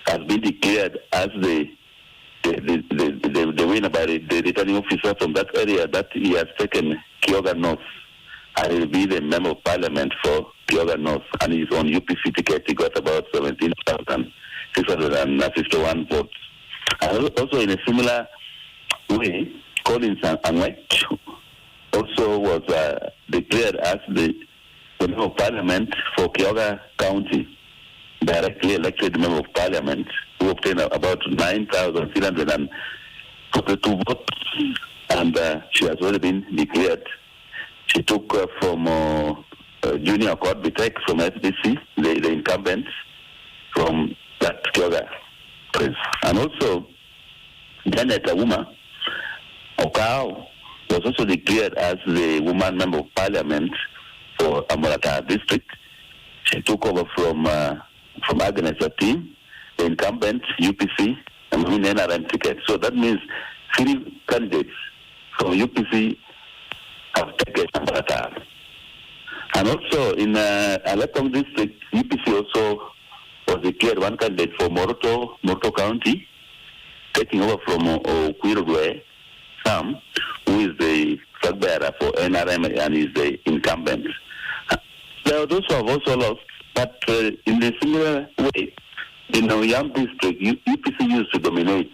has been declared as the winner by the returning officer from that area, that he has taken Kyoga North. And he will be the member of parliament for Kyoga North, and he's on UPC ticket. He got about 17,000 651 votes. And also in a similar way, Collins Anwet also was declared as the member of parliament for Kyoga County, directly elected member of parliament, who obtained about 9,342 votes, and she has already been declared. She took from Junior Court Bitek from SBC, the incumbent from that Kyoga place. And also, Janet Awuma Okao was also declared as the woman member of parliament for Amurata district. She took over from Agnes Atim, the incumbent UPC, and win NRM ticket. So that means 3 candidates from UPC have taken Amurata. And also in Alekong district, UPC also was declared one candidate for Moroto County, taking over from Okwirugwe Sam, who is the flag bearer for NRM and is the incumbent. There are those who have also lost, but in a similar way, in Oyam district, UPC used to dominate.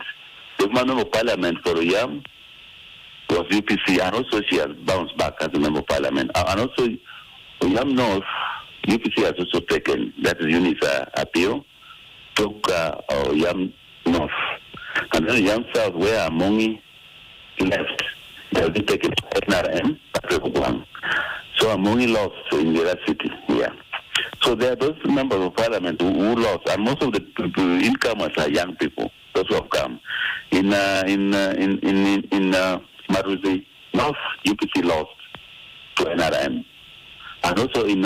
The member of parliament for Oyam was UPC, and also she has bounced back as a member of parliament. And also, Oyam North, UPC has also taken, that is Unisa Appeal, took Oyam North. And then Oyam South, where Amongi left, they have been taken NRM, so Amongi lost in the other city, yeah. So there are those members of parliament who lost, and most of the incomers are young people, those who have come. In Maruzi North, UPC lost to NRM. And also in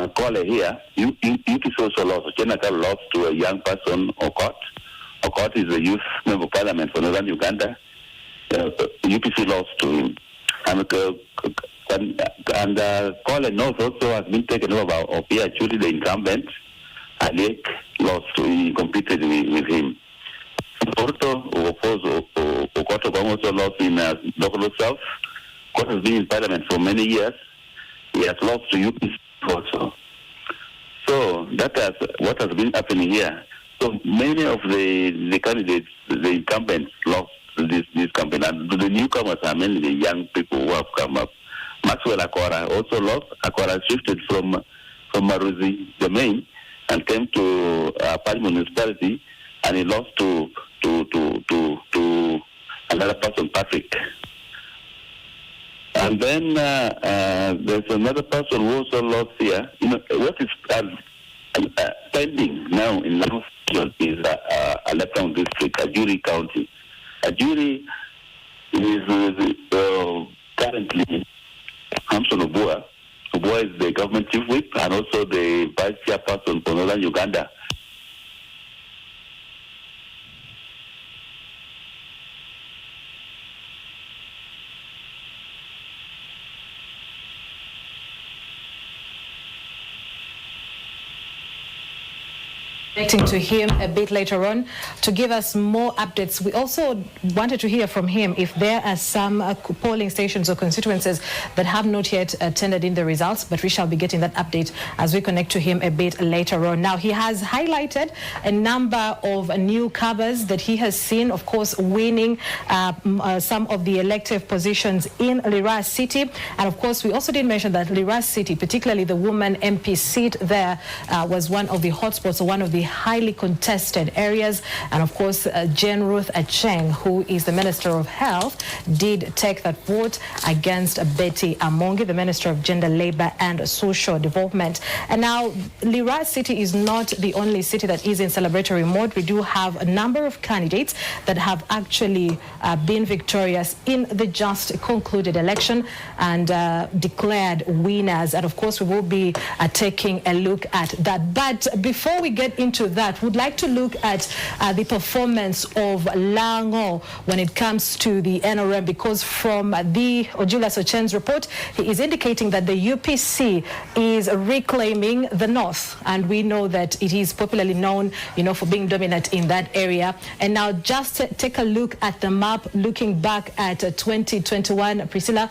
Kole here, UPC also lost. Chenaka lost to a young person, Okot. Okot is a youth member of parliament for Northern Uganda. UPC lost to him. And Kole North also has been taken over by Opia Chuli, the incumbent. Alek lost to he competed with him. Porto Okoto also lost in Dokolo South. Kot has been in parliament for many years. He has lost to UPC also. So that is what has been happening here. So many of the candidates, the incumbents, lost this campaign. And the newcomers are mainly the young people who have come up. Maxwell Akwara also lost. Akwara shifted from Maruzi, the main, and came to Pali municipality, and he lost to another person, Patrick. And then there's another person who also lost here. You know, what is pending now in Lagos is Alekong district, Ajuri County. Ajuri is currently Hamson Obua. Obua is the government chief whip and also the vice chairperson for Northern Uganda.
Connecting to him a bit later on to give us more updates. We also wanted to hear from him if there are some polling stations or constituencies that have not yet tendered in the results, but we shall be getting that update as we connect to him a bit later on. Now, he has highlighted a number of new covers that he has seen, of course, winning some of the elective positions in Lira City. And of course, we also did mention that Lira City, particularly the woman MP seat there, was one of the hotspots, or one of the highly contested areas. And of course, Jane Ruth Acheng, who is the Minister of Health, did take that vote against Betty Amongi, the Minister of Gender, Labour and Social Development. And now, Lira City is not the only city that is in celebratory mode. We do have a number of candidates that have actually been victorious in the just concluded election and declared winners. And of course, we will be taking a look at that. But before we get into to that, would like to look at the performance of Lango when it comes to the NRM, because from the Julius Ochen's report, he is indicating that the UPC is reclaiming the north, and we know that it is popularly known, for being dominant in that area. And now just take a look at the map, looking back at 2021, Priscilla,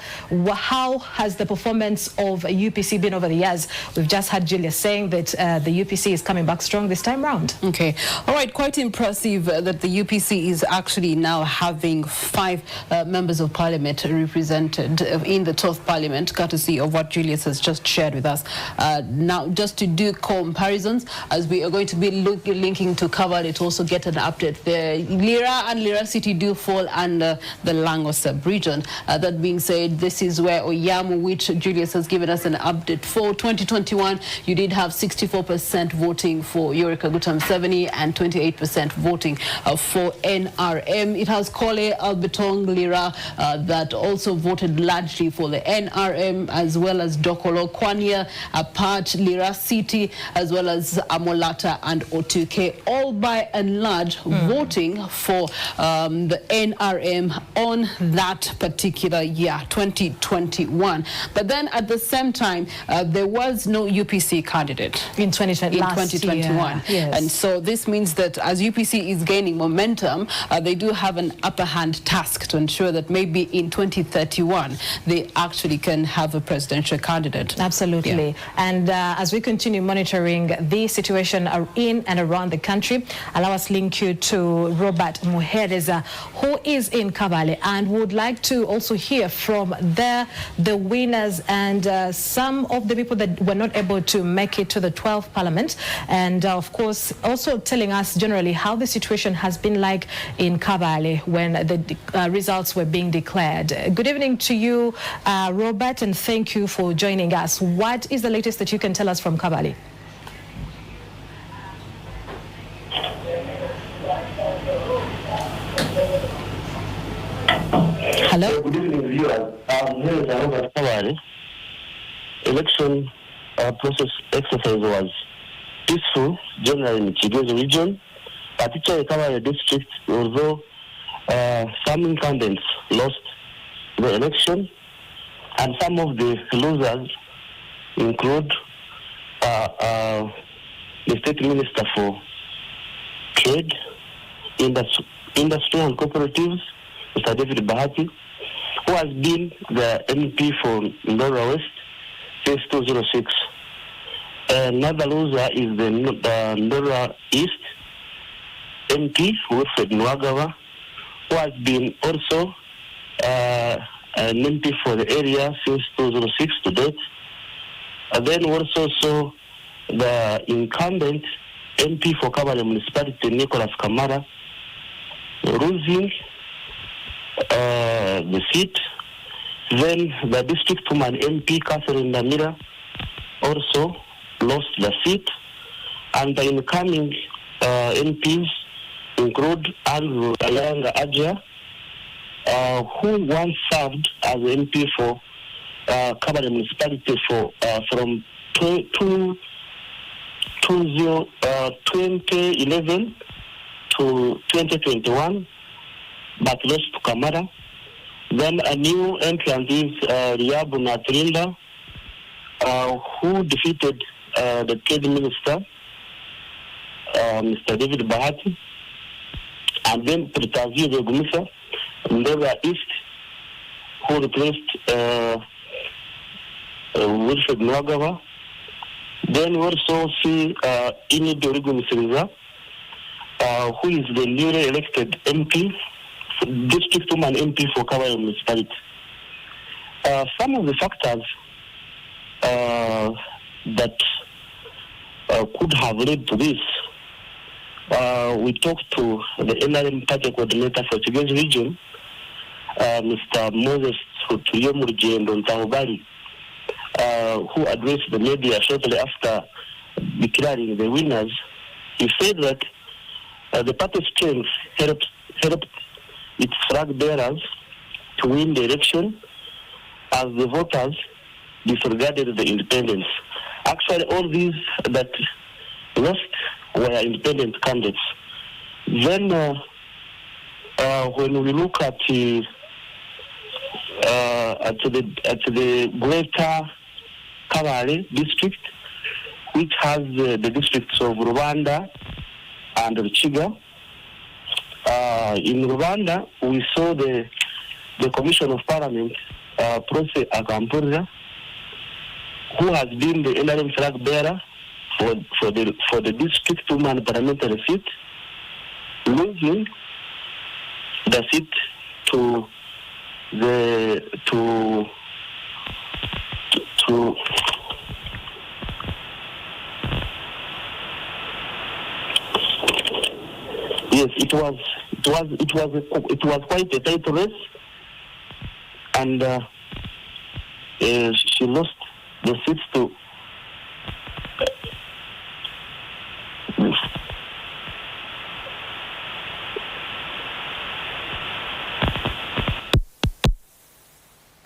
how has the performance of UPC been over the years? We've just had Julius saying that the UPC is coming back strong this time round.
Okay. All right. Quite impressive that the UPC is actually now having 5 members of parliament represented in the 12th parliament, courtesy of what Julius has just shared with us. Now, just to do comparisons, as we are going to be linking to Kabale to also get an update, the Lira and Lira City do fall under the Lango sub-region. That being said, this is where Oyamu, which Julius has given us an update for 2021, you did have 64% voting for Yoweri Kaguta Museveni and 28% voting for NRM. It has Kole, Albertong, Lira that also voted largely for the NRM, as well as Dokolo, Kwanya, Apart, Lira City, as well as Amolata and Otuke, all by and large voting for the NRM on that particular year, 2021. But then at the same time, there was no UPC candidate
in 2021.
Yes. And so this means that as UPC is gaining momentum, they do have an upper hand task to ensure that maybe in 2031 they actually can have a presidential candidate.
Absolutely. Yeah. And as we continue monitoring the situation in and around the country, allow us link you to Robert Muhereza, who is in Kabale, and would like to also hear from the winners and some of the people that were not able to make it to the 12th Parliament, and of course also telling us generally how the situation has been like in Kabale when the results were being declared. Good evening to you, Robert, and thank you for joining us. What is the latest that you can tell us from Kabale? Hello?
Good evening, viewers. Here is Robert Kabale. Election process exercise was peaceful, generally in Kigezo region, particularly Kabale district, although some incumbents lost the election, and some of the losers include the State Minister for Trade, Industry and Cooperatives, Mr. David Bahati, who has been the MP for Ndora West since 2006. Another loser is the Ndora East MP, Wilfred Nwagawa, who has been also an MP for the area since 2006 to date. And then also saw the incumbent MP for Kabale Municipality, Nicholas Kamara, losing the seat. Then the district woman MP, Catherine Namira, also lost the seat. And the incoming MPs include Andrew Ayanga Aja, who once served as MP for Kabale Municipality from 2011 to 2021, but lost to Kamara. Then a new entrant is Riabu Natrinda, who defeated the Trade Minister, Mr. David Bahati, and then Pritazio Gumisa, Ndora East, who replaced Wilfred Nwagawa. Then we also see Ini Dorigo Misiriza, who is the newly elected MP, district woman MP for Kabale Municipality. Some of the factors that could have led to this, we talked to the NRM party coordinator for Kigezo region, Mr. Moses Tuyomurje Ndontahobari, who addressed the media shortly after declaring the winners. He said that the party's strength helped its flag bearers to win the election, as the voters disregarded the independence. Actually, all these that lost were independent candidates. Then when we look at the Greater Kabale district, which has the districts of Rwanda and Ruchiga. In Rwanda, we saw the Commission of Parliament, Profe Akampurira, who has been the NRM flag bearer for the district woman parliamentary seat, losing the seat to yes, it was quite a tight race, and she lost the seats to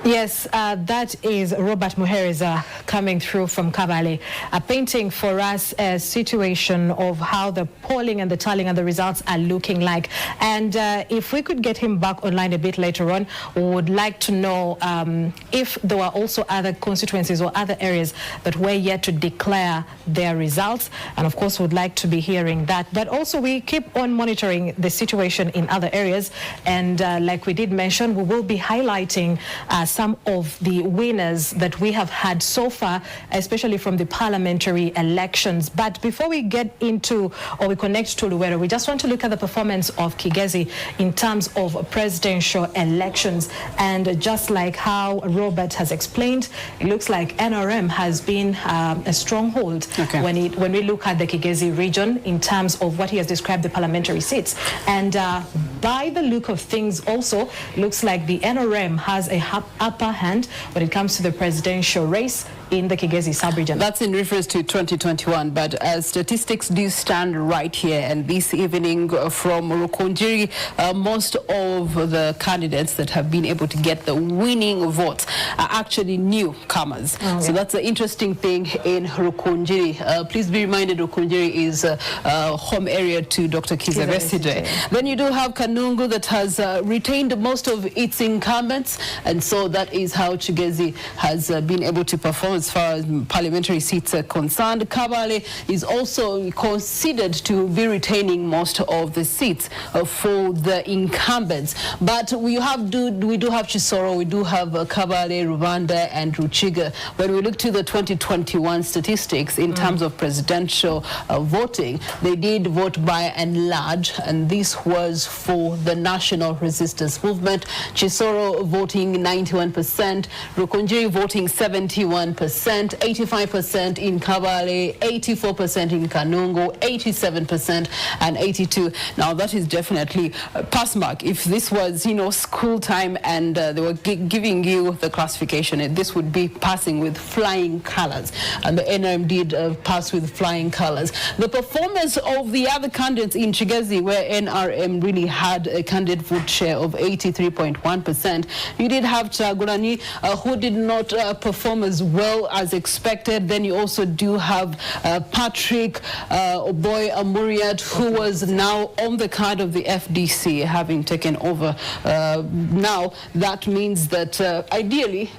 Yes, that is Robert Muhereza coming through from Kabale, painting for us a situation of how the polling and the tallying and the results are looking like. And if we could get him back online a bit later on, we would like to know if there were also other constituencies or other areas that were yet to declare their results. And of course, we'd like to be hearing that. But also, we keep on monitoring the situation in other areas. And like we did mention, we will be highlighting some of the winners that we have had so far, especially from the parliamentary elections. But before we get into or we connect to Luwero, we just want to look at the performance of Kigezi in terms of presidential elections. And just like how Robert has explained, it looks like NRM has been a stronghold when we look at the Kigezi region in terms of what he has described the parliamentary seats. And by the look of things also, it looks like the NRM has a upper hand when it comes to the presidential race in the Kigezi sub-region.
That's in reference to 2021, but statistics do stand right here. And this evening from Rukunjiri, most of the candidates that have been able to get the winning votes are actually newcomers. So that's the interesting thing in Rukunjiri. Please be reminded, Rukunjiri is a home area to Dr. Kizza Besigye. Then you do have Kanungu that has retained most of its incumbents, and so that is how Kigezi has been able to perform as far as parliamentary seats are concerned. Kabale is also considered to be retaining most of the seats for the incumbents. But we do have Chisoro, we do have Kabale, Rwanda, and Ruchiga. When we look to the 2021 statistics in terms of presidential voting, they did vote by and large, and this was for the National Resistance Movement. Chisoro voting 91%, Rukunjiri voting 71%, 85% in Kabale, 84% in Kanungu, 87% and 82%. Now that is definitely a pass mark. If this was, school time and they were giving you the classification, this would be passing with flying colors. And the NRM did pass with flying colors. The performance of the other candidates in Kigezi, where NRM really had a candidate vote share of 83.1%, you did have Chagurani, who did not perform as well as expected. Then you also do have Patrick Oboy Amuriat, who was now on the card of the FDC, having taken over. Now that means that ideally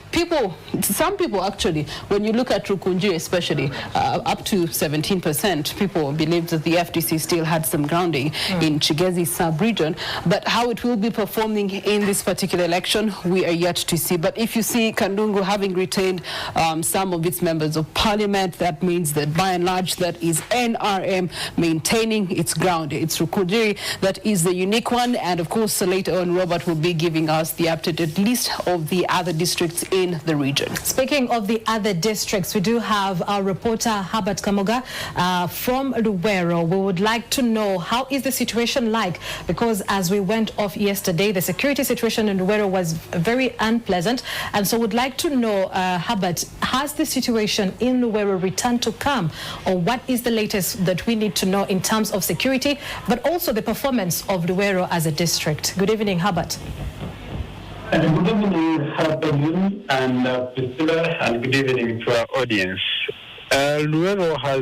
some people actually, when you look at Rukunjiri especially, up to 17%, people believed that the FDC still had some grounding in Kigezi sub-region. But how it will be performing in this particular election, we are yet to see. But if you see Kandungu having retained some of its members of parliament, that means that by and large that is NRM maintaining its ground. It's Rukunjiri that is the unique one, and of course later on Robert will be giving us the updated list of the other districts in the region.
Speaking of the other districts, we do have our reporter Herbert Kamoga from Luwero. We would like to know how is the situation like, because as we went off yesterday, the security situation in Luwero was very unpleasant, and so would like to know, Herbert, has the situation in Luwero returned to calm, or what is the latest that we need to know in terms of security, but also the performance of Luwero as a district? Good evening, Herbert.
Good evening, Harapaguni and Priscilla, and good evening to our audience. Luwero has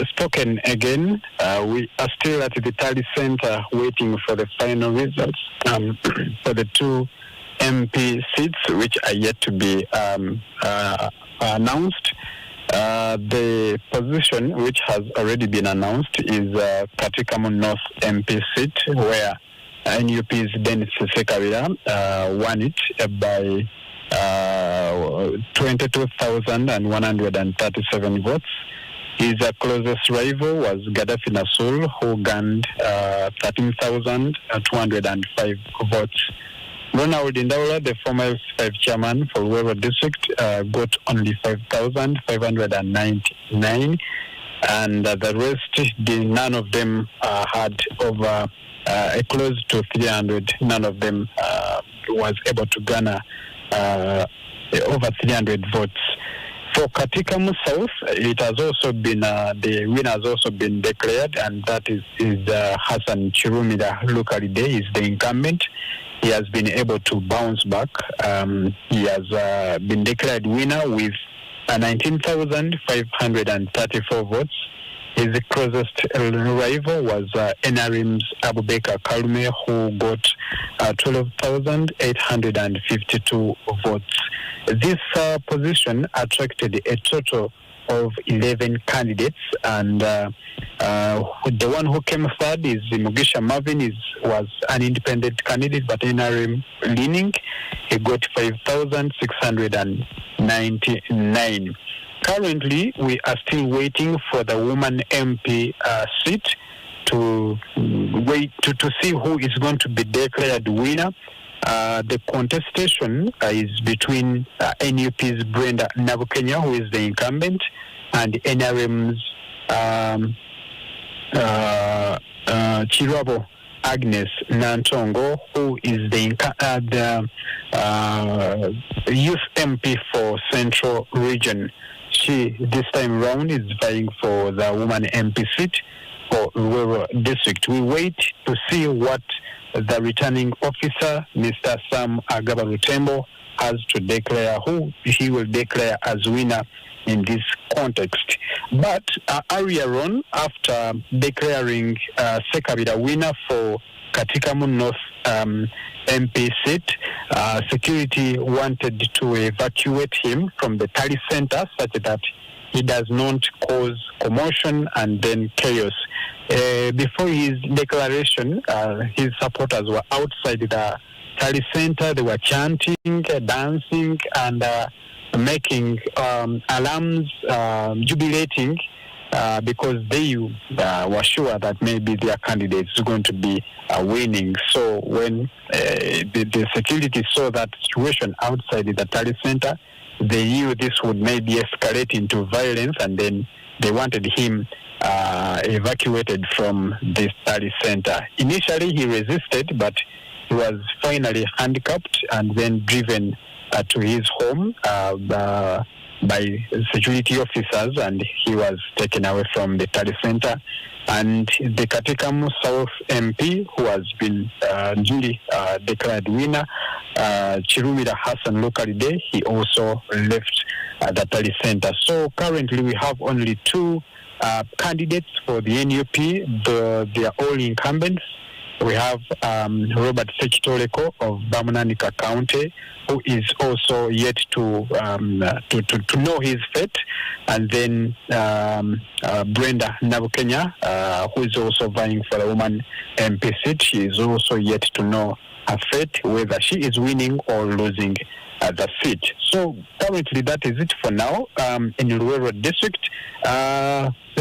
spoken again. We are still at the Tally Center waiting for the final results for the 2 MP seats, which are yet to be announced. The position which has already been announced is Katikamu North MP seat, where NUP's Dennis Sekabira won it by 22,137 votes. His closest rival was Gaddafi Nassul, who gained 13,205 votes. Ronald Indaula, the former F5 chairman for Rural District, got only 5,599, and the rest, none of them had over close to 300. None of them was able to garner over 300 votes. For Katikamu South, it has also been the winner has also been declared, and that is Hassan Chirumira Lukalide is the incumbent. He has been able to bounce back. He has been declared winner with 19,534 votes. His closest rival was NRM's Abubakar Kalume, who got 12,852 votes. This position attracted a total of 11 candidates, and the one who came third is Mugisha Marvin, was an independent candidate but NRM leaning. He got 5,699. Currently, we are still waiting for the woman MP seat to wait to see who is going to be declared winner. The contestation is between NUP's Brenda Nabukenya, who is the incumbent, and NRM's Chirabo Agnes Nantongo, who is the youth MP for Central Region. She, this time round, is vying for the woman MP seat for Rural District. We wait to see what the returning officer, Mr. Sam Agaba Rutembo, has to declare, who he will declare as winner in this context. But earlier on, after declaring Sekabira winner for Katikamu North MP seat, security wanted to evacuate him from the Tally Center such that he does not cause commotion and then chaos. Before his declaration, his supporters were outside the Tally Center. They were chanting, dancing, and making alarms, jubilating, because they were sure that maybe their candidate is going to be winning. So when the security saw that situation outside the Tally Center, they knew this would maybe escalate into violence, and then they wanted him evacuated from this Tally Center. Initially, he resisted, but he was finally handcuffed and then driven to his home by security officers, and he was taken away from the Tally Center. And the Katikamu South MP, who has been duly declared winner, Chirumira Hassan Lukalide, he also left the Tally Center. So currently we have only 2 candidates for the NUP. They are all incumbents. We have Robert Sekitoleko of Bamunanika County, who is also yet to know his fate, and then Brenda Nabukenya, who is also vying for the woman MP seat. She is also yet to know her fate, whether she is winning or losing the seat. So currently that is it for now in the Rural District.